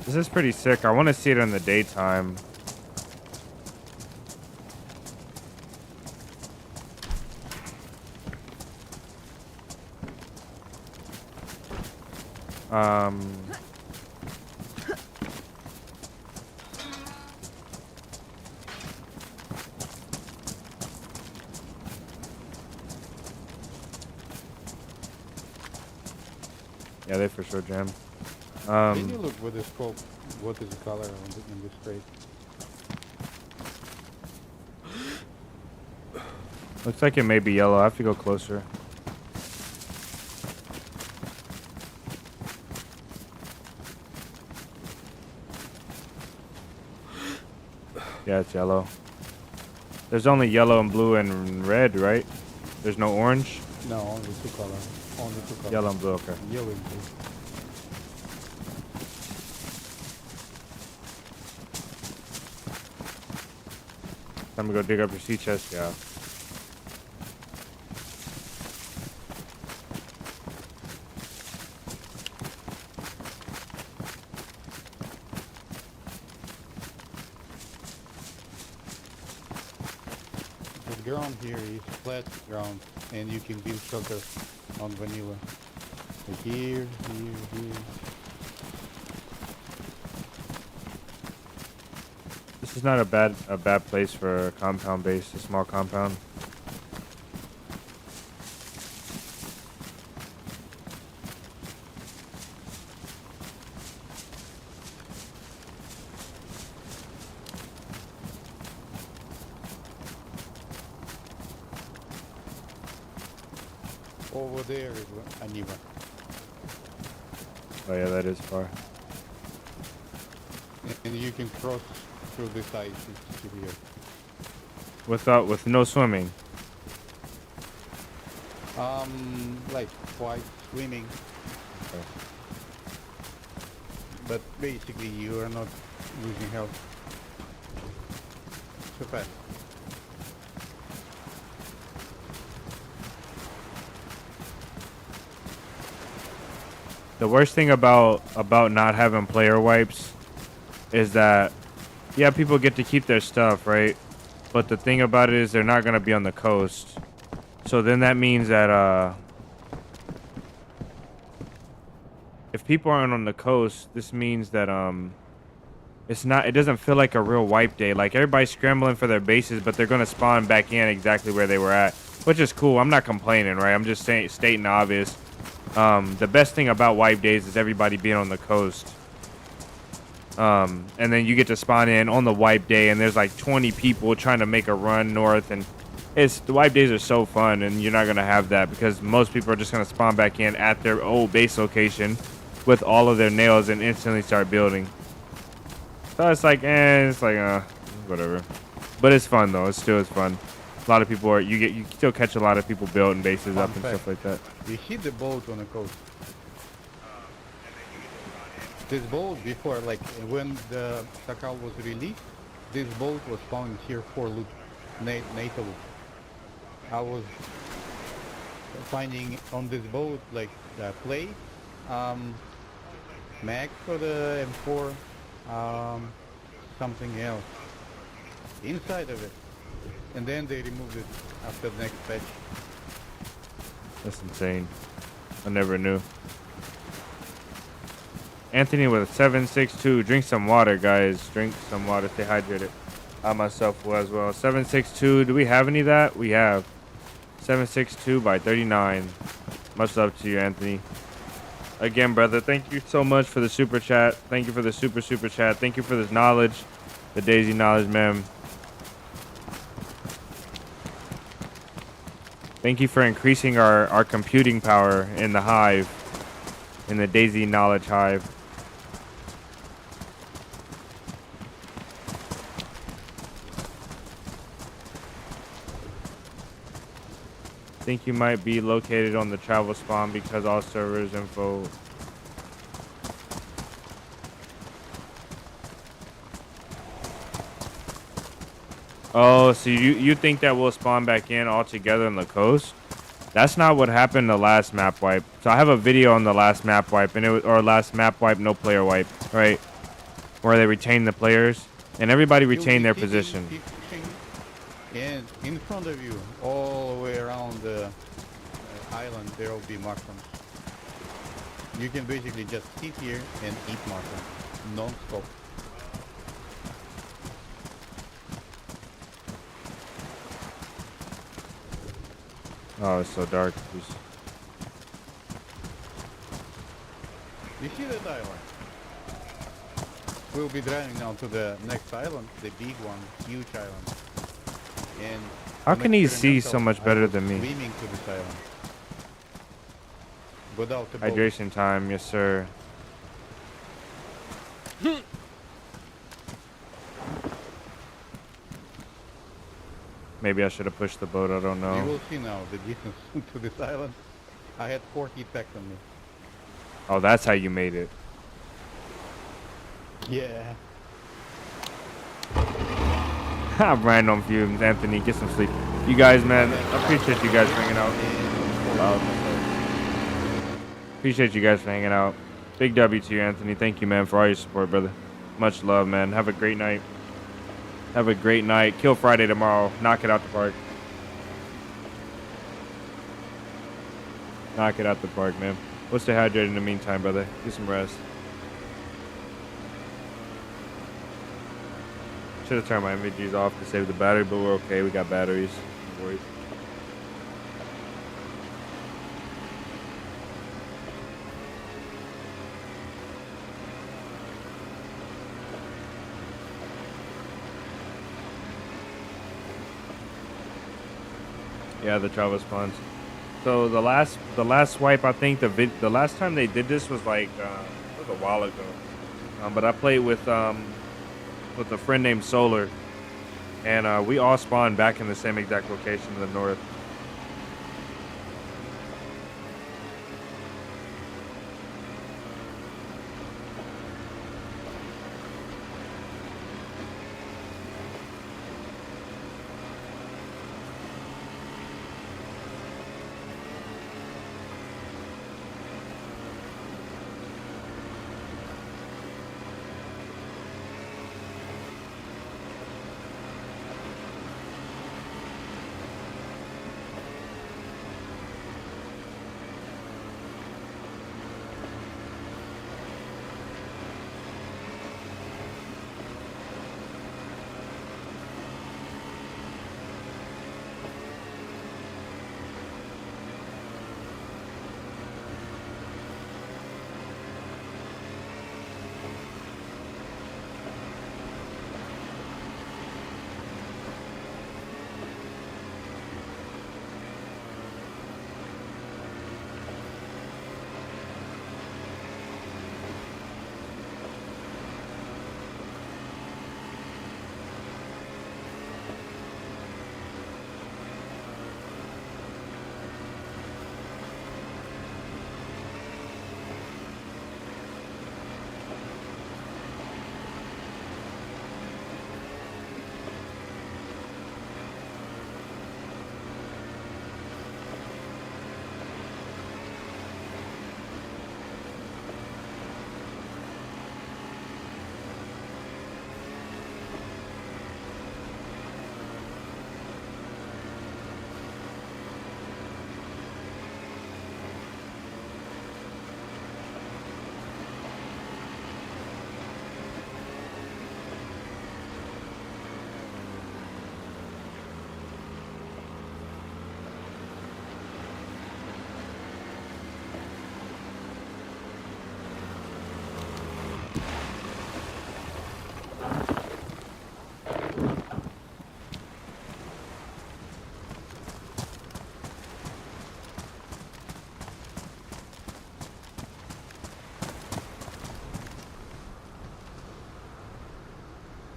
This is pretty sick. I want to see it in the daytime. Yeah, they for sure jam. Can you look with the scope? What is the color in this crate? Looks like it may be yellow. I have to go closer. Yeah, it's yellow. There's only yellow and blue and red, right? There's no orange? No, only 2 colors. Only 2 colors. Yellow and blue, okay. Yellow and blue. Time to go dig up your sea chest, yeah. The ground here is flat ground and you can build shelter on vanilla. Like here. This is not a bad place for a compound base, a small compound. Over there is Aniva. Oh yeah, that is far. And you can cross through this ice to here. With no swimming. Like twice swimming. Okay. But basically you are not losing health so fast. The worst thing about not having player wipes is that, yeah, people get to keep their stuff, right? But the thing about it is they're not going to be on the coast. So then that means that if people aren't on the coast, this means that it's not. It doesn't feel like a real wipe day. Like everybody's scrambling for their bases, but they're gonna spawn back in exactly where they were at, which is cool. I'm not complaining, right? I'm just saying, stating the obvious. The best thing about wipe days is everybody being on the coast. And then you get to spawn in on the wipe day, and there's like 20 people trying to make a run north, and the wipe days are so fun, and you're not gonna have that because most people are just gonna spawn back in at their old base location with all of their nails and instantly start building. So it's like, whatever. But it's fun though. It still is fun. A lot of people are you still catch a lot of people building bases Fun up and fact. stuff like that. You hit the boat on the coast. This boat before, like when the Sakhal was released, this boat was found here for loot, NATO loot. I was finding on this boat like plate, mag for the M4, something else inside of it, and then they removed it after the next patch. That's insane. I never knew. Anthony with a 762. Drink some water, guys. Drink some water. Stay hydrated. I myself will as well. 762. Do we have any of that? We have 762 by 39. Much love to you, Anthony. Again, brother, thank you so much for the super chat. Thank you for the super chat. Thank you for this knowledge, the DayZ knowledge, man. Thank you for increasing our computing power in the hive, in the DayZ knowledge hive. Think you might be located on the travel spawn because all servers info. Oh, so you think that we'll spawn back in all together on the coast? That's not what happened the last map wipe. So I have a video on the last map wipe, and last map wipe, no player wipe, right? Where they retain the players and everybody retained their position. And in front of you, all the way around the island, there will be marksmen. You can basically just sit here and eat marksmen, non-stop. Oh, it's so dark. You see that island? We'll be driving now to the next island, the big one, huge island. And how can he see so much better than me? Swimming to this island. Without the boat. Hydration time, yes sir. Maybe I should have pushed the boat, I don't know. You will see now the distance to this island. I had 4 heat packs on me. Oh, that's how you made it. Yeah. I'm riding on fumes. Anthony, get some sleep. You guys, man, I appreciate you guys for hanging out. Appreciate you guys for hanging out. Big W to you, Anthony. Thank you, man, for all your support, brother. Much love, man. Have a great night. Have a great night. Kill Friday tomorrow. Knock it out the park. Knock it out the park, man. We'll stay hydrated in the meantime, brother. Get some rest. Should have turned my MVGs off to save the battery, but we're okay. We got batteries. No worries. Yeah, the travel spawns. So the last swipe, I think the last time they did this was like it was a while ago. But I played with a friend named Solar, and we all spawned back in the same exact location in the north.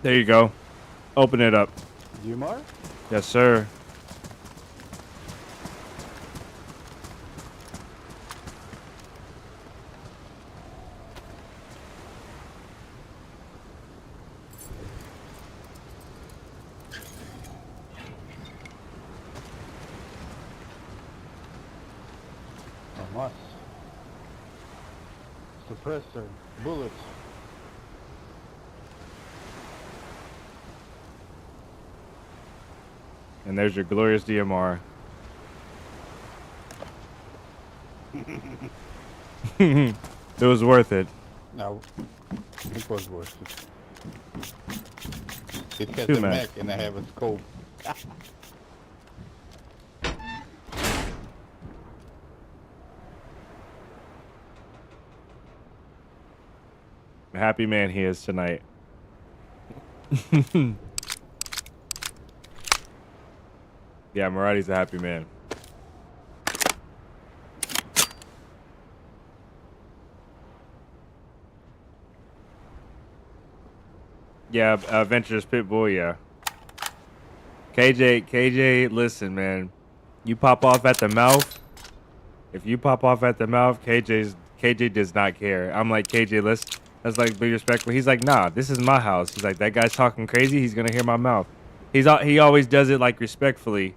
There you go. Open it up. DMR? Yes, sir. Oh, must. Suppressor. Bullets. And there's your glorious DMR. It was worth it. No. It was worth it. It has Two a Mac. mech and I have a scope. A happy man he is tonight. Yeah, Marati's a happy man. Yeah, Adventurous Pitbull, yeah. KJ, listen, man. You pop off at the mouth. If you pop off at the mouth, KJ does not care. I'm like, KJ, let's like be respectful. He's like, nah, this is my house. He's like, that guy's talking crazy. He's gonna hear my mouth. He always does it like respectfully.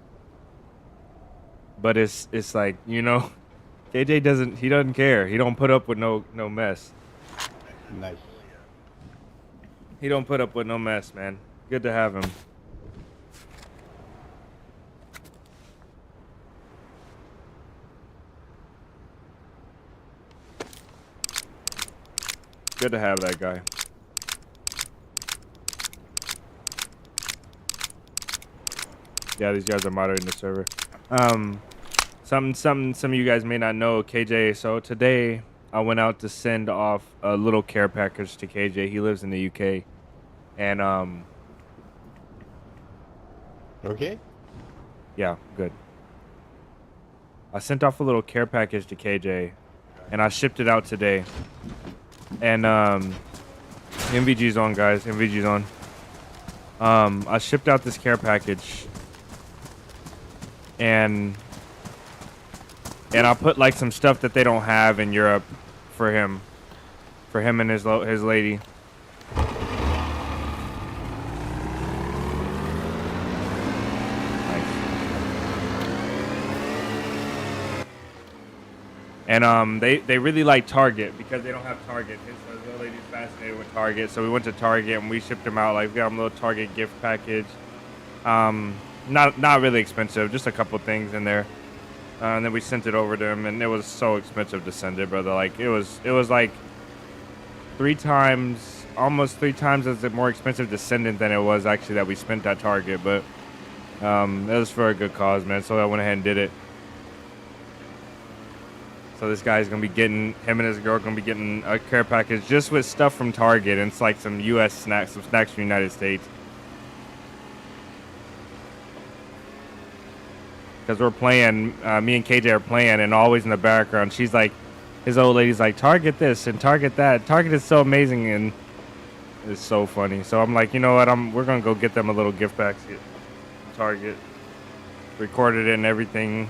But it's like, you know, KJ doesn't care. He don't put up with no mess. Nice. He don't put up with no mess, man. Good to have him. Good to have that guy. Yeah, these guys are moderating the server. Some of you guys may not know KJ. So today I went out to send off a little care package to KJ. He lives in the UK, and Okay? yeah, good. I sent off a little care package to KJ, and I shipped it out today. And MVG's on, guys. MVG's on. I shipped out this care package, and I put like some stuff that they don't have in Europe for him and his lady. And they really like Target because they don't have Target. His little lady's fascinated with Target, so we went to Target and we shipped them out. Like, we got them a little Target gift package. Not really expensive, just a couple things in there. And then we sent it over to him, and it was so expensive to send it, brother. Like, it was like almost three times as more expensive to send it than it was actually that we spent at Target. But it was for a good cause, man. So I went ahead and did it. So this guy's gonna be getting, him and his girl gonna be getting a care package just with stuff from Target, and it's like some U.S. snacks, some snacks from the United States. Because we're playing, me and KJ are playing, and always in the background, she's like, his old lady's like, Target this and Target that. Target is so amazing, and it's so funny. So I'm like, you know what? We're gonna go get them a little gift basket. Target. Recorded it and everything.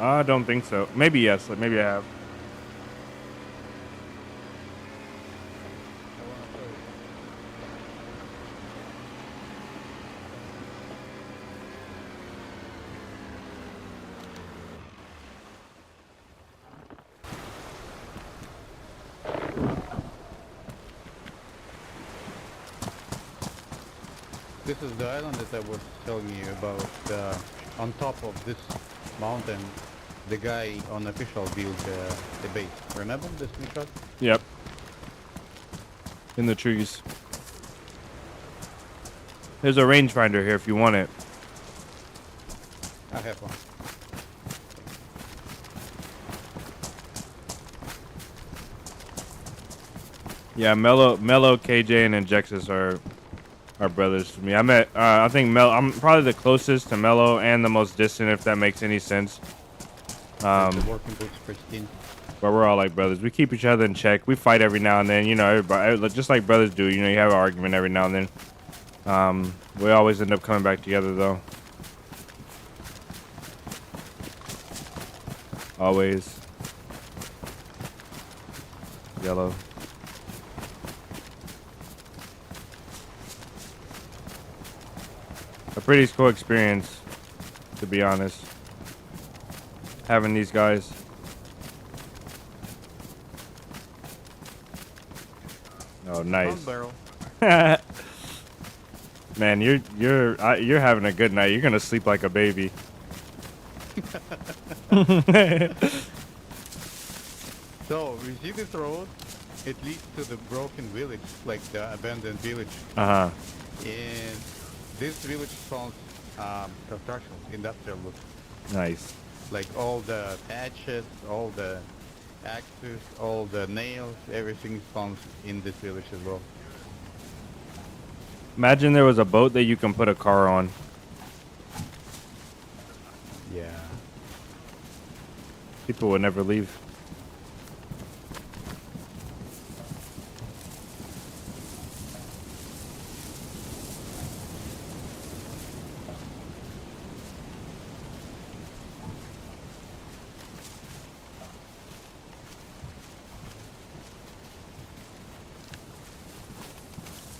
I don't think so. Maybe yes. Maybe I have. This is the island that I was telling you about. On top of this mountain, the guy on official built the base. Remember the screenshot? Yep. In the trees. There's a rangefinder here if you want it. I have one. Yeah, Mellow, KJ, and Injexus are are brothers to me. I met, I think I'm probably the closest to Mello and the most distant, if that makes any sense. Like the working boots pristine. But we're all like brothers. We keep each other in check. We fight every now and then, you know, everybody, just like brothers do. You know, you have an argument every now and then. We always end up coming back together, though. Always. Yellow. A pretty cool experience, to be honest. Having these guys. Oh, nice. Barrel. Man, you're having a good night. You're gonna sleep like a baby. So, we see this road. It leads to the broken village, like the abandoned village. Uh-huh. And this village sounds construction, industrial look. Nice. Like all the patches, all the axes, all the nails, everything is found in this village as well. Imagine there was a boat that you can put a car on. Yeah. People would never leave.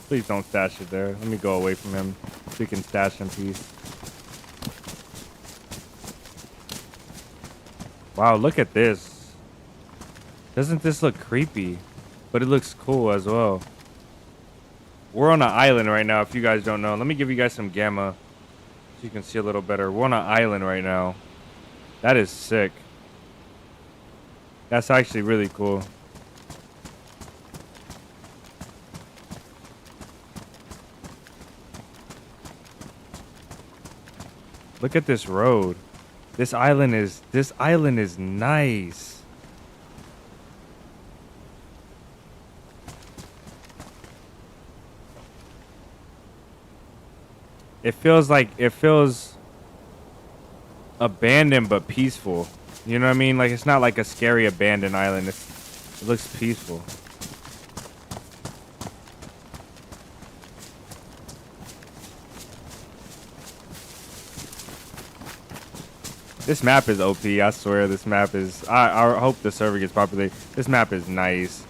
Please don't stash it there. Let me go away from him so he can stash in peace. Wow, look at this. Doesn't this look creepy? But it looks cool as well. We're on an island right now, if you guys don't know. Let me give you guys some gamma so you can see a little better. We're on an island right now. That is sick. That's actually really cool. Look at this road. This island is nice. It feels abandoned but peaceful. You know what I mean? Like it's not like a scary abandoned island. It looks peaceful. This map is OP. I swear this map is. I hope the server gets popular. This map is nice.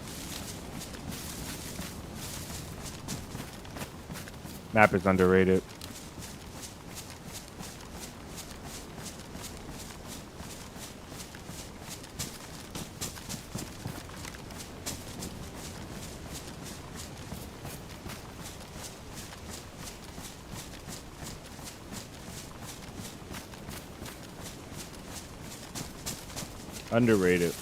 Map is underrated. Underrated.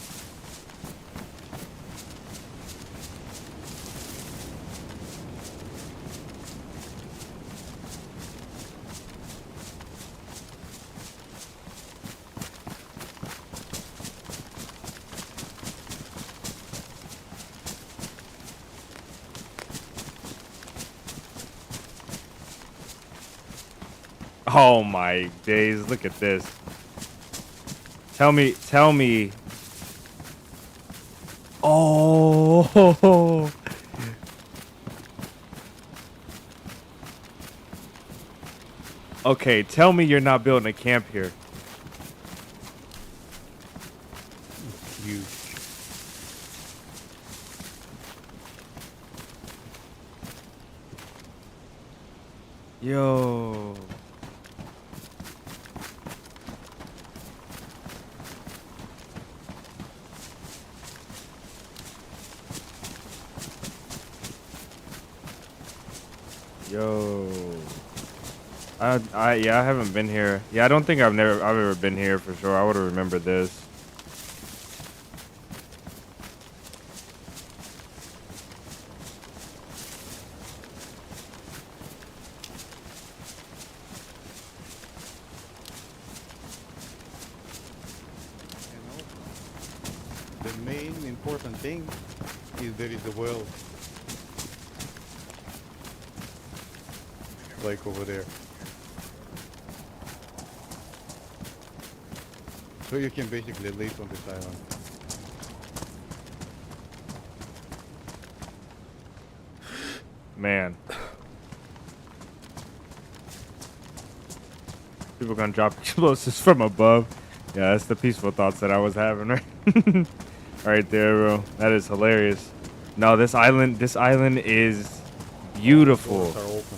Oh my days, look at this. Tell me. Oh. Okay, tell me you're not building a camp here. It's huge. Yo. Yo. Yeah, I haven't been here. Yeah, I don't think I've ever been here for sure. I would have remembered this. And also, the main important thing is there is a well. like over there. So you can basically live on this island. Man. People gonna drop explosives from above. Yeah, that's the peaceful thoughts that I was having, right? Right there, bro. That is hilarious. No, this island is beautiful. Doors are open.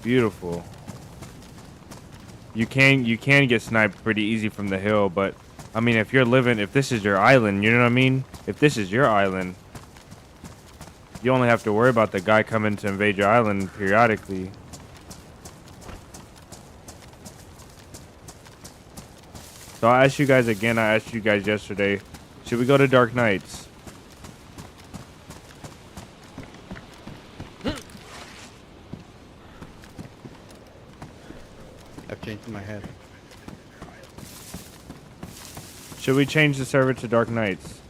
Beautiful. You can get sniped pretty easy from the hill, but I mean, if this is your island, you know what I mean? If this is your island, you only have to worry about the guy coming to invade your island periodically. So I asked you guys again, I asked you guys yesterday, should we go to Dark Knights? I've changed my head. Should we change the server to Dark Knights?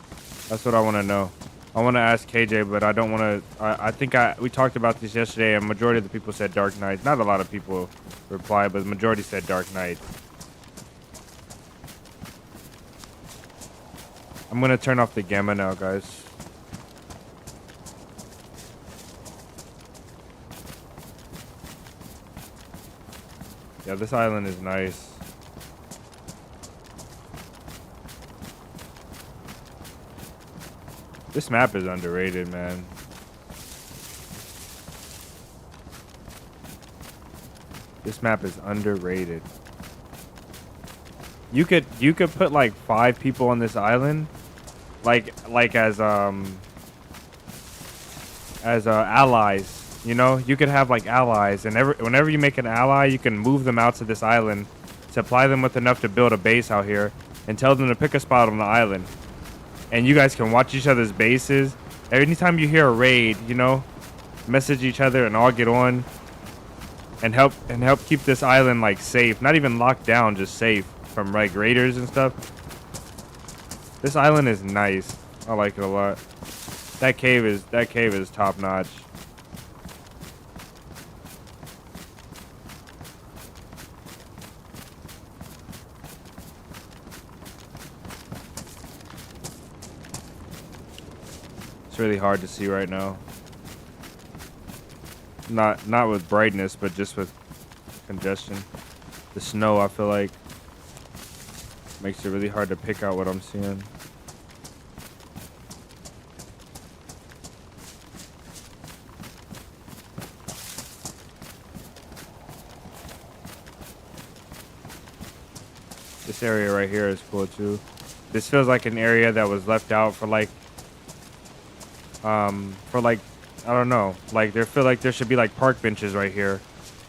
That's what I want to know. I want to ask KJ, but I don't want to. I think we talked about this yesterday, and majority of the people said Dark Knights. Not a lot of people replied, but the majority said Dark Knights. I'm going to turn off the gamma now, guys. Yeah, this island is nice. This map is underrated, man. This map is underrated. You could put like 5 people on this island, like as allies. You know, you could have like allies, and whenever you make an ally, you can move them out to this island, supply them with enough to build a base out here, and tell them to pick a spot on the island. And you guys can watch each other's bases. Anytime you hear a raid, you know, message each other and all get on and help keep this island like safe. Not even locked down, just safe from like raiders and stuff. This island is nice. I like it a lot. That cave is top notch. It's really hard to see right now. Not with brightness, but just with congestion. The snow, I feel like, makes it really hard to pick out what I'm seeing. This area right here is cool too. This feels like an area that was left out for like I don't know, like there should be like park benches right here,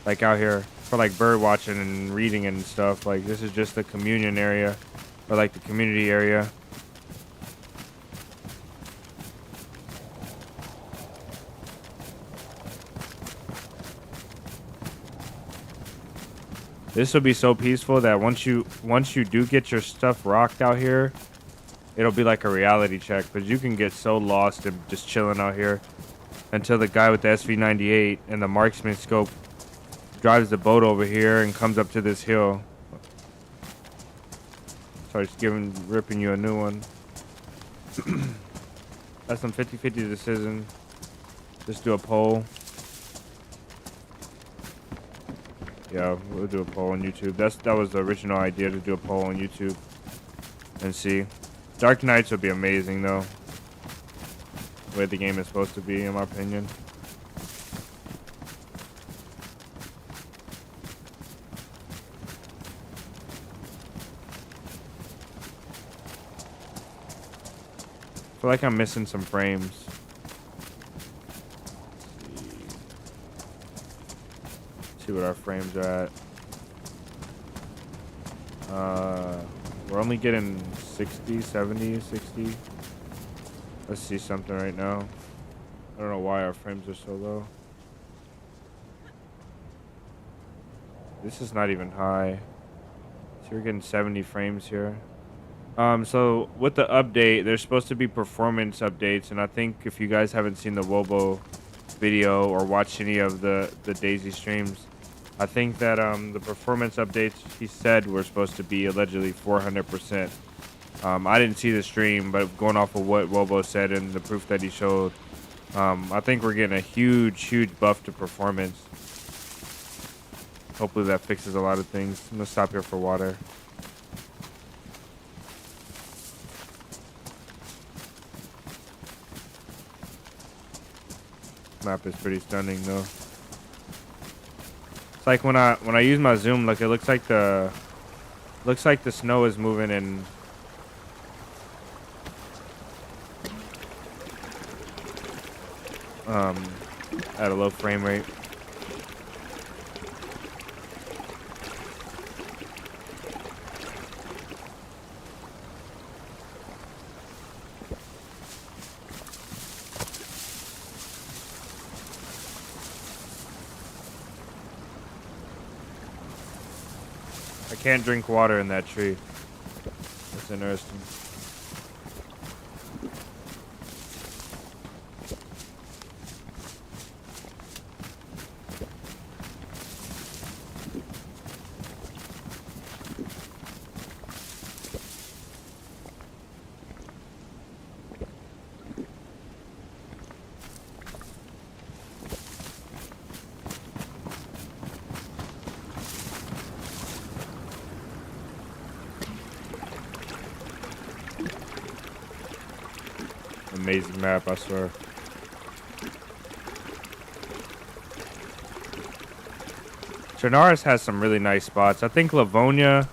like out here for like bird watching and reading and stuff. Like this is just the communion area, or like the community area. This will be so peaceful that once you do get your stuff rocked out here, it'll be like a reality check, because you can get so lost and just chilling out here until the guy with the SV98 and the marksman scope drives the boat over here and comes up to this hill. Starts ripping you a new one. That's some 50-50 decision. Just do a poll. Yeah, we'll do a poll on YouTube. That was the original idea, to do a poll on YouTube and see. Dark Knights would be amazing though. The way the game is supposed to be, in my opinion. I feel like I'm missing some frames. See what our frames are at. We're only getting 60, 70, 60. Let's see something right now. I don't know why our frames are so low. This is not even high. So we're getting 70 frames here. So with the update, there's supposed to be performance updates, and I think if you guys haven't seen the Wobo video or watched any of the DayZ streams, I think that the performance updates he said were supposed to be allegedly 400%. I didn't see the stream, but going off of what Wobo said and the proof that he showed, I think we're getting a huge buff to performance. Hopefully that fixes a lot of things. I'm gonna stop here for water. Map is pretty stunning though. It's like when I use my zoom, look, it looks like the snow is moving in at a low frame rate. I can't drink water in that tree. That's interesting. Amazing map, I swear. Chernarus has some really nice spots. I think Livonia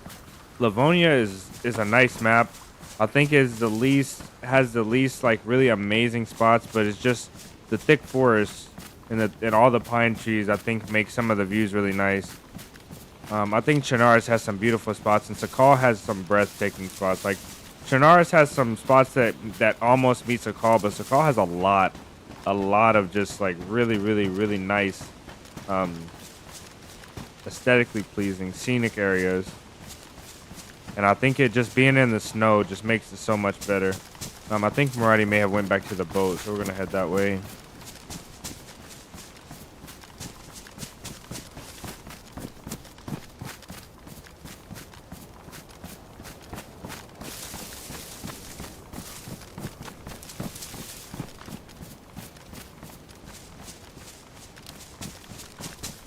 is a nice map. I think has the least like really amazing spots, but it's just the thick forest and all the pine trees I think make some of the views really nice. I think Chernarus has some beautiful spots, and Sakhal has some breathtaking spots. Like Chernarus has some spots that almost meet Sakhal, but Sakhal has a lot of just like really nice, aesthetically pleasing scenic areas. And I think it just being in the snow just makes it so much better. I think Maradi may have went back to the boat, so we're gonna head that way.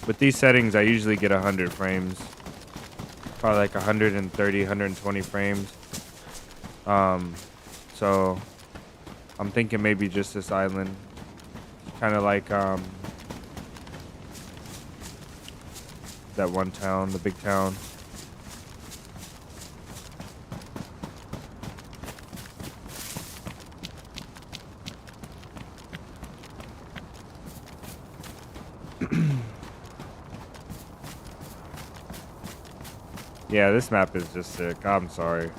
With these settings, I usually get 100 frames. Probably like 130, 120 frames. So I'm thinking maybe just this island. Kind of like that one town, the big town. Yeah, this map is just sick. I'm sorry.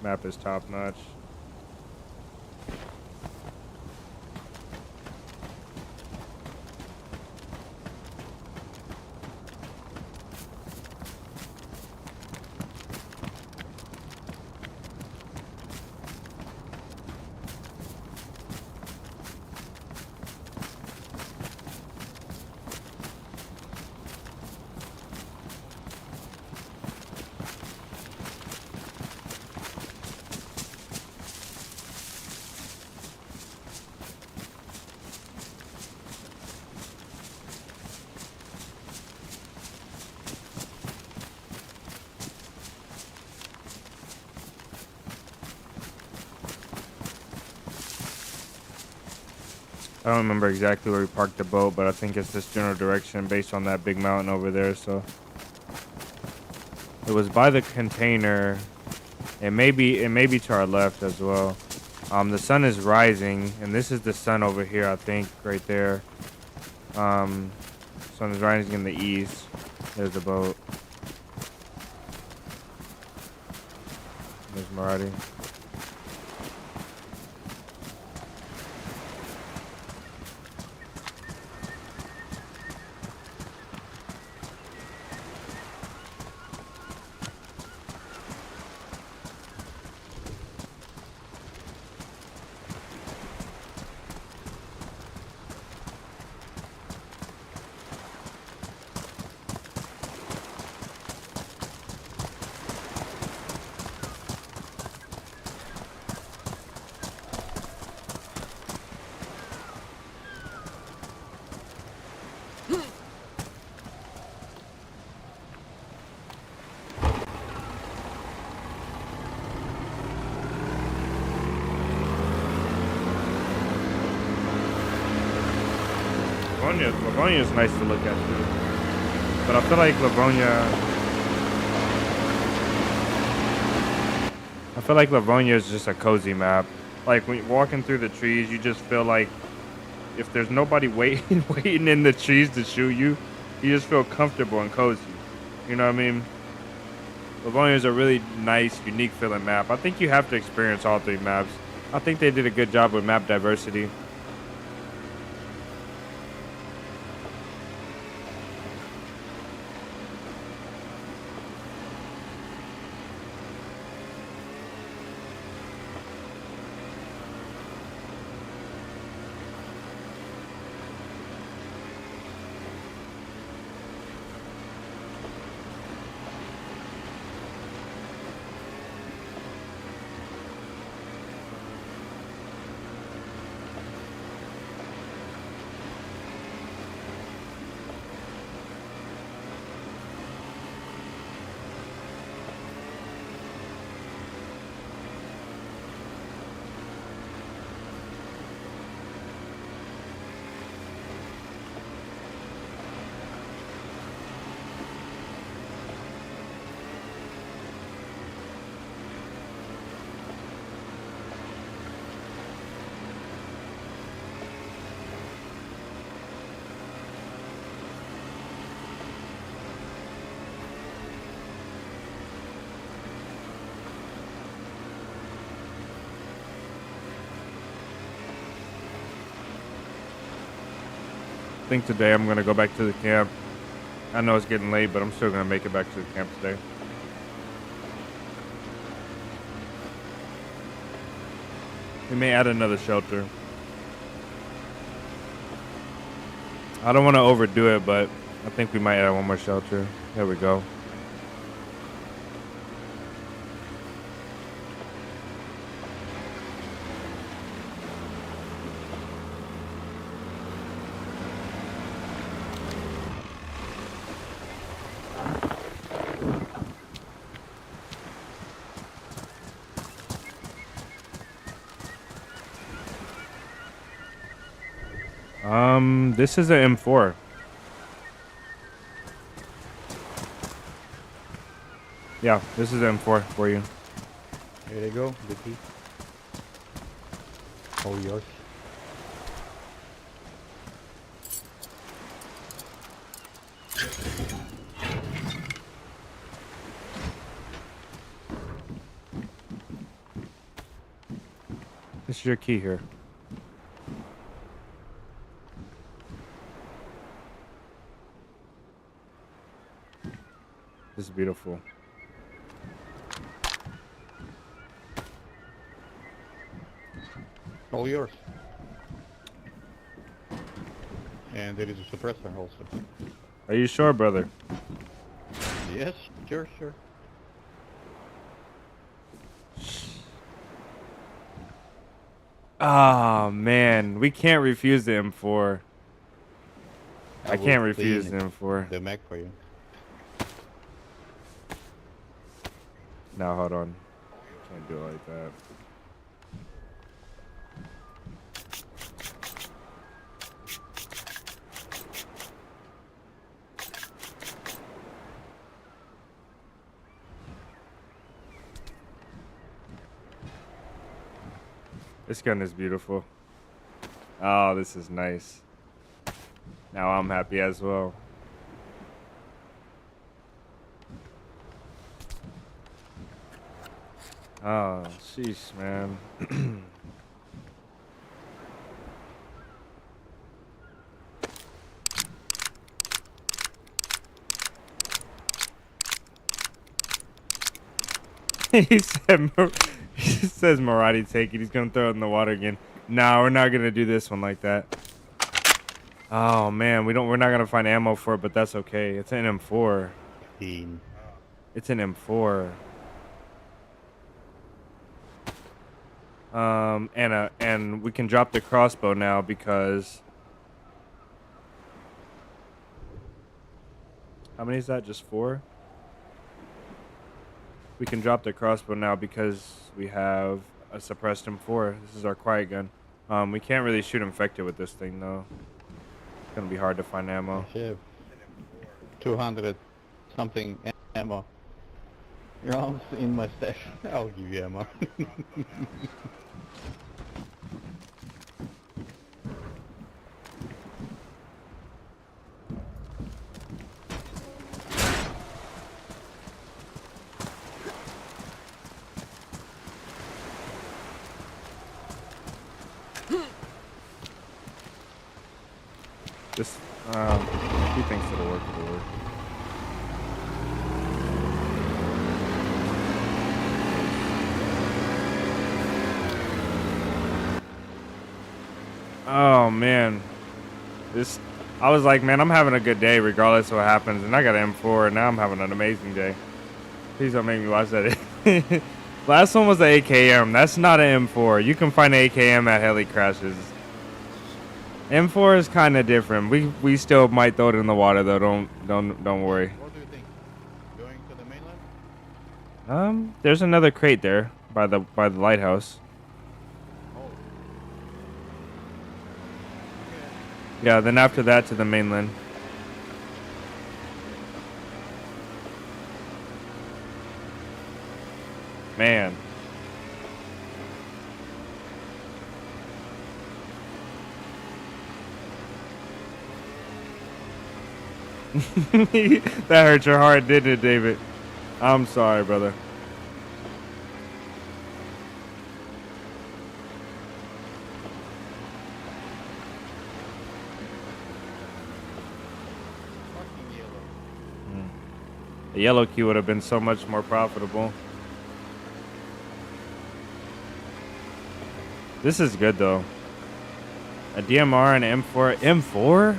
Map is top notch. I don't remember exactly where we parked the boat, but I think it's this general direction based on that big mountain over there. So it was by the container. It may be to our left as well. The sun is rising, and this is the sun over here, I think, right there. Sun is rising in the east. There's the boat. There's Maradi. Livonia is nice to look at too. But I feel like Livonia is just a cozy map. Like when you're walking through the trees, you just feel like if there's nobody waiting in the trees to shoot you, you just feel comfortable and cozy. You know what I mean? Livonia is a really nice, unique feeling map. I think you have to experience all three maps. I think they did a good job with map diversity. I think today I'm gonna go back to the camp. I know it's getting late, but I'm still gonna make it back to the camp today. We may add another shelter. I don't want to overdo it, but I think we might add one more shelter. There we go. This is an M4. Yeah, this is an M4 for you. Here you go, the key. All yours. This is your key here. This is beautiful. All yours. And there is a suppressor also. Are you sure, brother? Yes, sure. Oh man, we can't refuse the M4. I will can't refuse clean the M4. the Mac for you. No, hold on. Can't do it like that. This gun is beautiful. Oh, this is nice. Now I'm happy as well. Oh, sheesh, man. he said, he says Marati take it. He's gonna throw it in the water again. No, we're not gonna do this one like that. Oh man, we're not gonna find ammo for it, but that's okay. It's an M4. It's an M4. And we can drop the crossbow now because how many is that? Just 4? We can drop the crossbow now because we have a suppressed M4. This is our quiet gun. We can't really shoot infected with this thing though. It's gonna be hard to find ammo. I have 200 something ammo. Rounds in my stash. I'll give you ammo. Just, if he thinks it'll work, it'll work. Oh man, I was like, man, I'm having a good day regardless of what happens, and I got an M4, and now I'm having an amazing day. Please don't make me watch that. Last one was the AKM. That's not an M4. You can find an AKM at heli crashes. M4 is kind of different. We still might throw it in the water though. Don't worry. What do you think? Going to the mainland? There's another crate there by the lighthouse. Oh. Yeah, then after that to the mainland. Man. That hurt your heart, didn't it, David? I'm sorry, brother. Fucking yellow. The yellow key would have been so much more profitable. This is good though. A DMR and M4. M4?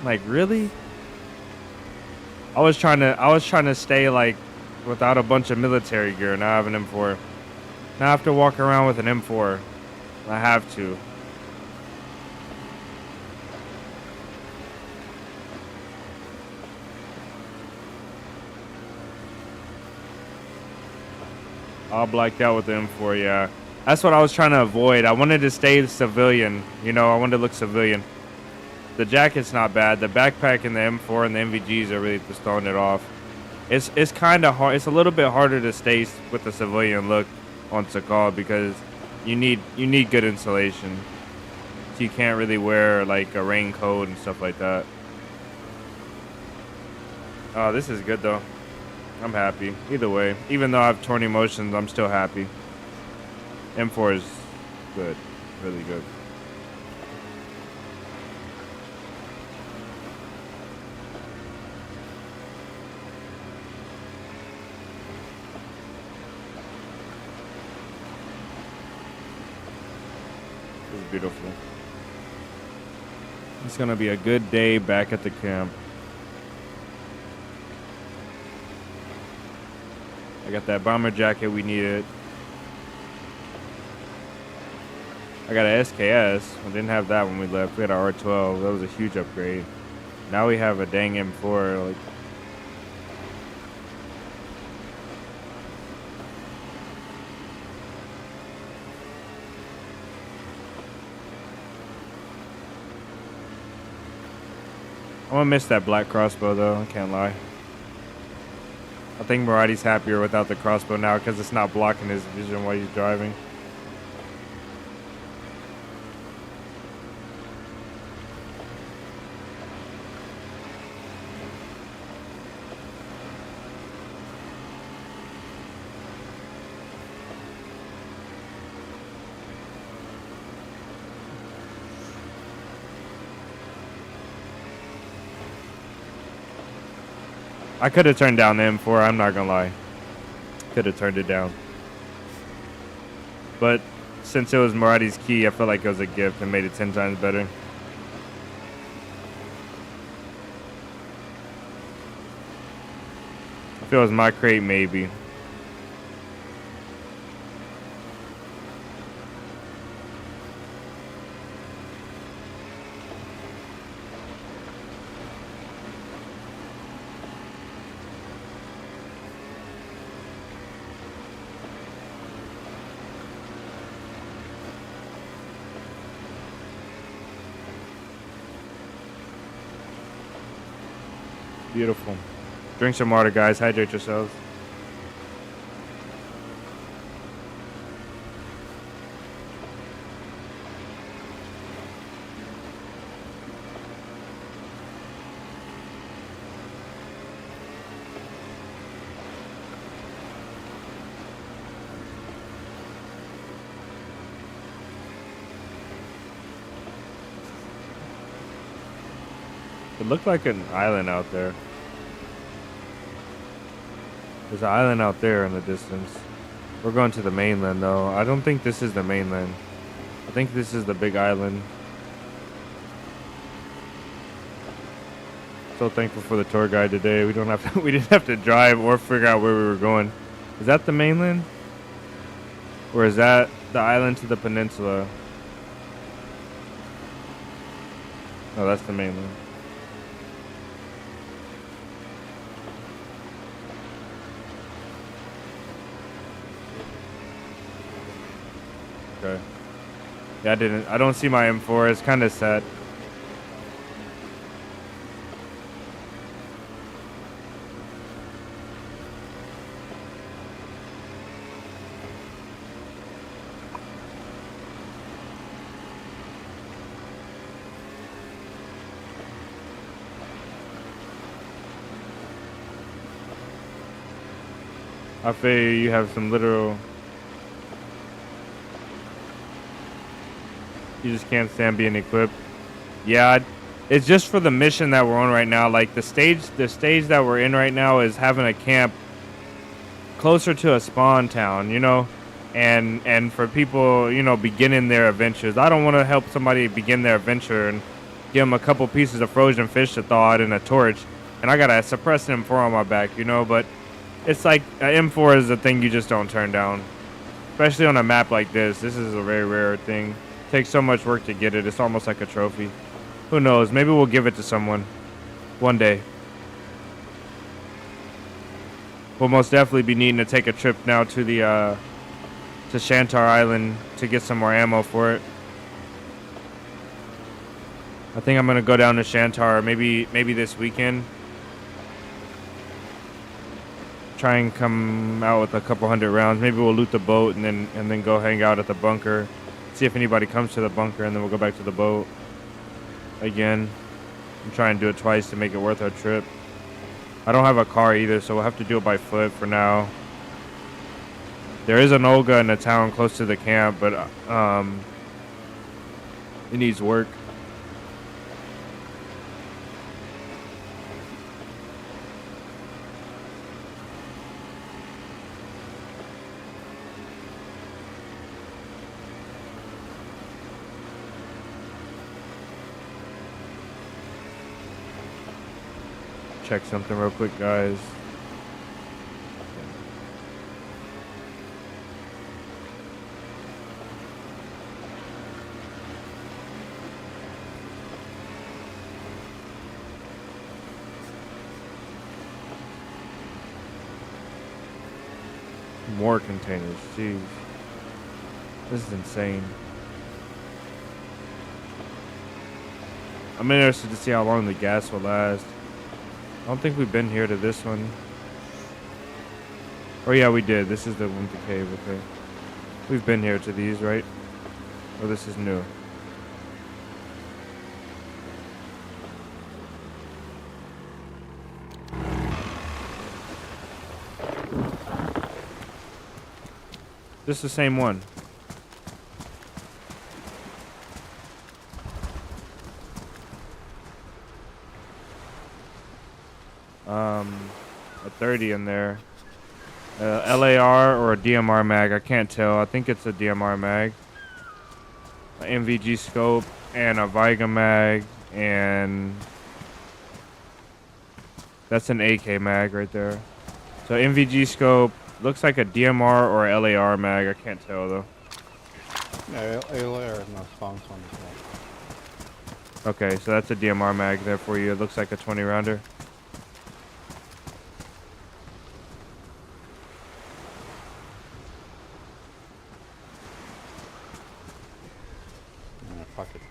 Like really? I was trying to stay like without a bunch of military gear. Now I have an M4. Now I have to walk around with an M4. I have to. All blacked out with the M4, yeah. That's what I was trying to avoid. I wanted to stay civilian. You know, I wanted to look civilian. The jacket's not bad. The backpack and the M4 and the NVGs are really just throwing it off. It's kind of hard. It's a little bit harder to stay with the civilian look on Sakhal because you need good insulation. So you can't really wear like a raincoat and stuff like that. Oh, this is good though. I'm happy. Either way, even though I have torn emotions, I'm still happy. M4 is good, really good. This is beautiful. It's gonna be a good day back at the camp. I got that bomber jacket we needed. I got an SKS. I didn't have that when we left. We had our R12. That was a huge upgrade. Now we have a dang M4. Like, I'm gonna miss that black crossbow though. I can't lie. I think Muradi's happier without the crossbow now because it's not blocking his vision while he's driving. I could have turned down the M4, I'm not gonna lie. Could have turned it down. But since it was Muradi's key, I felt like it was a gift and made it 10 times better. If it was my crate, maybe. Beautiful. Drink some water, guys. Hydrate yourselves. It looked like an island out there. There's an island out there in the distance. We're going to the mainland, though. I don't think this is the mainland. I think this is the big island. So thankful for the tour guide today. We didn't have to drive or figure out where we were going. Is that the mainland? Or is that the island to the peninsula? No, that's the mainland. Okay. Yeah, I don't see my M4. It's kind of sad. I feel you have some literal. You just can't stand being equipped. Yeah, it's just for the mission that we're on right now. Like the stage that we're in right now is having a camp closer to a spawn town, you know, and for people, you know, beginning their adventures. I don't want to help somebody begin their adventure and give them a couple pieces of frozen fish to thaw out in a torch, and I gotta suppress an M4 on my back, you know. But it's like an M4 is a thing you just don't turn down, especially on a map like this. This is a very rare thing. Takes so much work to get it. It's almost like a trophy. Who knows? Maybe we'll give it to someone one day. We'll most definitely be needing to take a trip now to the to Shantar Island to get some more ammo for it. I think I'm gonna go down to Shantar maybe this weekend. Try and come out with a couple hundred rounds. Maybe we'll loot the boat and then go hang out at the bunker. See if anybody comes to the bunker, and then we'll go back to the boat again and try and do it twice to make it worth our trip. I don't have a car either, so we'll have to do it by foot for now. There is an Olga in a town close to the camp, but it needs work. Check something real quick, guys. More containers, jeez. This is insane. I'm interested to see how long the gas will last. I don't think we've been here to this one. Oh yeah, we did. This is the one with the cave, okay. We've been here to these, right? Oh, this is new. This is the same one. A 30 in there. LAR or a DMR mag, I can't tell. I think it's a DMR mag. An MVG scope and a Viga mag, and that's an AK mag right there. So MVG scope, looks like a DMR or a LAR mag, I can't tell though. Yeah, LAR is not found on this one. Okay, so that's a DMR mag there for you. It looks like a 20 rounder. Fuck it.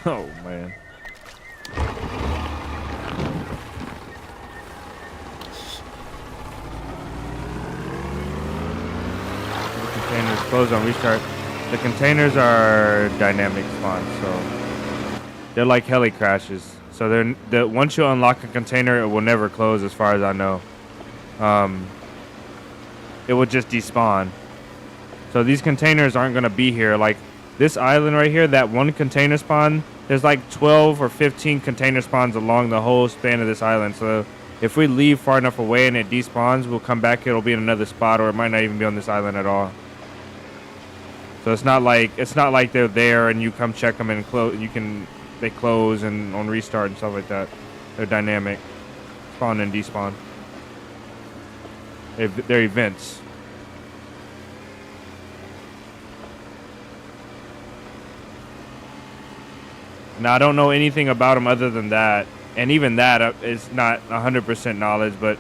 Oh man. Containers close on restart. The containers are dynamic spawns, so they're like heli crashes. So once you unlock a container, it will never close, as far as I know. It will just despawn. So these containers aren't gonna be here. Like this island right here, that one container spawn. There's like 12 or 15 container spawns along the whole span of this island. So if we leave far enough away and it despawns, we'll come back. It'll be in another spot, or it might not even be on this island at all. So it's not like they're there and you come check them and close. They close and on restart and stuff like that. They're dynamic, spawn and despawn. They're events. Now, I don't know anything about them other than that. And even that is not 100% knowledge, but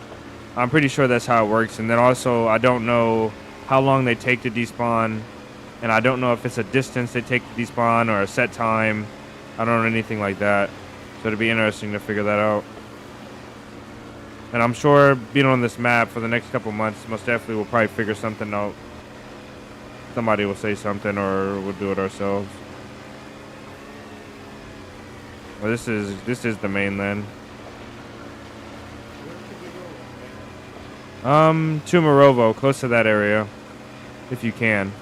I'm pretty sure that's how it works. And then also, I don't know how long they take to despawn. And I don't know if it's a distance they take to despawn or a set time. I don't know anything like that. So it'd be interesting to figure that out. And I'm sure being on this map for the next couple months, most definitely we'll probably figure something out. Somebody will say something or we'll do it ourselves. Well, this is the mainland. To Morovo, close to that area, if you can.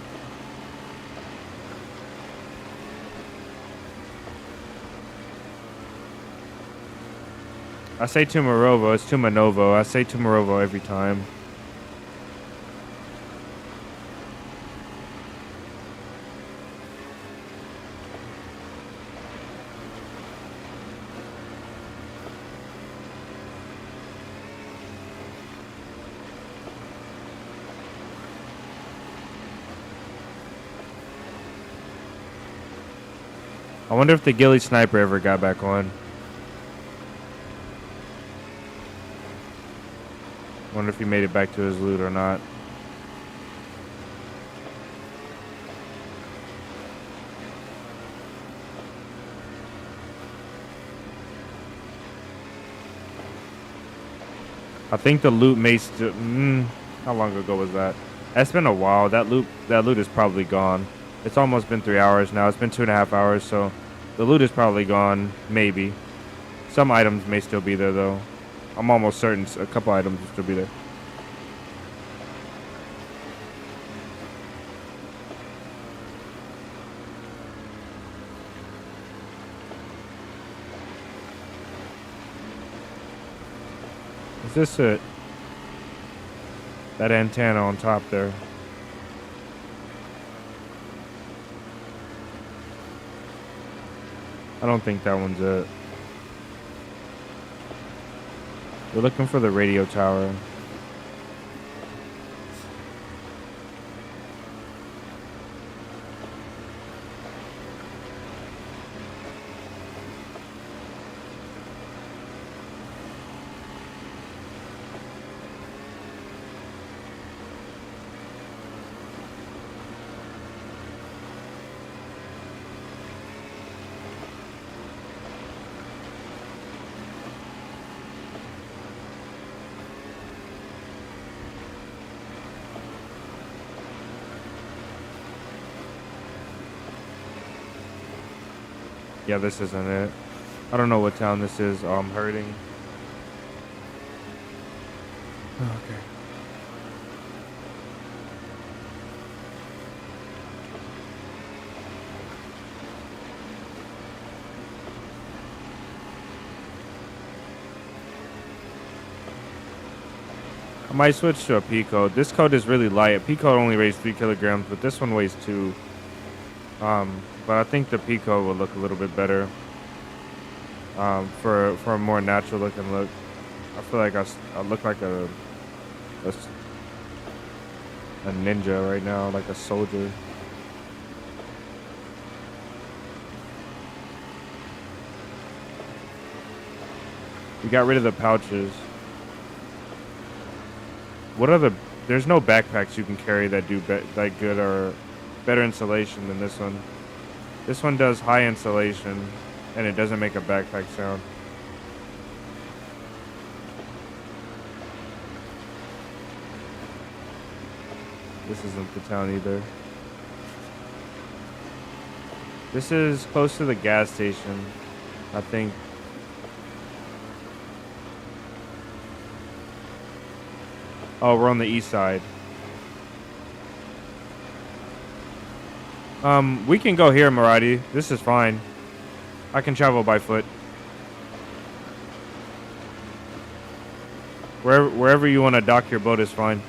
I say to Morovo, it's to Manovo. I say to Morovo every time. I wonder if the ghillie sniper ever got back on. Wonder if he made it back to his loot or not. I think the loot may still. How long ago was that? That's been a while. That loot is probably gone. It's almost been 3 hours now. It's been 2.5 hours, so the loot is probably gone. Maybe. Some items may still be there, though. I'm almost certain a couple items will still be there. Is this it? That antenna on top there. I don't think that one's it. We're looking for the radio tower. Yeah, this isn't it. I don't know what town this is. Oh, I'm hurting. Okay. I might switch to a P code. This code is really light. A P code only weighs 3 kilograms, but this one weighs 2. But I think the P code will look a little bit better. For a more natural looking look. I feel like I look like a ninja right now, like a soldier. We got rid of the pouches. What other? There's no backpacks you can carry that do like good or better insulation than this one. This one does high insulation. and it doesn't make a backpack sound. This isn't the town either. This is close to the gas station, I think. Oh, we're on the east side. We can go here, Maradi. This is fine. I can travel by foot. Wherever you want to dock your boat is fine.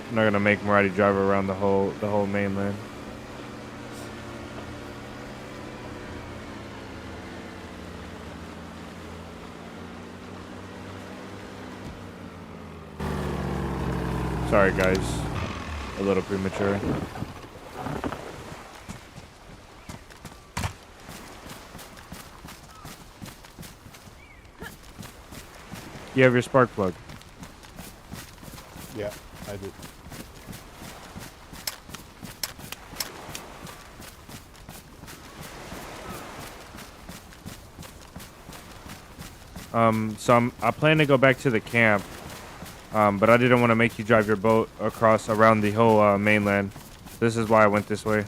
I'm not gonna make Maradi drive around the whole mainland. Sorry guys, a little premature. You have your spark plug. Yeah, I do. So I plan to go back to the camp, but I didn't want to make you drive your boat around the whole mainland. This is why I went this way.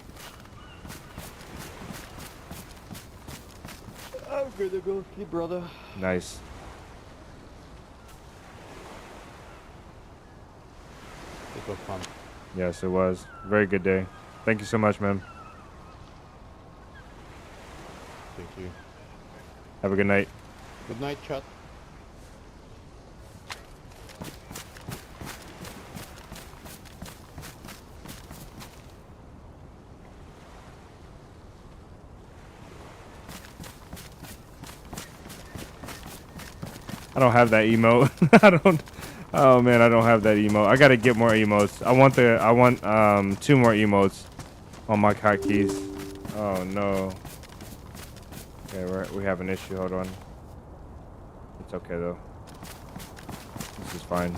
I'm gonna go sleep, brother. Nice. It was fun. Yes, it was. Very good day. Thank you so much, man. Thank you. Have a good night. Good night, chat. I don't have that emote. I don't. Oh man, I don't have that emote. I gotta get more emotes. I want 2 more emotes on my hotkeys. Oh no. Okay, we have an issue. Hold on. It's okay though. This is fine.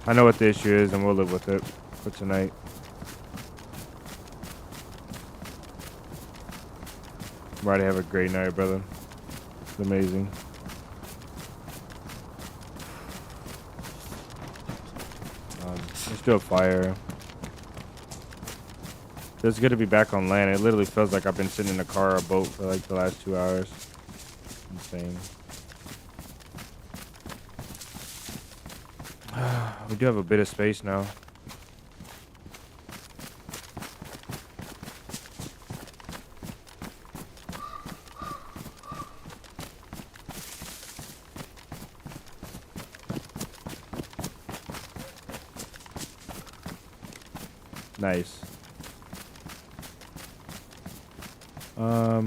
I know what the issue is, and we'll live with it for tonight. Right, have a great night, brother. It's amazing. Let's do a fire. It's good to be back on land. It literally feels like I've been sitting in a car or a boat for like the last 2 hours. Insane. We do have a bit of space now. Nice.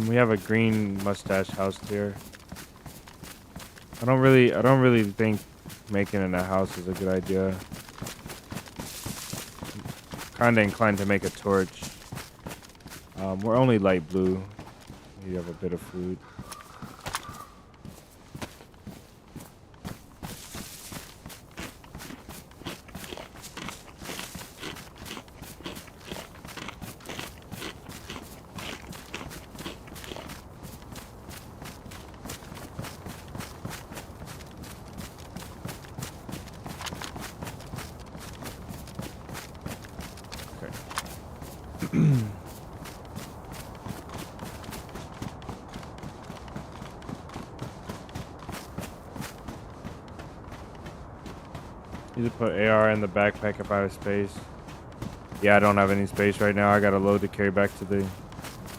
We have a green mustache house here. I don't really think making it a house is a good idea. Kinda inclined to make a torch. We're only light blue. We have a bit of food. You just put AR in the backpack if I have space. Yeah, I don't have any space right now. I got a load to carry back to the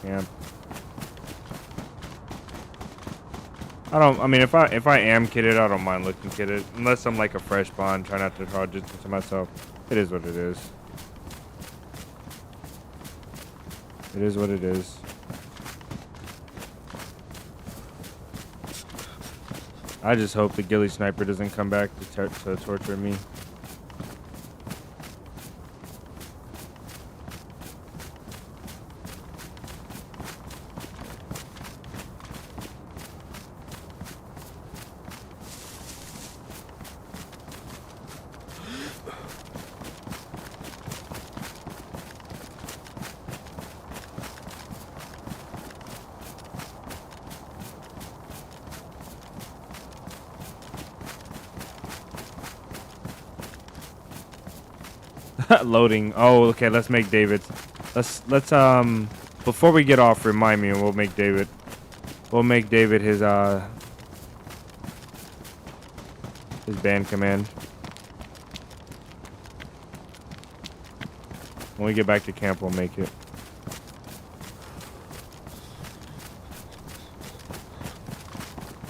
camp. I mean, if I am kitted, I don't mind looking kitted. Unless I'm like a fresh spawn, try not to draw distance to myself. It is what it is. It is what it is. I just hope the ghillie sniper doesn't come back to torture me. Loading. Oh, okay. Let's make David's. Let's before we get off, remind me, and we'll make David. We'll make David his band command. When we get back to camp, we'll make it.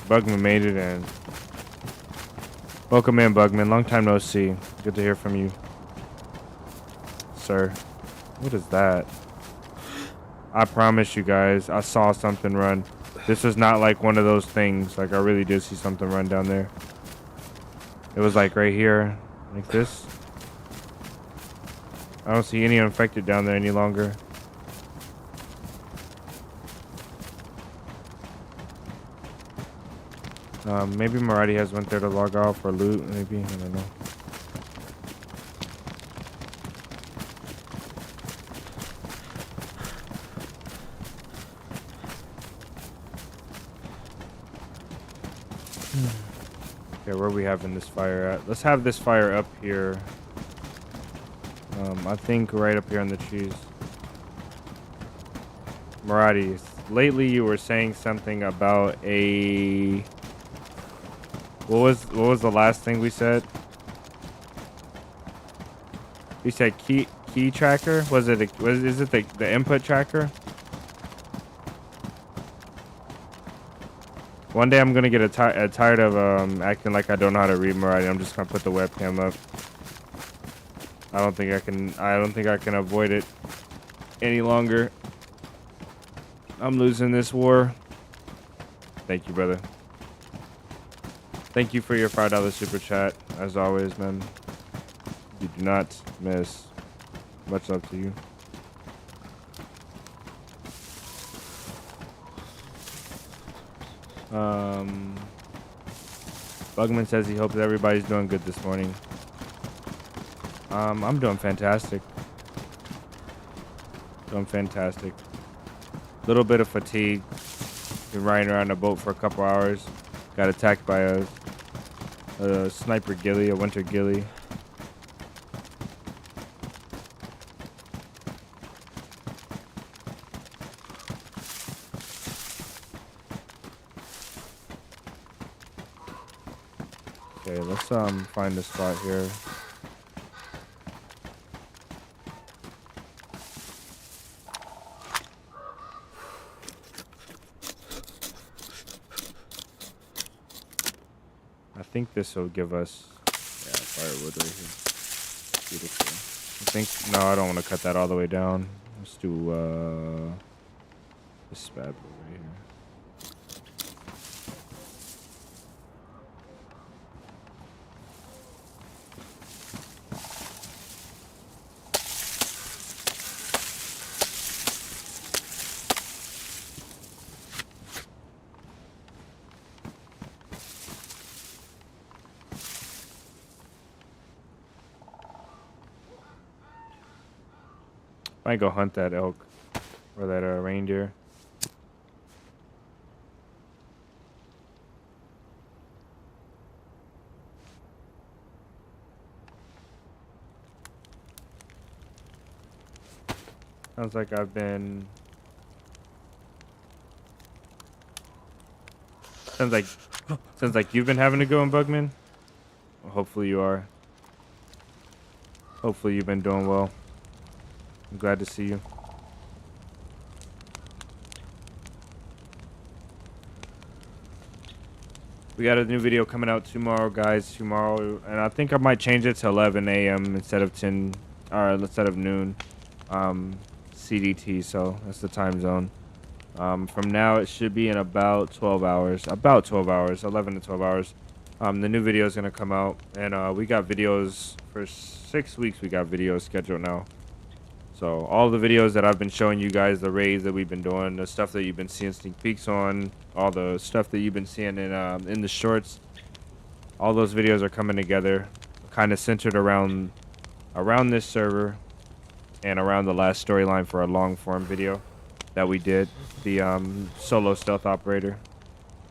Bugman made it in. Welcome in, Bugman. Long time no see. Good to hear from you, sir. What is that? I promise you guys, I saw something run. This was not like one of those things. Like, I really did see something run down there. It was like right here, like this. I don't see any infected down there any longer. Maybe Maradi has went there to log off or loot, maybe. I don't know. Okay, where are we having this fire at? Let's have this fire up here. I think right up here on the trees. Maradi, lately you were saying something about a... What was the last thing we said? We said key tracker. Is it the input tracker? One day I'm gonna get tired of acting like I don't know how to read Maradi. I'm just gonna put the webcam up. I don't think I can avoid it any longer. I'm losing this war. Thank you, brother. Thank you for your $5 super chat. As always, man. You do not miss. Much love to you. Bugman says he hopes everybody's doing good this morning. I'm doing fantastic. Doing fantastic. Little bit of fatigue. Been riding around a boat for a couple hours. Got attacked by a sniper ghillie, a winter ghillie. Okay, let's find a spot here. I think this will give us, yeah, firewood right here. Beautiful. I think, no, I don't want to cut that all the way down. Let's do this bad boy right here. Might go hunt that elk or that reindeer. Sounds like sounds like you've been having a go in Bugman. Well, hopefully you are. Hopefully you've been doing well. I'm glad to see you. We got a new video coming out tomorrow, guys. Tomorrow, and I think I might change it to 11 a.m. instead of 10, or instead of noon, CDT. So that's the time zone. From now, it should be in about 12 hours. About 12 hours, 11 to 12 hours. The new video is gonna come out, and we got videos for 6 weeks. We got videos scheduled now. So all the videos that I've been showing you guys, the raids that we've been doing, the stuff that you've been seeing sneak peeks on, all the stuff that you've been seeing in the shorts, all those videos are coming together, kind of centered around this server and around the last storyline for a long form video that we did, the solo stealth operator.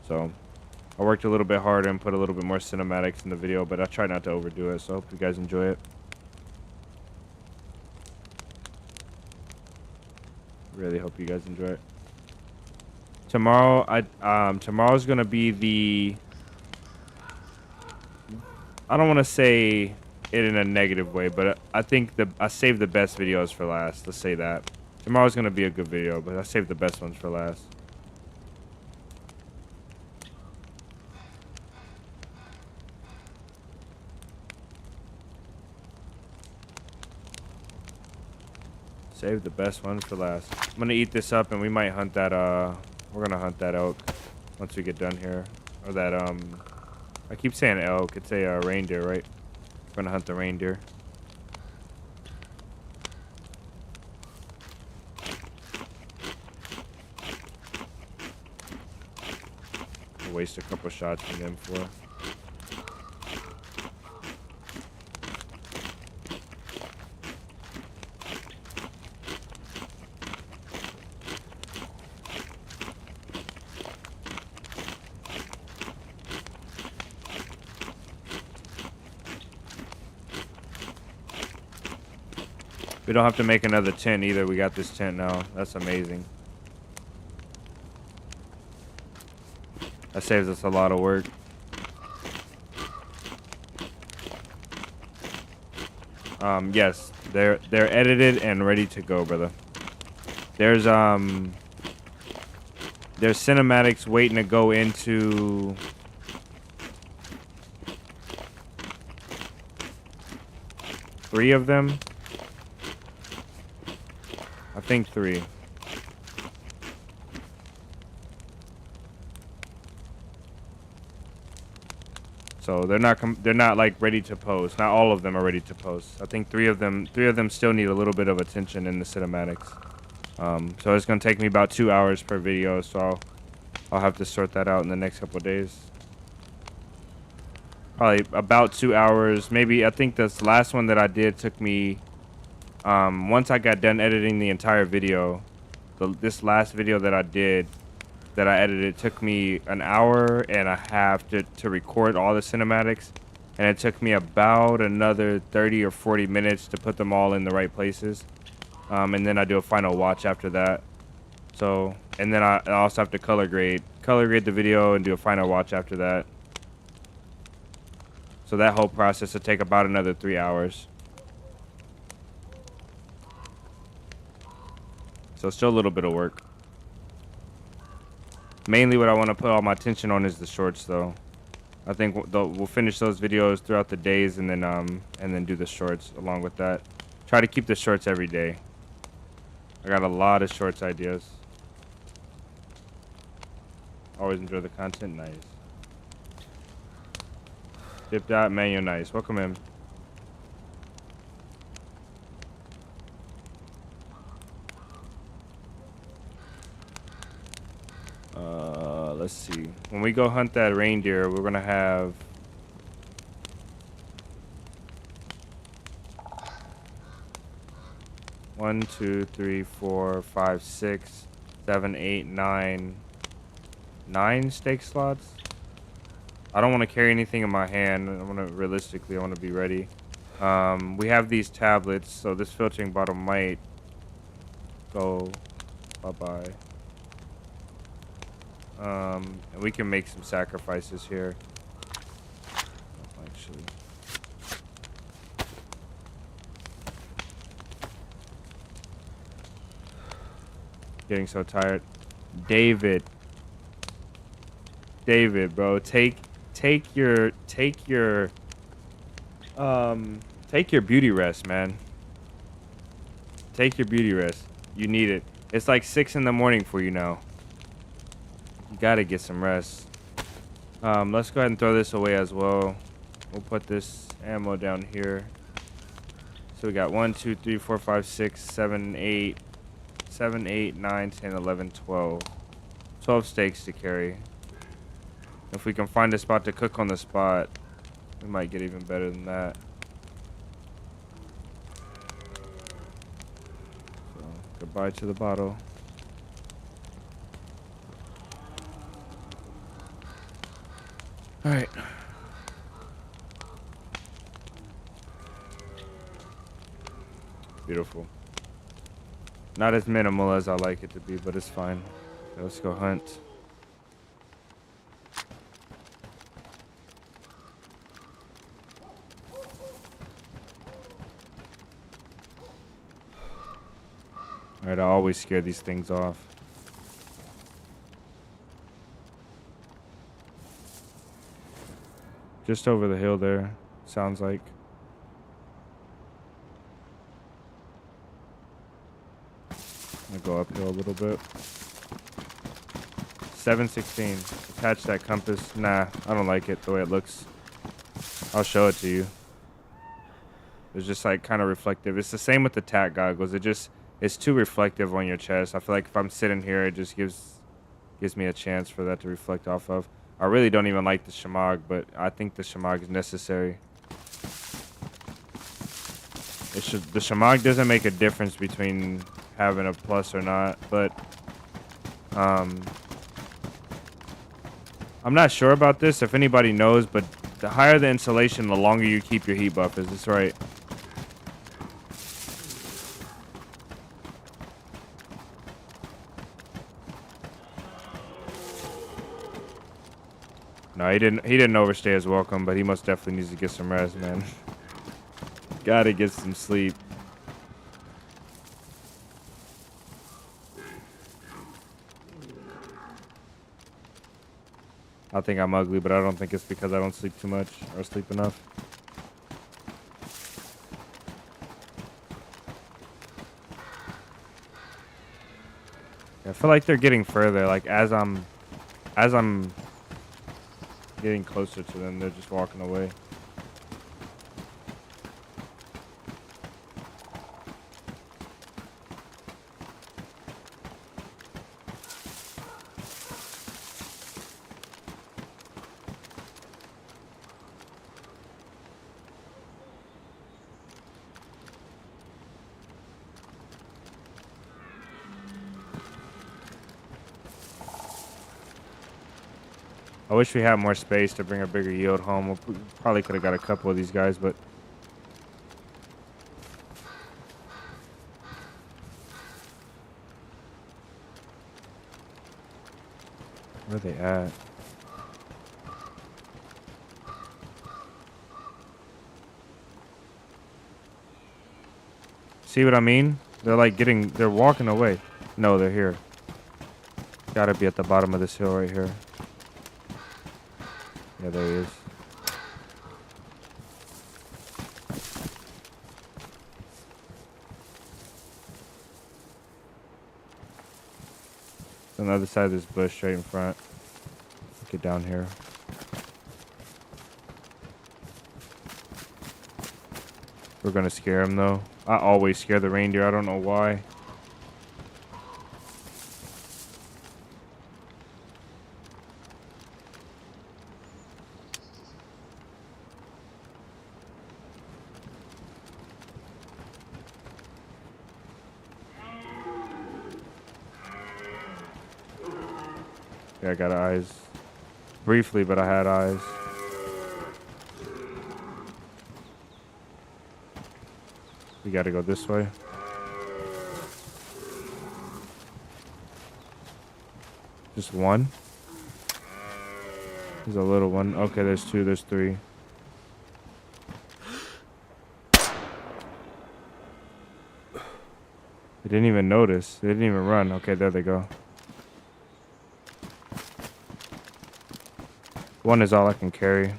So I worked a little bit harder and put a little bit more cinematics in the video, but I tried not to overdo it. So I hope you guys enjoy it. Really hope you guys enjoy it. Tomorrow, tomorrow's gonna be the. I don't want to say it in a negative way, but I think I saved the best videos for last. Let's say that. Tomorrow's gonna be a good video, but I saved the best ones for last. Save the best ones for last. I'm gonna eat this up, and we might hunt that. We're gonna hunt that elk once we get done here, or that I keep saying elk. It's a reindeer, right? We're gonna hunt the reindeer. We'll waste a couple shots from them for. We don't have to make another tent either. We got this tent now. That's amazing. That saves us a lot of work. Yes, they're edited and ready to go, brother. There's cinematics waiting to go into. Three of them. I think 3. So they're not like ready to post. Not all of them are ready to post. I think 3 of them still need a little bit of attention in the cinematics. So it's gonna take me about 2 hours per video. So I'll have to sort that out in the next couple of days. Probably about 2 hours. Maybe I think this last one that I did took me. Once I got done editing the entire video, this last video that I did, that I edited, took me an hour and a half to record all the cinematics, and it took me about another 30 or 40 minutes to put them all in the right places, and then I do a final watch after that. So, and then I also have to color grade the video and do a final watch after that. So that whole process will take about another 3 hours. So still a little bit of work. Mainly what I want to put all my attention on is the shorts, though. I think we'll finish those videos throughout the days, and then do the shorts along with that. Try to keep the shorts every day. I got a lot of shorts ideas. Always enjoy the content. Nice. Dipped out, man, you're nice. Welcome in. Let's see. When we go hunt that reindeer, we're gonna have 1, 2, 3, 4, 5, 6, 7, 8, 9 steak slots. I don't want to carry anything in my hand. I want to be ready. We have these tablets, so this filtering bottle might go bye-bye. And we can make some sacrifices here. Actually. Getting so tired. David, bro, take your beauty rest, man. Take your beauty rest. You need it. It's like 6 in the morning for you now. You gotta get some rest. Let's go ahead and throw this away as well. We'll put this ammo down here. So we got 1, 2, 3, 4, 5, 6, 7, 8, 9, 10, 11, 12. 12 steaks to carry. If we can find a spot to cook on the spot, we might get even better than that. So, goodbye to the bottle. All right. Beautiful. Not as minimal as I like it to be, but it's fine. Okay, let's go hunt. Alright, I always scare these things off. Just over the hill there, sounds like. I'm gonna go uphill a little bit. 716. Attach that compass. Nah, I don't like it the way it looks. I'll show it to you. It's just like kind of reflective. It's the same with the tack goggles. It's too reflective on your chest. I feel like if I'm sitting here, it just gives me a chance for that to reflect off of. I really don't even like the Shemagh, but I think the Shemagh is necessary. The Shemagh doesn't make a difference between having a plus or not, but I'm not sure about this. If anybody knows, but the higher the insulation, the longer you keep your heat buff. Is this right? No, he didn't overstay his welcome, but he most definitely needs to get some rest, man. Gotta get some sleep. I think I'm ugly, but I don't think it's because I don't sleep too much or sleep enough. I feel like they're getting further. Like as I'm getting closer to them, they're just walking away. I wish we had more space to bring a bigger yield home. We probably could have got a couple of these guys, but where are they at? See what I mean? They're like they're walking away. No, they're here. Gotta be at the bottom of this hill right here. Yeah, there he is. On the other side of this bush, straight in front. Get down here. We're gonna scare him though. I always scare the reindeer. I don't know why. Yeah, I got eyes. Briefly, but I had eyes. We gotta go this way. Just one? There's a little one. Okay, there's two, there's three. They didn't even notice. They didn't even run. Okay, there they go. One is all I can carry.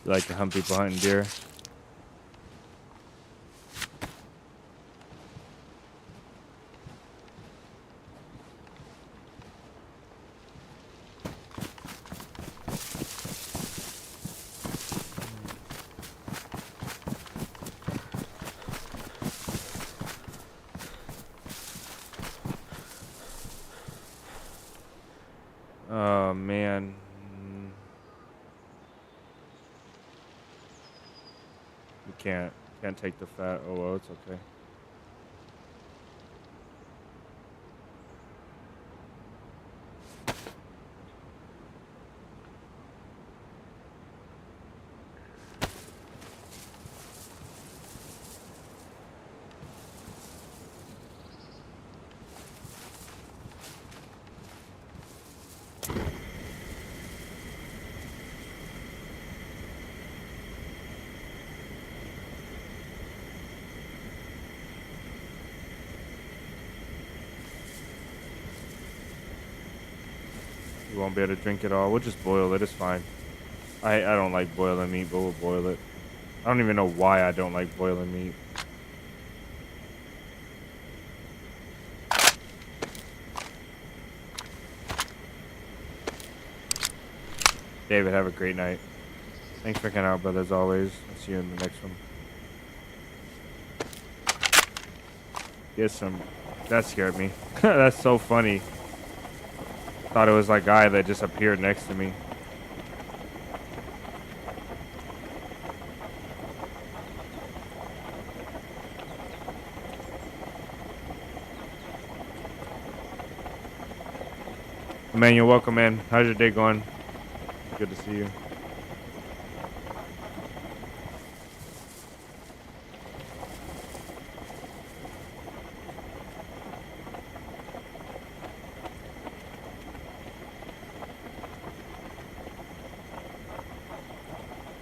You like to hunt people hunting deer? man. You can't take the fat. Oh well, it's okay. You won't be able to drink it all. We'll just boil it. It's fine. I don't like boiling meat, but we'll boil it. I don't even know why I don't like boiling meat. David, have a great night. Thanks for hanging out, brother, as always. I'll see you in the next one. Get some. That scared me. That's so funny. Thought it was like a guy that just appeared next to me. Man, you're welcome, man. How's your day going? Good to see you.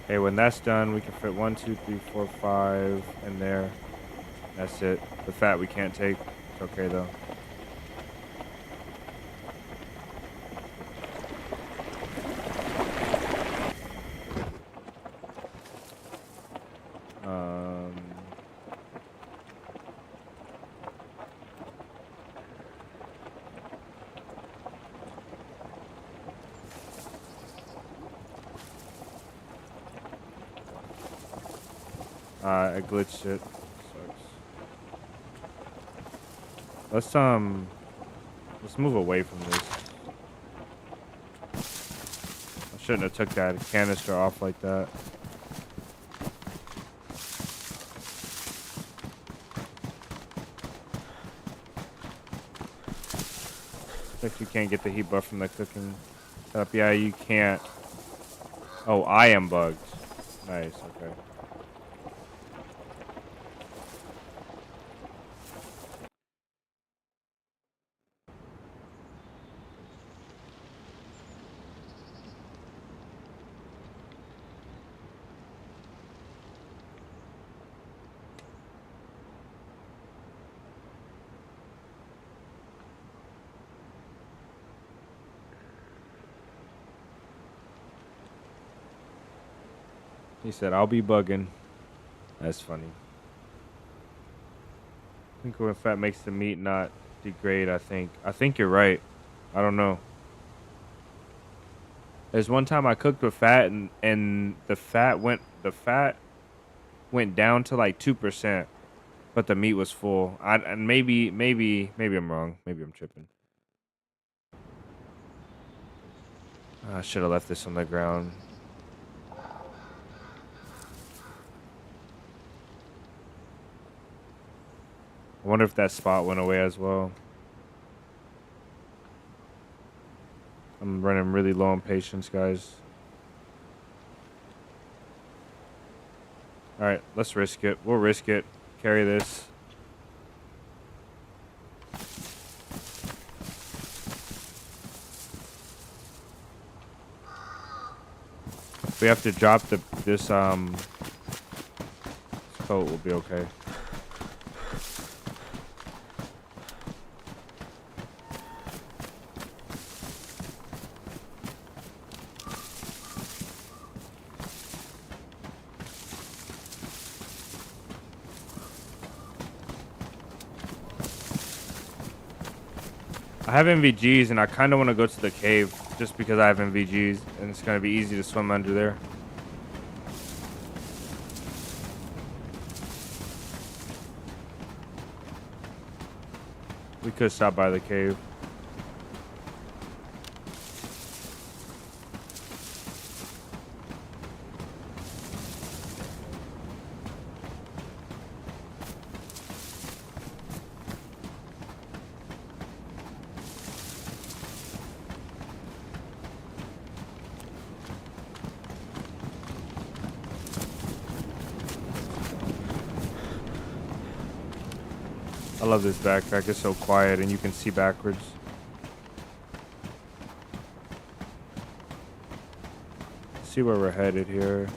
Okay, when that's done, we can fit 1, 2, 3, 4, 5 in there. That's it. The fat we can't take. It's okay though. I glitched it. Sucks. Let's move away from this. I shouldn't have took that canister off like that. Like you can't get the heat buff from the cooking setup. Yeah, you can't. Oh, I am bugged. Nice, okay. He said, I'll be bugging. That's funny. I think when fat makes the meat not degrade, I think you're right. I don't know. There's one time I cooked with fat and the fat went down to like 2%, but the meat was full. And maybe I'm wrong. Maybe I'm tripping. I should have left this on the ground. I wonder if that spot went away as well. I'm running really low on patience, guys. All right, let's risk it. We'll risk it. Carry this. If we have to drop this coat, will be okay. I have NVGs and I kind of want to go to the cave just because I have NVGs and it's going to be easy to swim under there. We could stop by the cave. I love this backpack. It's so quiet and you can see backwards. Let's see where we're headed here.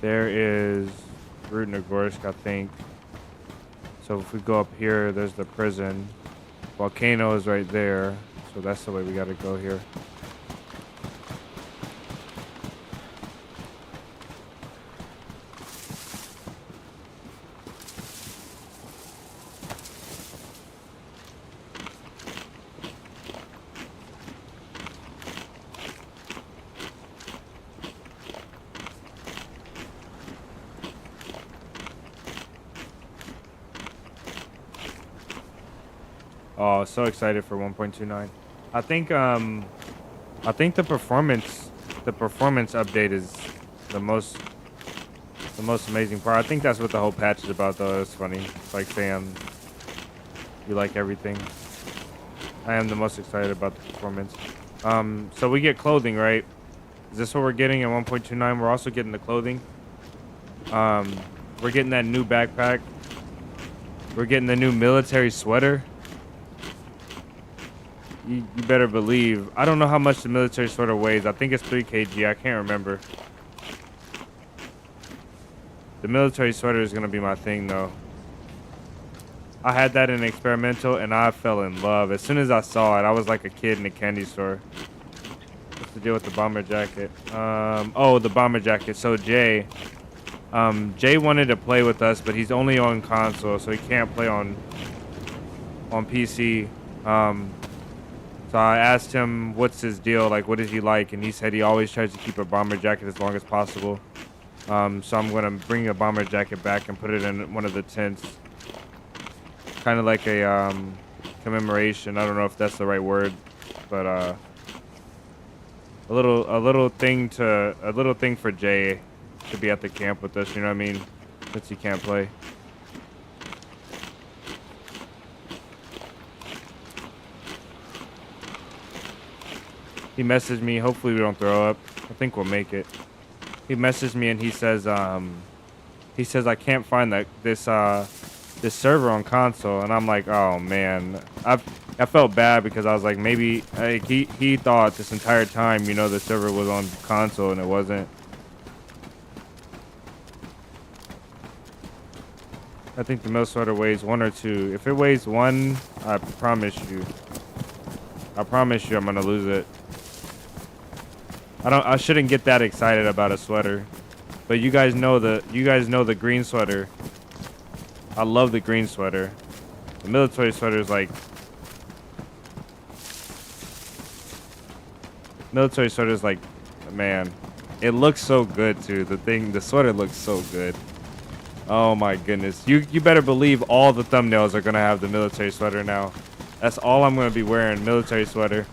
There is Rudnogorsk, I think. So if we go up here, there's the prison. Volcano is right there. So that's the way we gotta go here. Oh, so excited for 1.29. I think the performance update is the most amazing part. I think that's what the whole patch is about though. It's funny. It's like saying you like everything. I am the most excited about the performance. So we get clothing, right? Is this what we're getting in 1.29? We're also getting the clothing. We're getting that new backpack. We're getting the new military sweater. You better believe. I don't know how much the military sweater weighs. I think it's 3 kg. I can't remember. The military sweater is going to be my thing, though. I had that in experimental, and I fell in love. As soon as I saw it, I was like a kid in a candy store. What's the deal with the bomber jacket? Oh, the bomber jacket. So Jay wanted to play with us, but he's only on console, so he can't play on PC. So I asked him, what's his deal? Like, what is he like? And he said he always tries to keep a bomber jacket as long as possible. So I'm going to bring a bomber jacket back and put it in one of the tents. Kind of like a commemoration. I don't know if that's the right word, but a little thing for Jay to be at the camp with us, you know what I mean? Since he can't play. He messaged me. Hopefully we don't throw up. I think we'll make it. He messaged me and he says I can't find this server on console, and I'm like, oh man. I felt bad because I was like, maybe he thought this entire time, you know, the server was on console and it wasn't. I think the milk sweater weighs 1 or 2. If it weighs 1, I promise you I'm gonna lose it. I shouldn't get that excited about a sweater, but you guys know the green sweater. I love the green sweater. The military sweater is like man, it looks so good too. The sweater looks so good. Oh my goodness. You better believe all the thumbnails are gonna have the military sweater now. That's all I'm gonna be wearing. Military sweater,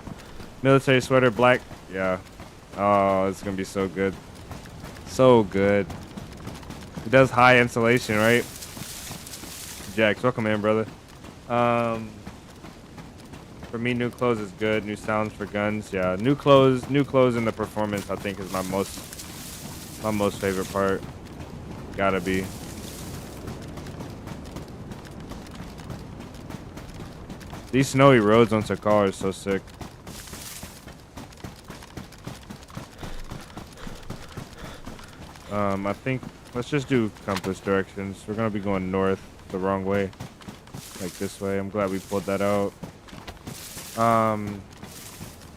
black. Yeah. Oh, it's gonna be so good. So good. It does high insulation, right? Jax, welcome in, brother. For me, new clothes is good. New sounds for guns. Yeah, new clothes in the performance, I think, is my most favorite part. Gotta be. These snowy roads on Sakhal are so sick. I think let's just do compass directions. We're gonna be going north the wrong way, like this way. I'm glad we pulled that out. I'm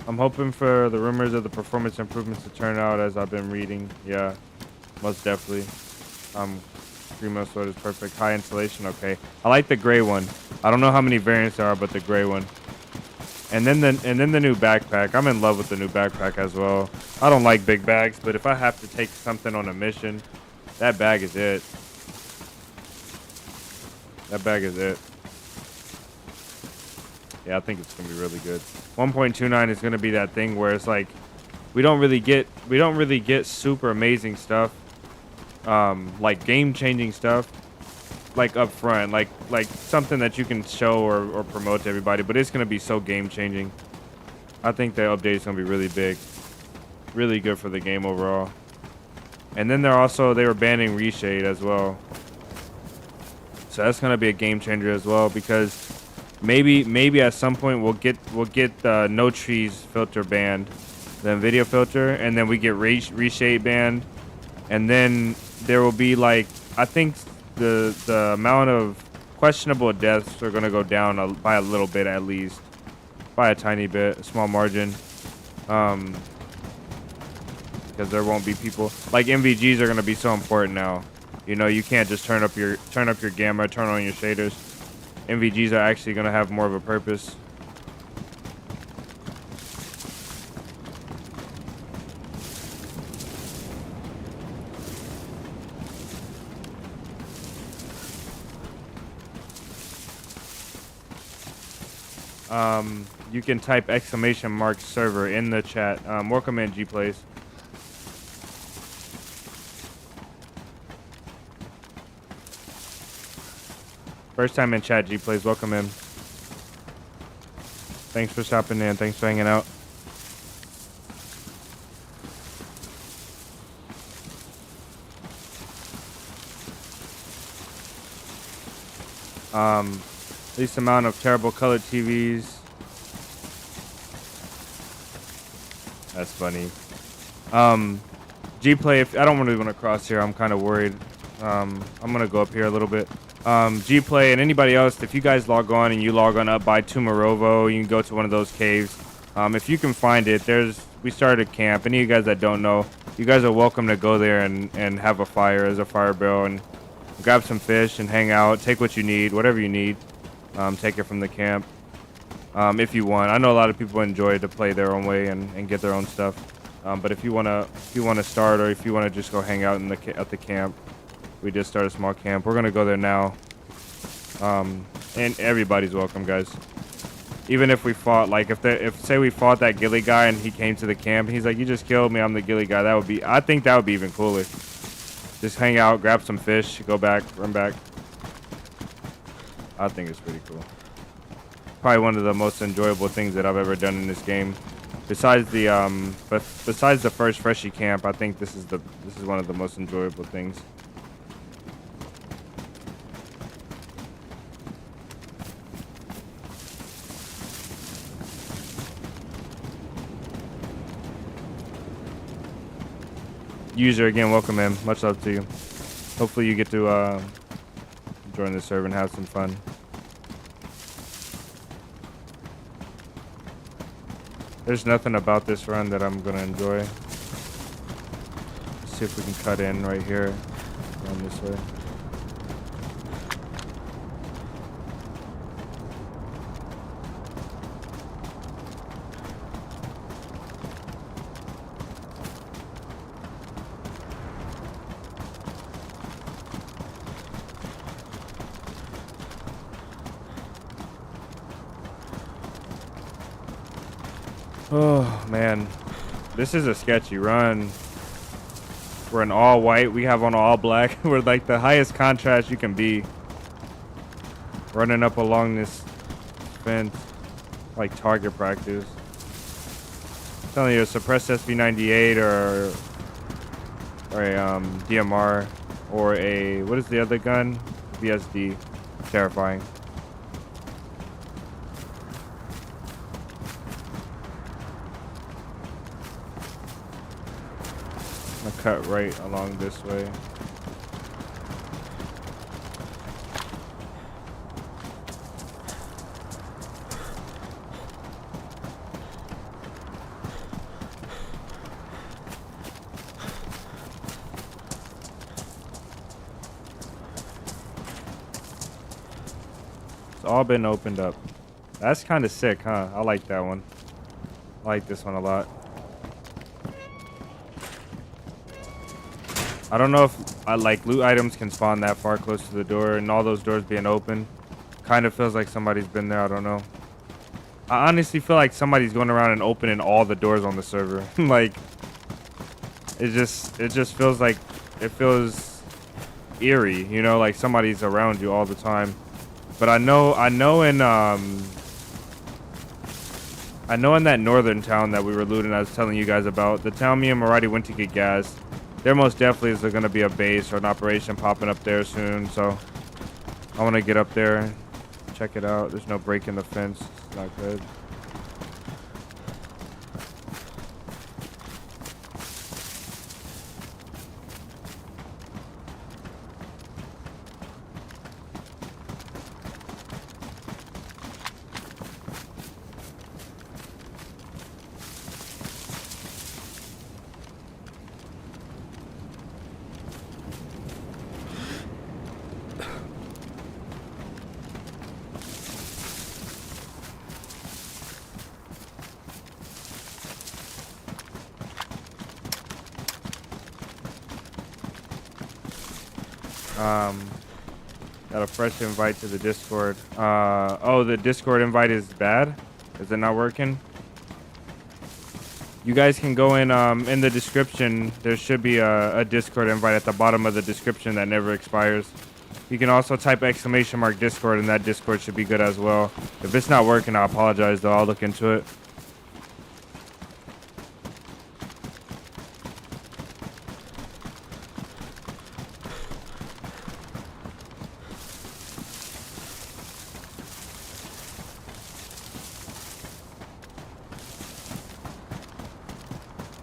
hoping for the rumors of the performance improvements to turn out as I've been reading. Yeah, most definitely. Green milk sweater is perfect. High insulation. Okay, I like the gray one. I don't know how many variants there are, but the gray one. And then the new backpack. I'm in love with the new backpack as well. I don't like big bags, but if I have to take something on a mission, that bag is it. That bag is it. Yeah, I think it's gonna be really good. 1.29 is gonna be that thing where it's like we don't really get super amazing stuff, like game-changing stuff, like up front, like something that you can show or promote to everybody, but it's gonna be so game-changing. I think the update is gonna be really big, really good for the game overall. And then they were banning reshade as well, so that's gonna be a game changer as well, because maybe at some point we'll get the no trees filter banned, the video filter, and then we get reshade banned, and then there will be like, I think the amount of questionable deaths are gonna go down by a little bit, at least by a tiny bit, a small margin, because there won't be people like MVGs are gonna be so important now. You know, you can't just turn up your gamma, turn on your shaders. MVGs are actually gonna have more of a purpose. You can type !! server in the chat. Welcome in, G Plays. First time in chat, G Plays. Welcome in. Thanks for stopping in. Thanks for hanging out. Least amount of terrible colored TVs. That's funny. G-Play, if I don't really want to cross here, I'm kind of worried. I'm gonna go up here a little bit. G-Play and anybody else, if you guys log on and you log on up by Tumorovo, you can go to one of those caves. If you can find it, we started a camp. Any of you guys that don't know, you guys are welcome to go there and have a fire as a fire barrel and grab some fish and hang out. Take what you need, whatever you need. Take it from the camp. If you want. I know a lot of people enjoy to play their own way and get their own stuff. But if you wanna start, or if you wanna just go hang out at the camp, we just started a small camp. We're gonna go there now. And everybody's welcome, guys. Even if we fought, like if say we fought that ghillie guy and he came to the camp and he's like, "You just killed me, I'm the ghillie guy." I think that would be even cooler. Just hang out, grab some fish, go back, run back. I think it's pretty cool. Probably one of the most enjoyable things that I've ever done in this game. Besides the first freshie camp, I think this is one of the most enjoyable things. User, again, welcome in. Much love to you. Hopefully you get to join the server and have some fun. There's nothing about this run that I'm gonna enjoy. Let's see if we can cut in right here, run this way. Oh man, this is a sketchy run. We're in all white, we have on all black. We're like the highest contrast you can be. Running up along this fence like target practice. I'm telling you, a suppressed SV98 or a DMR or a, what is the other gun? VSD. Terrifying. Cut right along this way. It's all been opened up. That's kind of sick, huh? I like that one. I like this one a lot. I don't know if like loot items can spawn that far close to the door, and all those doors being open kind of feels like somebody's been there. I don't know. I honestly feel like somebody's going around and opening all the doors on the server. Like it just feels like, it feels eerie, you know, like somebody's around you all the time. But I know in I know in that northern town that we were looting, I was telling you guys about, the town me and Maradi went to get gas. There most definitely is going to be a base or an operation popping up there soon, so I want to get up there, check it out. There's no break in the fence. It's not good. Got a fresh invite to the Discord. Oh, the Discord invite is bad? Is it not working? You guys can go in the description. There should be a Discord invite at the bottom of the description that never expires. You can also type ! Discord, and that Discord should be good as well. If it's not working, I apologize, though. I'll look into it.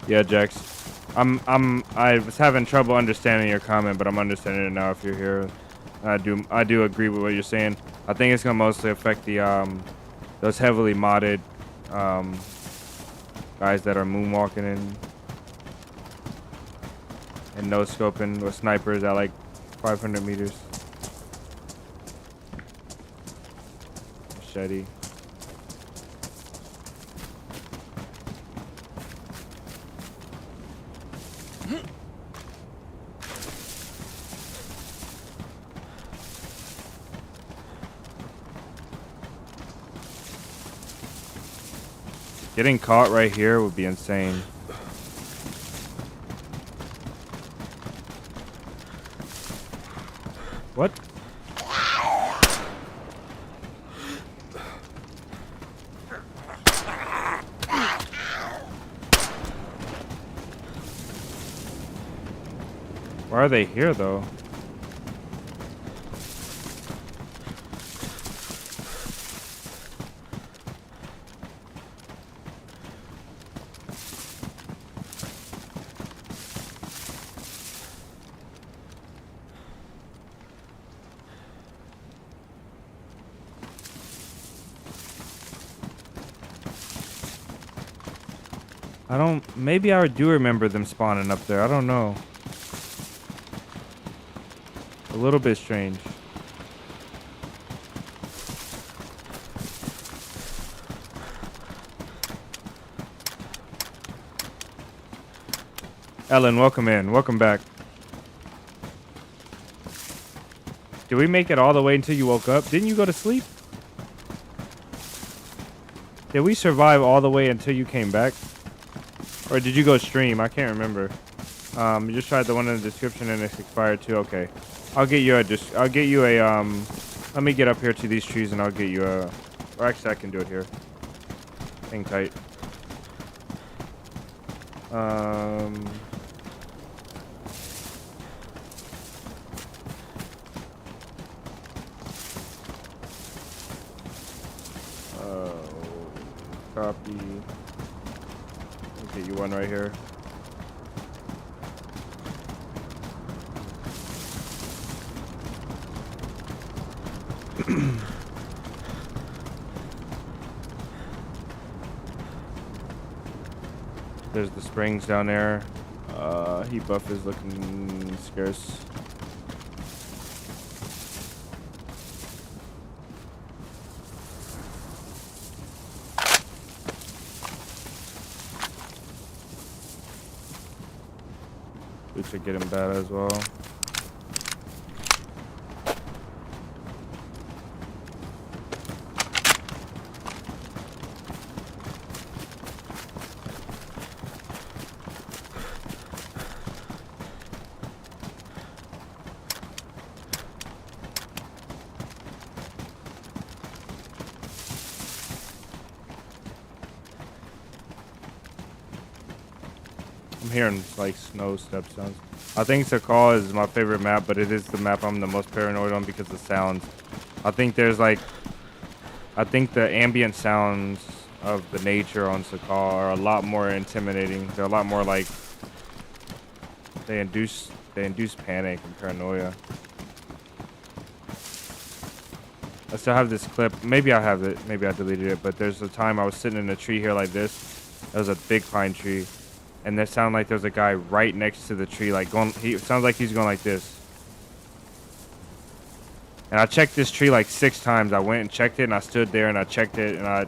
Yeah, Jax. I was having trouble understanding your comment, but I'm understanding it now if you're here. I do agree with what you're saying. I think it's gonna mostly affect the those heavily modded guys that are moonwalking and no scoping with snipers at like 500 meters. Machete. Getting caught right here would be insane. What? Why are they here though? Maybe I do remember them spawning up there. I don't know. A little bit strange. Ellen, welcome in. Welcome back. Did we make it all the way until you woke up? Didn't you go to sleep? Did we survive all the way until you came back? Or did you go stream? I can't remember. You just tried the one in the description and it's expired too. Okay. I'll get you a let me get up here to these trees and I'll get you a, or actually I can do it here. Hang tight. Copy. I'll get you one right here. There's the springs down there. Heat buff is looking scarce. We should get him bad as well. I'm hearing like snow step sounds. I think Sakhal is my favorite map, but it is the map I'm the most paranoid on because of sounds. I think there's like, I think the ambient sounds of the nature on Sakhal are a lot more intimidating. They're a lot more like, they induce panic and paranoia. I still have this clip. Maybe I have it. Maybe I deleted it. But there's a time I was sitting in a tree here like this. There was a big pine tree. And that sounded like there's a guy right next to the tree. Like going, it sounds like he's going like this. And I checked this tree like 6 times. I went and checked it and I stood there and I checked it. And I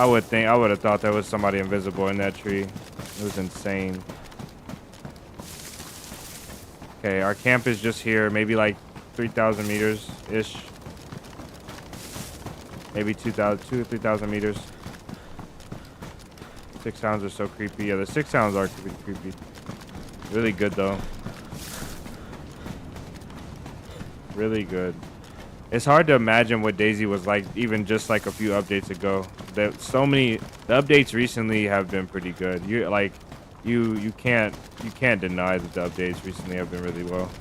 would have thought there was somebody invisible in that tree. It was insane. Okay, our camp is just here. Maybe like 3,000 meters-ish. Maybe 2,000 to 3,000 meters. 6 sounds are so creepy. Yeah, the 6 sounds are pretty creepy. Really good though. Really good. It's hard to imagine what DayZ was like even just like a few updates ago. The updates recently have been pretty good. You can't deny that the updates recently have been really well.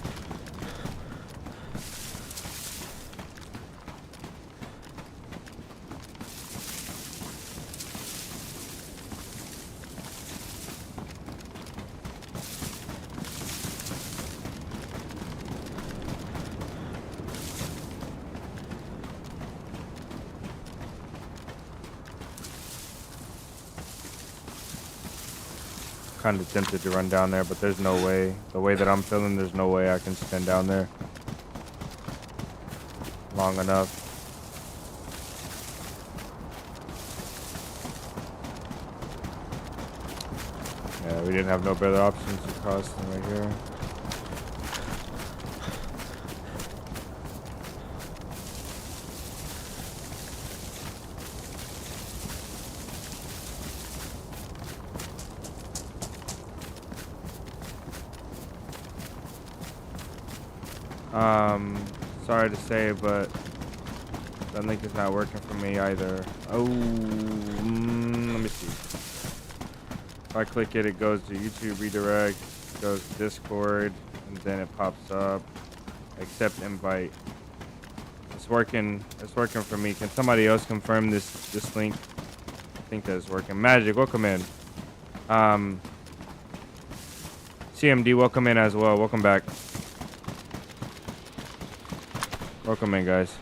Kind of tempted to run down there, but there's no way. The way that I'm feeling, there's no way I can stand down there long enough. Yeah, we didn't have no better options to cross than right here. Sorry to say, but that link is not working for me either. Oh, let me see. If I click it, it goes to YouTube redirect, goes to Discord, and then it pops up. Accept invite. It's working. It's working for me. Can somebody else confirm this link? I think that it's working. Magic, welcome in. CMD, welcome in as well. Welcome back. Welcome in, guys.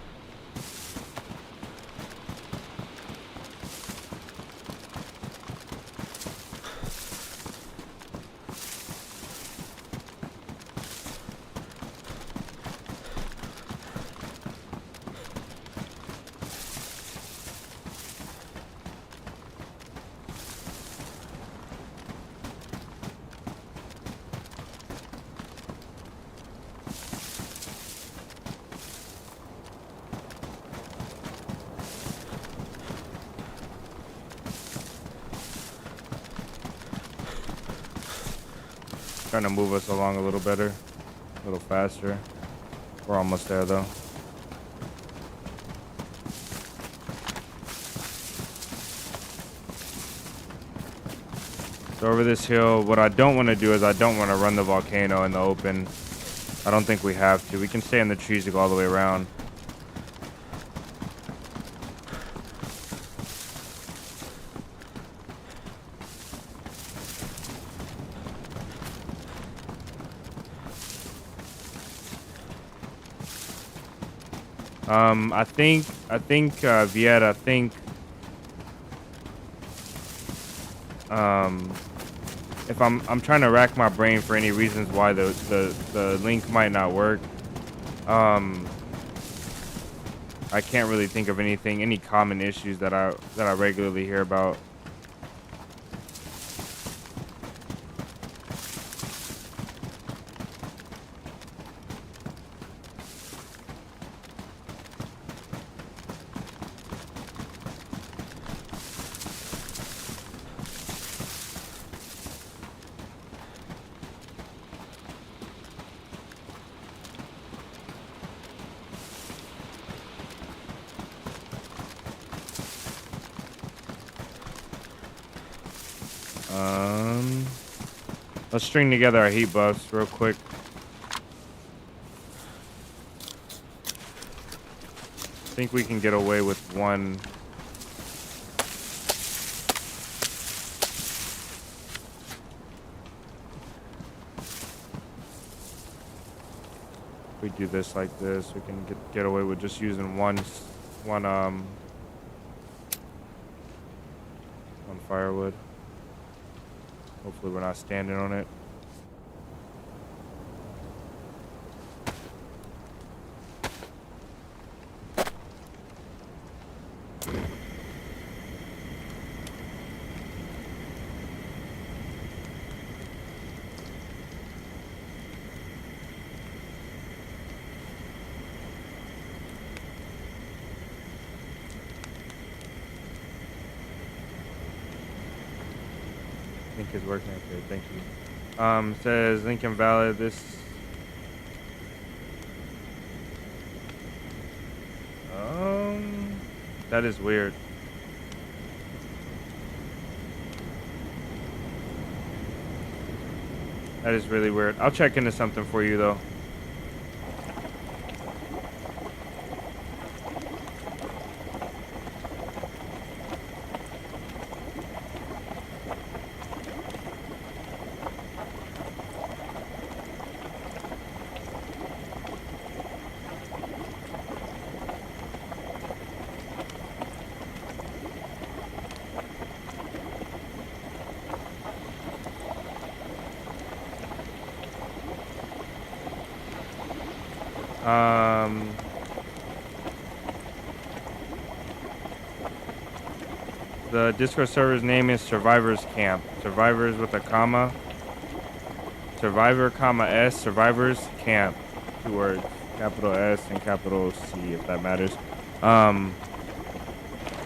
Trying to move us along a little better, a little faster. We're almost there though. So over this hill, what I don't want to do is I don't want to run the volcano in the open. I don't think we have to. We can stay in the trees to go all the way around. Viet, if I'm trying to rack my brain for any reasons why the link might not work. I can't really think of any common issues that I regularly hear about. Let's string together our heat buffs real quick. I think we can get away with one. If we do this like this, we can get away with just using one firewood. Hopefully we're not standing on it. I think it's working. Okay, thank you. Says link invalid. This. That is weird. That is really weird. I'll check into something for you though. The Discord server's name is Survivors Camp. Survivors with a comma. Survivor, comma S. Survivors Camp. 2 words. Capital S and capital C, if that matters.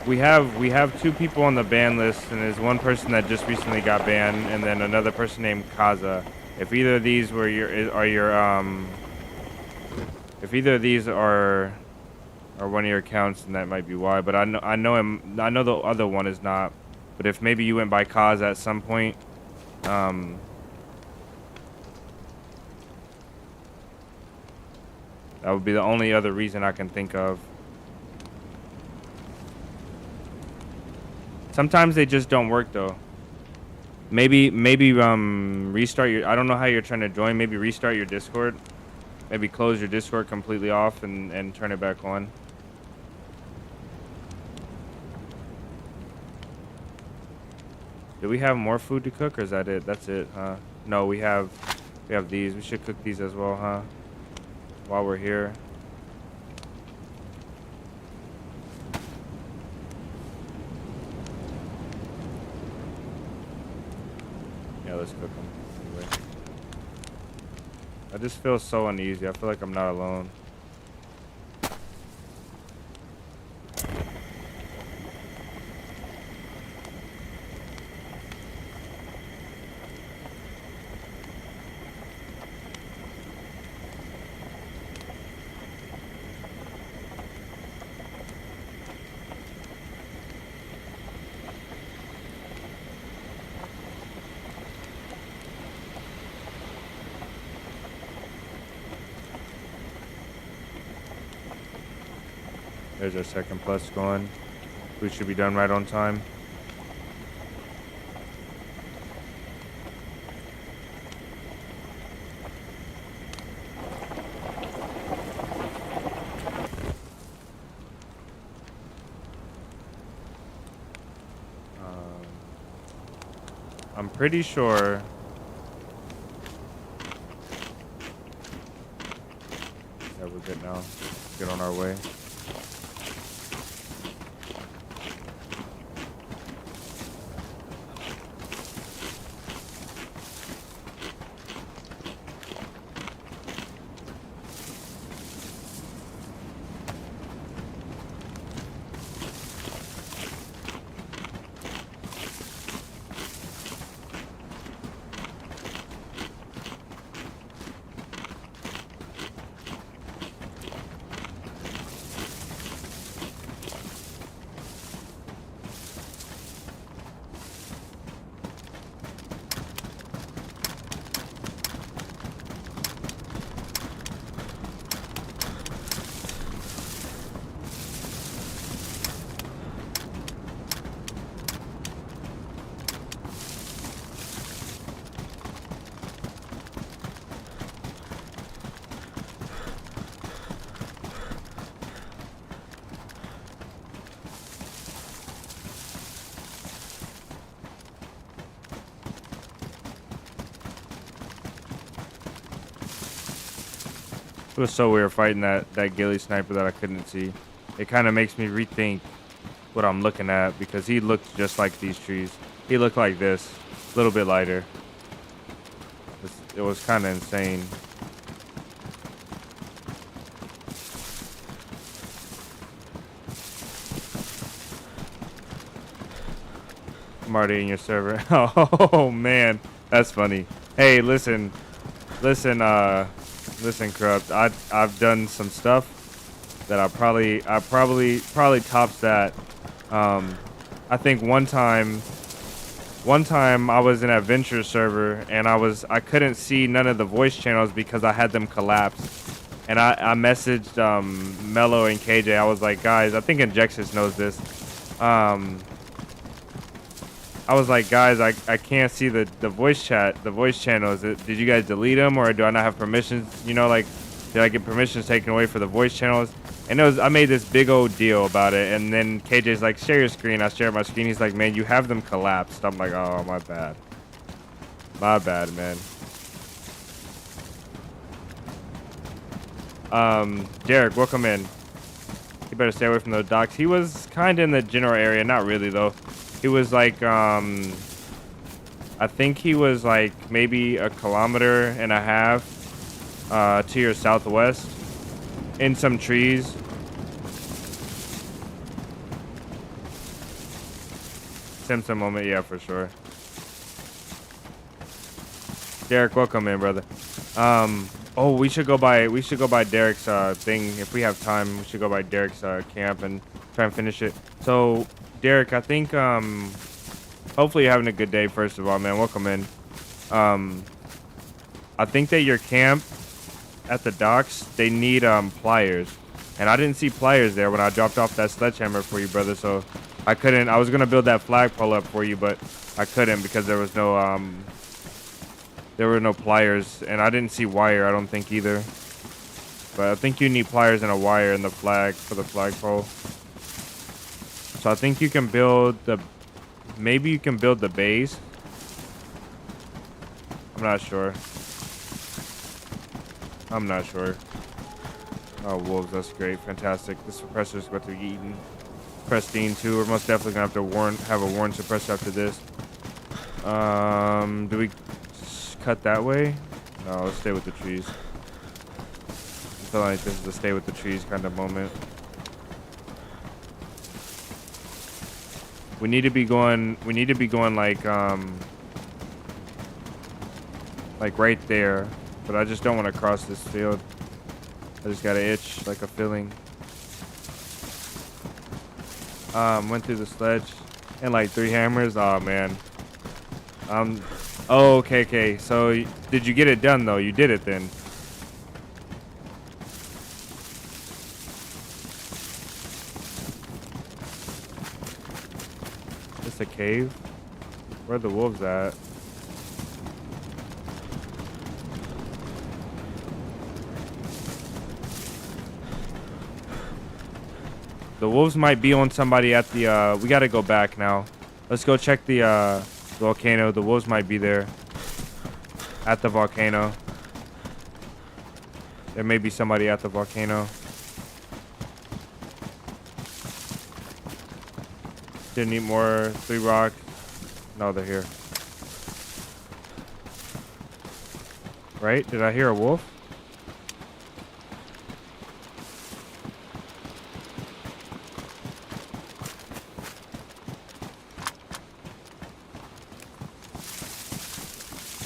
We have 2 people on the ban list, and there's one person that just recently got banned, and then another person named Kaza. If either of these were if either of these are one of your accounts, then that might be why. But I know the other one is not. But if maybe you went by Kaz at some point, that would be the only other reason I can think of. Sometimes they just don't work though. Maybe restart your. I don't know how you're trying to join. Maybe restart your Discord. Maybe close your Discord completely off and turn it back on. Do we have more food to cook, or is that it? That's it, huh? No, we have these. We should cook these as well, huh? While we're here. Yeah, let's cook them. Anyway. I just feel so uneasy. I feel like I'm not alone. There's our second plus going. We should be done right on time. I'm pretty sure. Yeah, we're good now. Get on our way. It was so weird fighting that ghillie sniper that I couldn't see. It kind of makes me rethink what I'm looking at because he looked just like these trees. He looked like this, a little bit lighter. It was kind of insane. I'm already in your server. Oh man, that's funny. Hey, listen, listen, Corrupt. I've done some stuff that I probably tops that. I think one time I was in a Adventure server and I couldn't see none of the voice channels because I had them collapsed. And I messaged Mello and KJ. I was like, guys, I think Injexus knows this. I was like, guys, I can't see the voice channels. Did you guys delete them or do I not have permissions? You know, like, did I get permissions taken away for the voice channels? And I made this big old deal about it. And then KJ's like, share your screen. I share my screen. He's like, man, you have them collapsed. I'm like, oh, my bad. My bad, man. Derek, welcome in. You better stay away from those docks. He was kind of in the general area. Not really, though. He was like, I think he was like maybe 1.5 kilometers to your southwest in some trees. Simpson moment, yeah, for sure. Derek, welcome in, brother. Oh, we should go by Derek's thing if we have time. We should go by Derek's camp and try and finish it. So, Derek, I think hopefully you're having a good day. First of all, man, welcome in. I think that your camp at the docks, they need pliers, and I didn't see pliers there when I dropped off that sledgehammer for you, brother. So I couldn't. I was gonna build that flagpole up for you, but I couldn't because there was no there were no pliers, and I didn't see wire. I don't think either. But I think you need pliers and a wire in the flag for the flagpole. So I think you can build maybe you can build the base. I'm not sure. Oh, wolves, that's great. Fantastic. This suppressor is about to be eaten. Pristine, too. We're most definitely going to have to have a warn suppressor after this. Do we cut that way? No, let's stay with the trees. I feel like this is a stay with the trees kind of moment. We need to be going like right there, but I just don't want to cross this field. I just got an itch, like a feeling. Went through the sledge and like 3 hammers. Oh man. Oh, okay. So did you get it done though? You did it then. It's a cave. Where are the wolves at? The wolves might be on somebody at the, we gotta go back now. Let's go check the, volcano. The wolves might be there. At the volcano. There may be somebody at the volcano. Didn't need more 3 rocks. No, they're here. Right? Did I hear a wolf?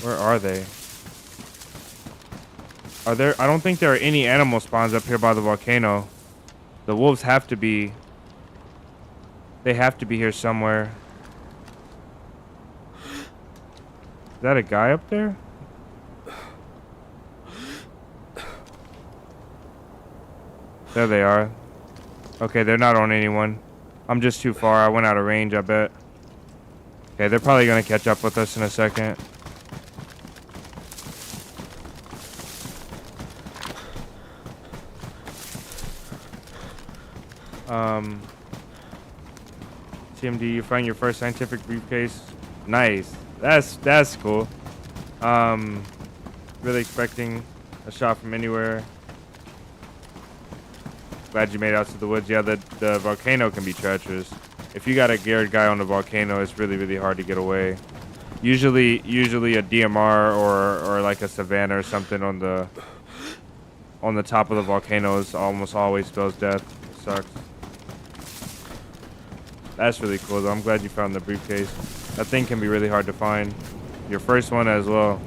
Where are they? Are there? I don't think there are any animal spawns up here by the volcano. The wolves have to be. They have to be here somewhere. Is that a guy up there? There they are. Okay, they're not on anyone. I'm just too far. I went out of range, I bet. Okay, they're probably gonna catch up with us in a second. TMD, you find your first scientific briefcase. Nice. That's cool. Really expecting a shot from anywhere. Glad you made it out to the woods. Yeah, the volcano can be treacherous. If you got a geared guy on the volcano, it's really, really hard to get away. Usually a DMR or like a Savannah or something on the top of the volcanoes almost always spells death. It sucks. That's really cool though. I'm glad you found the briefcase. That thing can be really hard to find. Your first one as well.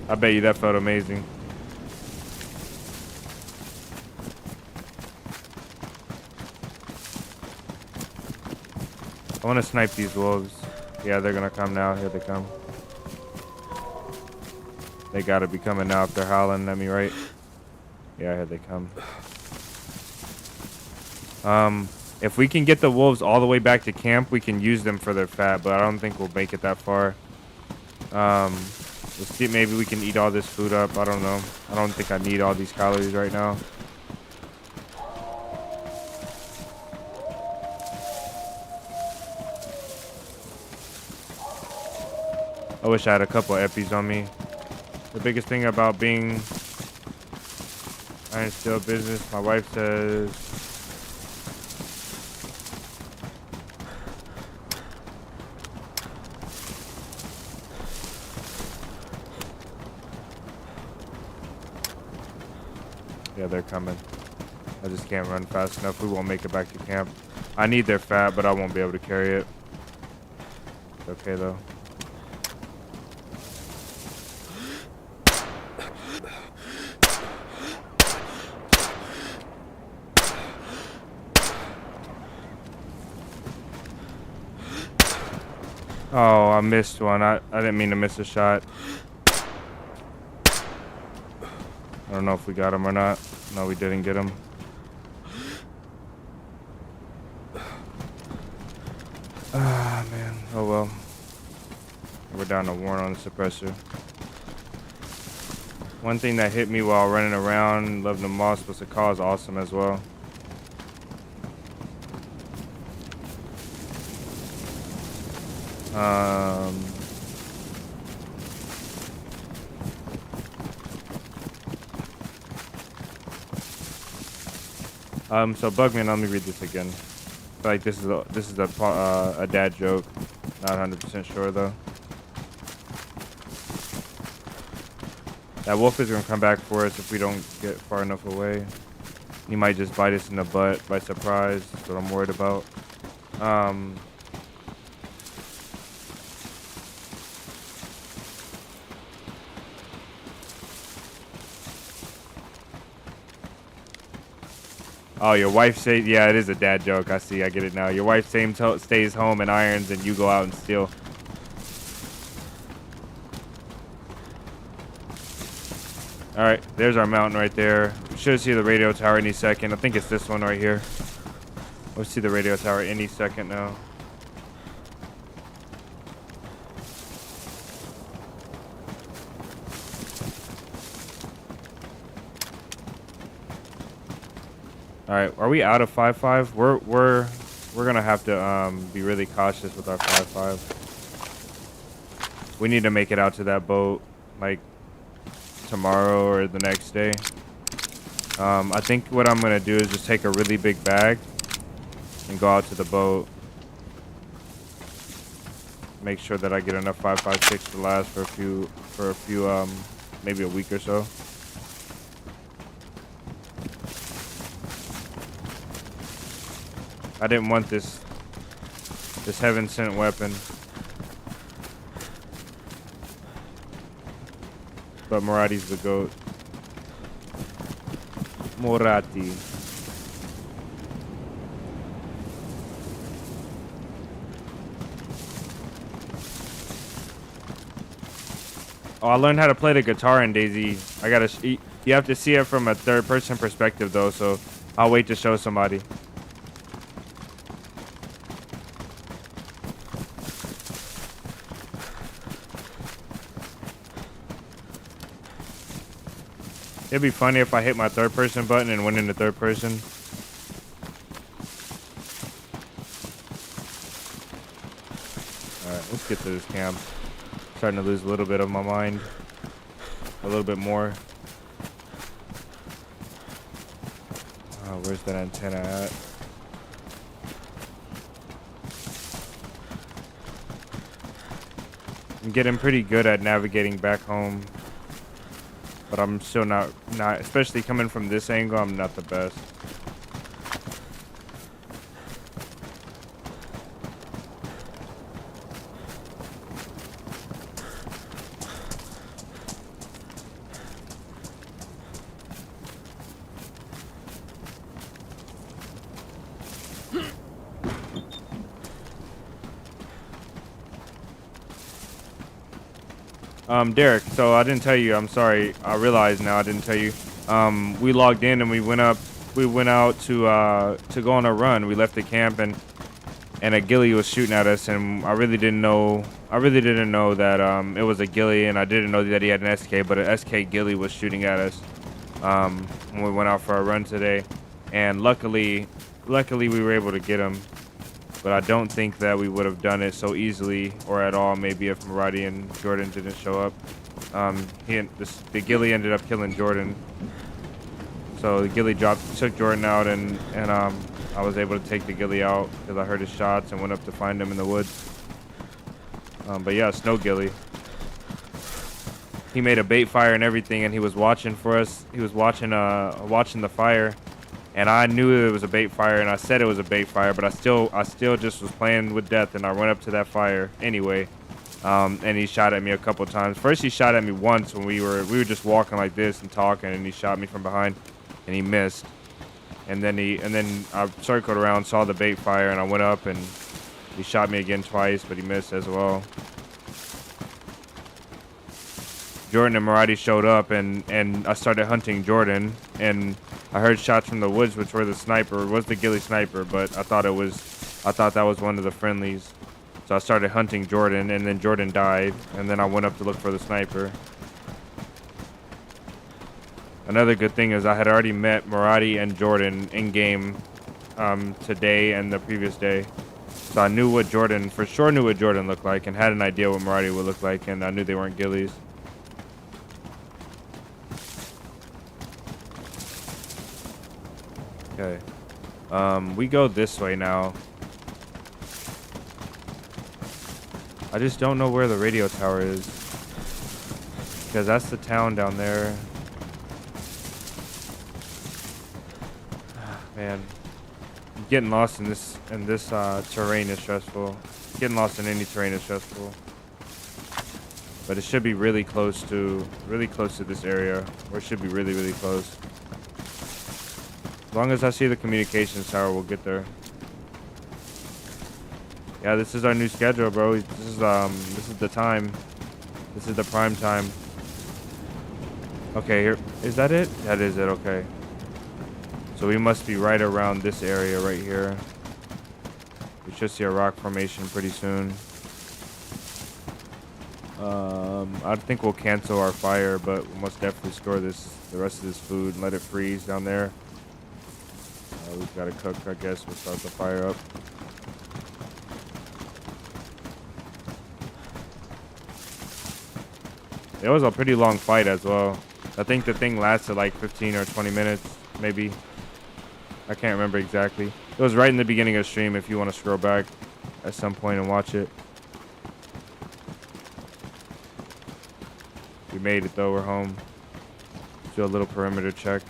I bet you that felt amazing. I want to snipe these wolves. Yeah, they're gonna come now. Here they come. They gotta be coming now if they're howling at me, right? Yeah, here they come. If we can get the wolves all the way back to camp, we can use them for their fat, but I don't think we'll make it that far. Let's see, maybe we can eat all this food up. I don't know. I don't think I need all these calories right now. I wish I had a couple eppies on me. The biggest thing about being iron steel business, my wife says, yeah, they're coming. I just can't run fast enough. We won't make it back to camp. I need their fat, but I won't be able to carry it. It's okay though. Oh, I missed one. I didn't mean to miss a shot. I don't know if we got him or not. No, we didn't get him. Ah, man. Oh, well. We're down to one on the suppressor. One thing that hit me while running around, loving the moss, was the call is awesome as well. So Bugman, let me read this again. I feel like this is a dad joke. Not 100% sure though. That wolf is gonna come back for us if we don't get far enough away. He might just bite us in the butt by surprise. That's what I'm worried about. Oh, your wife says, yeah, it is a dad joke. I see. I get it now. Your wife stays home and irons, and you go out and steal. All right, there's our mountain right there. We should see the radio tower any second. I think it's this one right here. We'll see the radio tower any second now. All right, are we out of 5.5? We're gonna have to be really cautious with our 5.5. We need to make it out to that boat like tomorrow or the next day. I think what I'm gonna do is just take a really big bag and go out to the boat. Make sure that I get enough 5.56 to last for a few maybe a week or so. I didn't want this heaven sent weapon, but Morati's the GOAT. Morati. Oh, I learned how to play the guitar in DayZ. You have to see it from a third-person perspective though, so I'll wait to show somebody. It'd be funny if I hit my third-person button and went into third person. Alright, let's get to this camp. Starting to lose a little bit of my mind. A little bit more. Where's that antenna at? I'm getting pretty good at navigating back home, but I'm still not, especially coming from this angle, I'm not the best. Derek, so I didn't tell you, I'm sorry. I realize now I didn't tell you. We logged in and we went out to go on a run. We left the camp and a ghillie was shooting at us, and I really didn't know that it was a ghillie, and I didn't know that he had an SK, but an SK ghillie was shooting at us when we went out for a run today. And luckily we were able to get him. But I don't think that we would have done it so easily or at all, maybe if Maradi and Jordan didn't show up. The ghillie ended up killing Jordan. So the ghillie took Jordan out, and I was able to take the ghillie out because I heard his shots and went up to find him in the woods. But yeah, snow ghillie. He made a bait fire and everything, and he was watching for us. He was watching the fire. And I knew it was a bait fire, and I said it was a bait fire, but I still just was playing with death, and I went up to that fire anyway. And he shot at me a couple times. First, he shot at me once when we were just walking like this and talking, and he shot me from behind, and he missed. And then I circled around, saw the bait fire, and I went up, and he shot me again twice, but he missed as well. Jordan and Maradi showed up, and I started hunting Jordan, and I heard shots from the woods, which were the ghillie sniper, but I thought that was one of the friendlies. So I started hunting Jordan, and then Jordan died, and then I went up to look for the sniper. Another good thing is I had already met Maradi and Jordan in game today and the previous day. So I knew what Jordan looked like, and had an idea what Maradi would look like, and I knew they weren't ghillies. Okay. We go this way now. I just don't know where the radio tower is, because that's the town down there. Man, getting lost in this terrain is stressful. Getting lost in any terrain is stressful. But it should be really close to this area, or it should be really, really close. As long as I see the communications tower, we'll get there. Yeah, this is our new schedule, bro. This is the time. This is the prime time. Okay, here is that it? That is it. Okay. So we must be right around this area right here. We should see a rock formation pretty soon. I think we'll cancel our fire, but we must definitely store the rest of this food and let it freeze down there. We've got to cook, I guess. We'll start the fire up. It was a pretty long fight as well. I think the thing lasted like 15 or 20 minutes, maybe. I can't remember exactly. It was right in the beginning of the stream if you want to scroll back at some point and watch it. We made it though, we're home. Do a little perimeter check.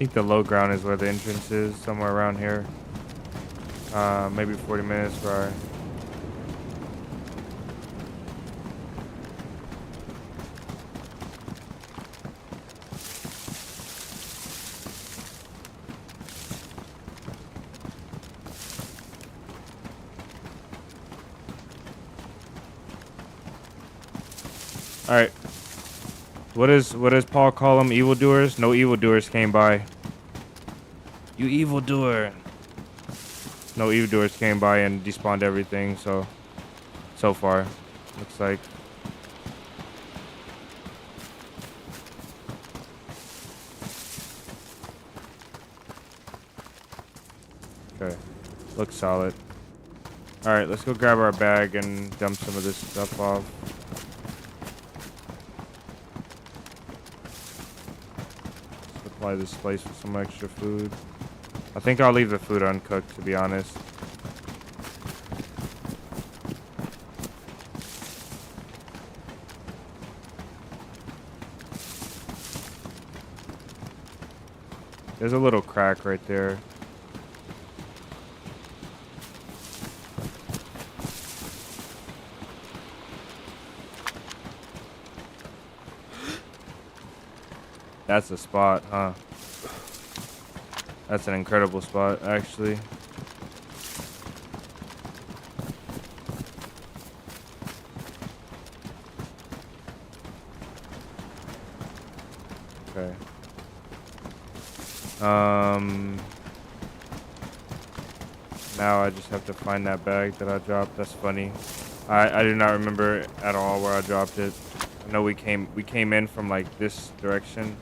think the low ground is where the entrance is, somewhere around here. Maybe 40 minutes for our... All right. What does Paul call them? Evildoers? No evildoers came by. You evildoer. No evildoers came by and despawned everything. So far, looks like. Okay, looks solid. All right, let's go grab our bag and dump some of this stuff off. Supply this place with some extra food. I think I'll leave the food uncooked, to be honest. There's a little crack right there. That's a spot, huh? That's an incredible spot, actually. Okay. Now I just have to find that bag that I dropped. That's funny. I do not remember at all where I dropped it. I know we came in from like this direction.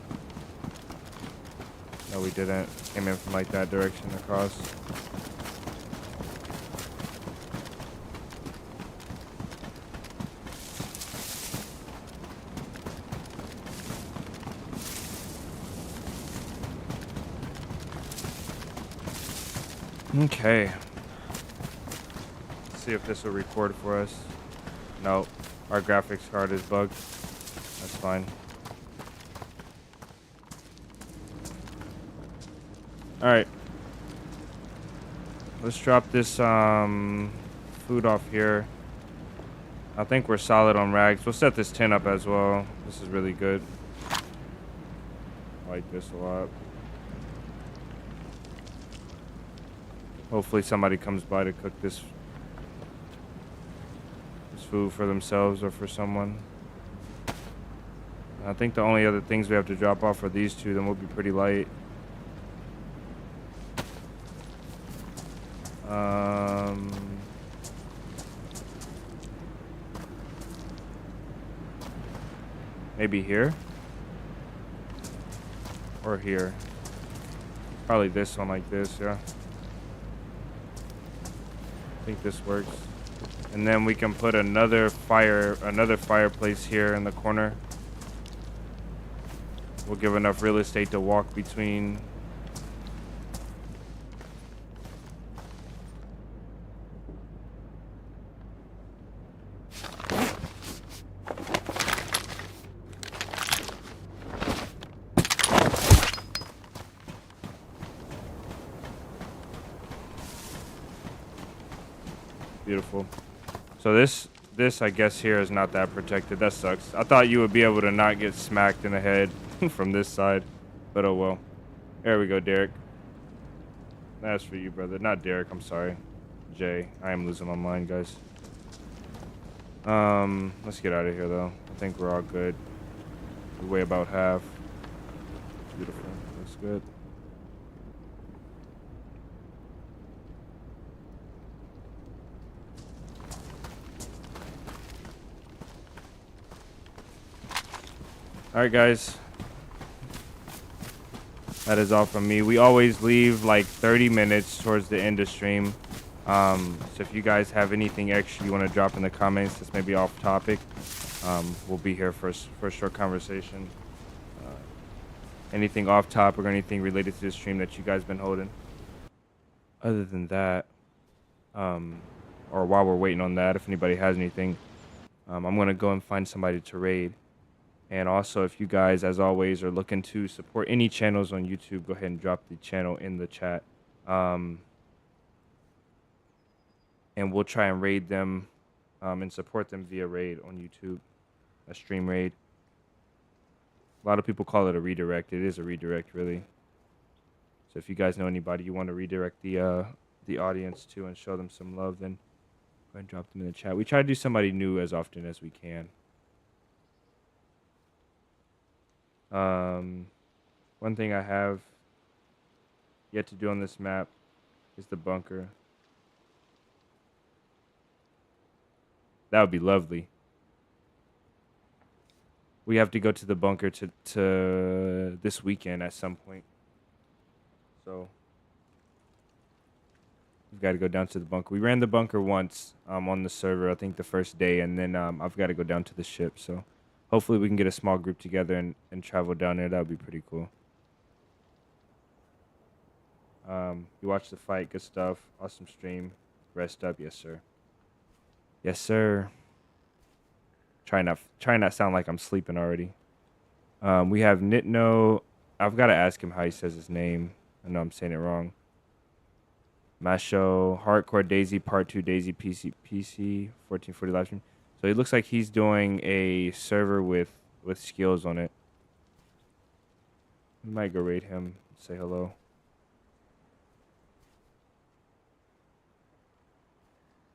No, we didn't. Came in from like that direction across. Okay. Let's see if this will record for us. No, our graphics card is bugged. That's fine. All right. Let's drop this food off here. I think we're solid on rags. We'll set this tin up as well. This is really good. I like this a lot. Hopefully somebody comes by to cook this food for themselves or for someone. I think the only other things we have to drop off are these two, then we'll be pretty light. Maybe here? Or here? Probably this one like this, yeah. I think this works. And then we can put another fireplace here in the corner. We'll give enough real estate to walk between. Beautiful. So this I guess here is not that protected. That sucks. I thought you would be able to not get smacked in the head from this side, but oh well. There we go, Derek. That's for you, brother. Not Derek, I'm sorry. Jay. I am losing my mind, guys. Let's get out of here though. I think we're all good. We weigh about half. Beautiful. Looks good. All right, guys. That is all from me. We always leave like 30 minutes towards the end of stream. So if you guys have anything extra you want to drop in the comments that's maybe off topic, we'll be here for a short conversation. Anything off topic or anything related to the stream that you guys been holding. Other than that, or while we're waiting on that, if anybody has anything, I'm going to go and find somebody to raid. And also, if you guys, as always, are looking to support any channels on YouTube, go ahead and drop the channel in the chat. And we'll try and raid them and support them via raid on YouTube, a stream raid. A lot of people call it a redirect. It is a redirect, really. So if you guys know anybody you want to redirect the audience to and show them some love, then go ahead and drop them in the chat. We try to do somebody new as often as we can. One thing I have yet to do on this map is the bunker. That would be lovely. We have to go to the bunker to this weekend at some point. So we've got to go down to the bunker. We ran the bunker once on the server, I think the first day, and then I've got to go down to the ship. So hopefully we can get a small group together and travel down there. That would be pretty cool. You watched the fight. Good stuff. Awesome stream. Rest up. Yes, sir. Yes, sir. Try not sound like I'm sleeping already. We have Nitno. I've got to ask him how he says his name. I know I'm saying it wrong. Masho, Hardcore DayZ Part 2, DayZ PC 1440 live stream. So it looks like he's doing a server with skills on it. We might go raid him, say hello.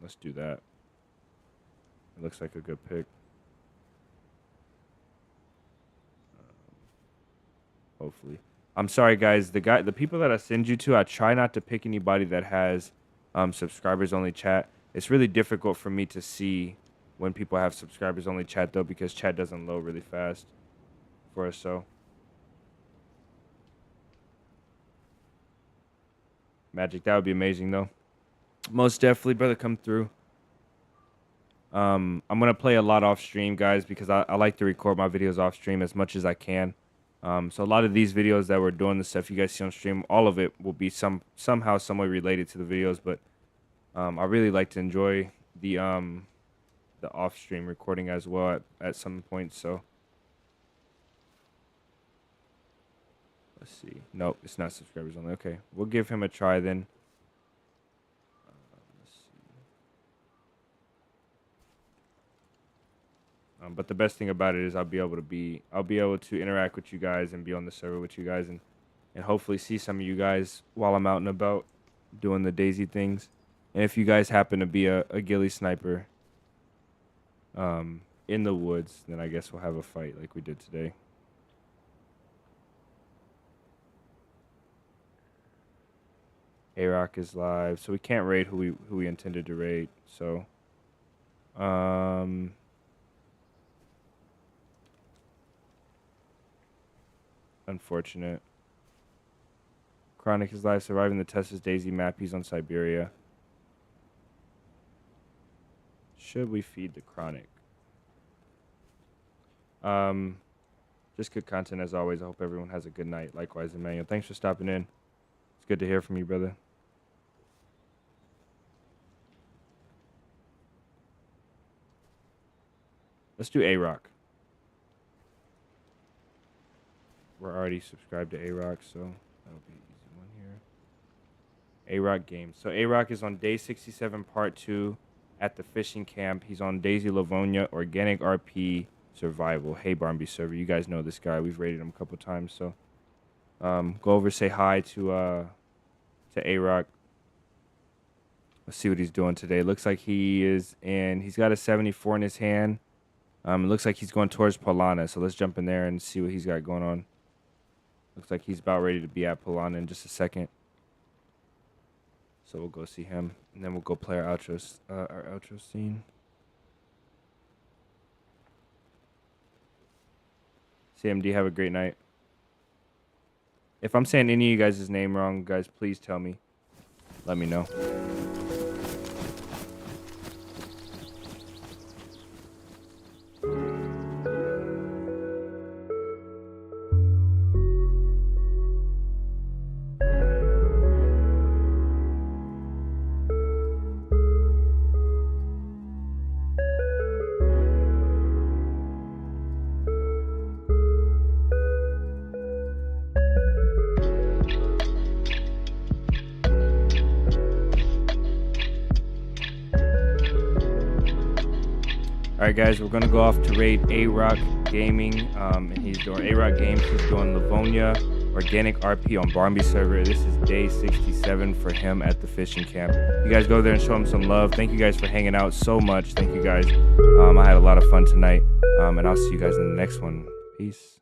Let's do that. It looks like a good pick. Hopefully. I'm sorry, guys. The people that I send you to, I try not to pick anybody that has subscribers only chat. It's really difficult for me to see when people have subscribers only chat though, because chat doesn't load really fast for us. So Magic, that would be amazing though. Most definitely, brother, come through. I'm gonna play a lot off stream, guys, because I like to record my videos off stream as much as I can. So a lot of these videos that we're doing, the stuff you guys see on stream, all of it will be somehow, some way related to the videos. But I really like to enjoy the off stream recording as well at some point. So let's see. Nope, it's not subscribers only. Okay, we'll give him a try then. But the best thing about it is I'll be able to interact with you guys and be on the server with you guys and hopefully see some of you guys while I'm out and about doing the DayZ things. And if you guys happen to be a ghillie sniper in the woods, then I guess we'll have a fight like we did today. A-Rock is live, so we can't raid who we intended to raid. So unfortunate. Chronic is live, surviving the Tesla's DayZ map. He's on Siberia. Should we feed the Chronic? Just good content as always. I hope everyone has a good night. Likewise, Emmanuel. Thanks for stopping in. It's good to hear from you, brother. Let's do A-Rock. We're already subscribed to A-Rock, so that'll be an easy one here. A-Rock Games. So A-Rock is on day 67, part 2 at the fishing camp. He's on DayZ Livonia, Organic RP, Survival. Hey, Barnby server. You guys know this guy. We've rated him a couple times, so go over, say hi to A-Rock. Let's see what he's doing today. Looks like he's got a 74 in his hand. It looks like he's going towards Polana, so let's jump in there and see what he's got going on. Looks like he's about ready to be at Polana in just a second. So we'll go see him, and then we'll go play our outro scene. CMD, have a great night. If I'm saying any of you guys' name wrong, guys, please tell me. Let me know. All right, guys, we're gonna go off to raid A-Rock Gaming. And he's doing A-Rock Games. He's doing Livonia Organic RP on Barnby server. This is day 67 for him at the fishing camp. You guys go there and show him some love. Thank you guys for hanging out so much. Thank you guys. I had a lot of fun tonight. And I'll see you guys in the next one. Peace.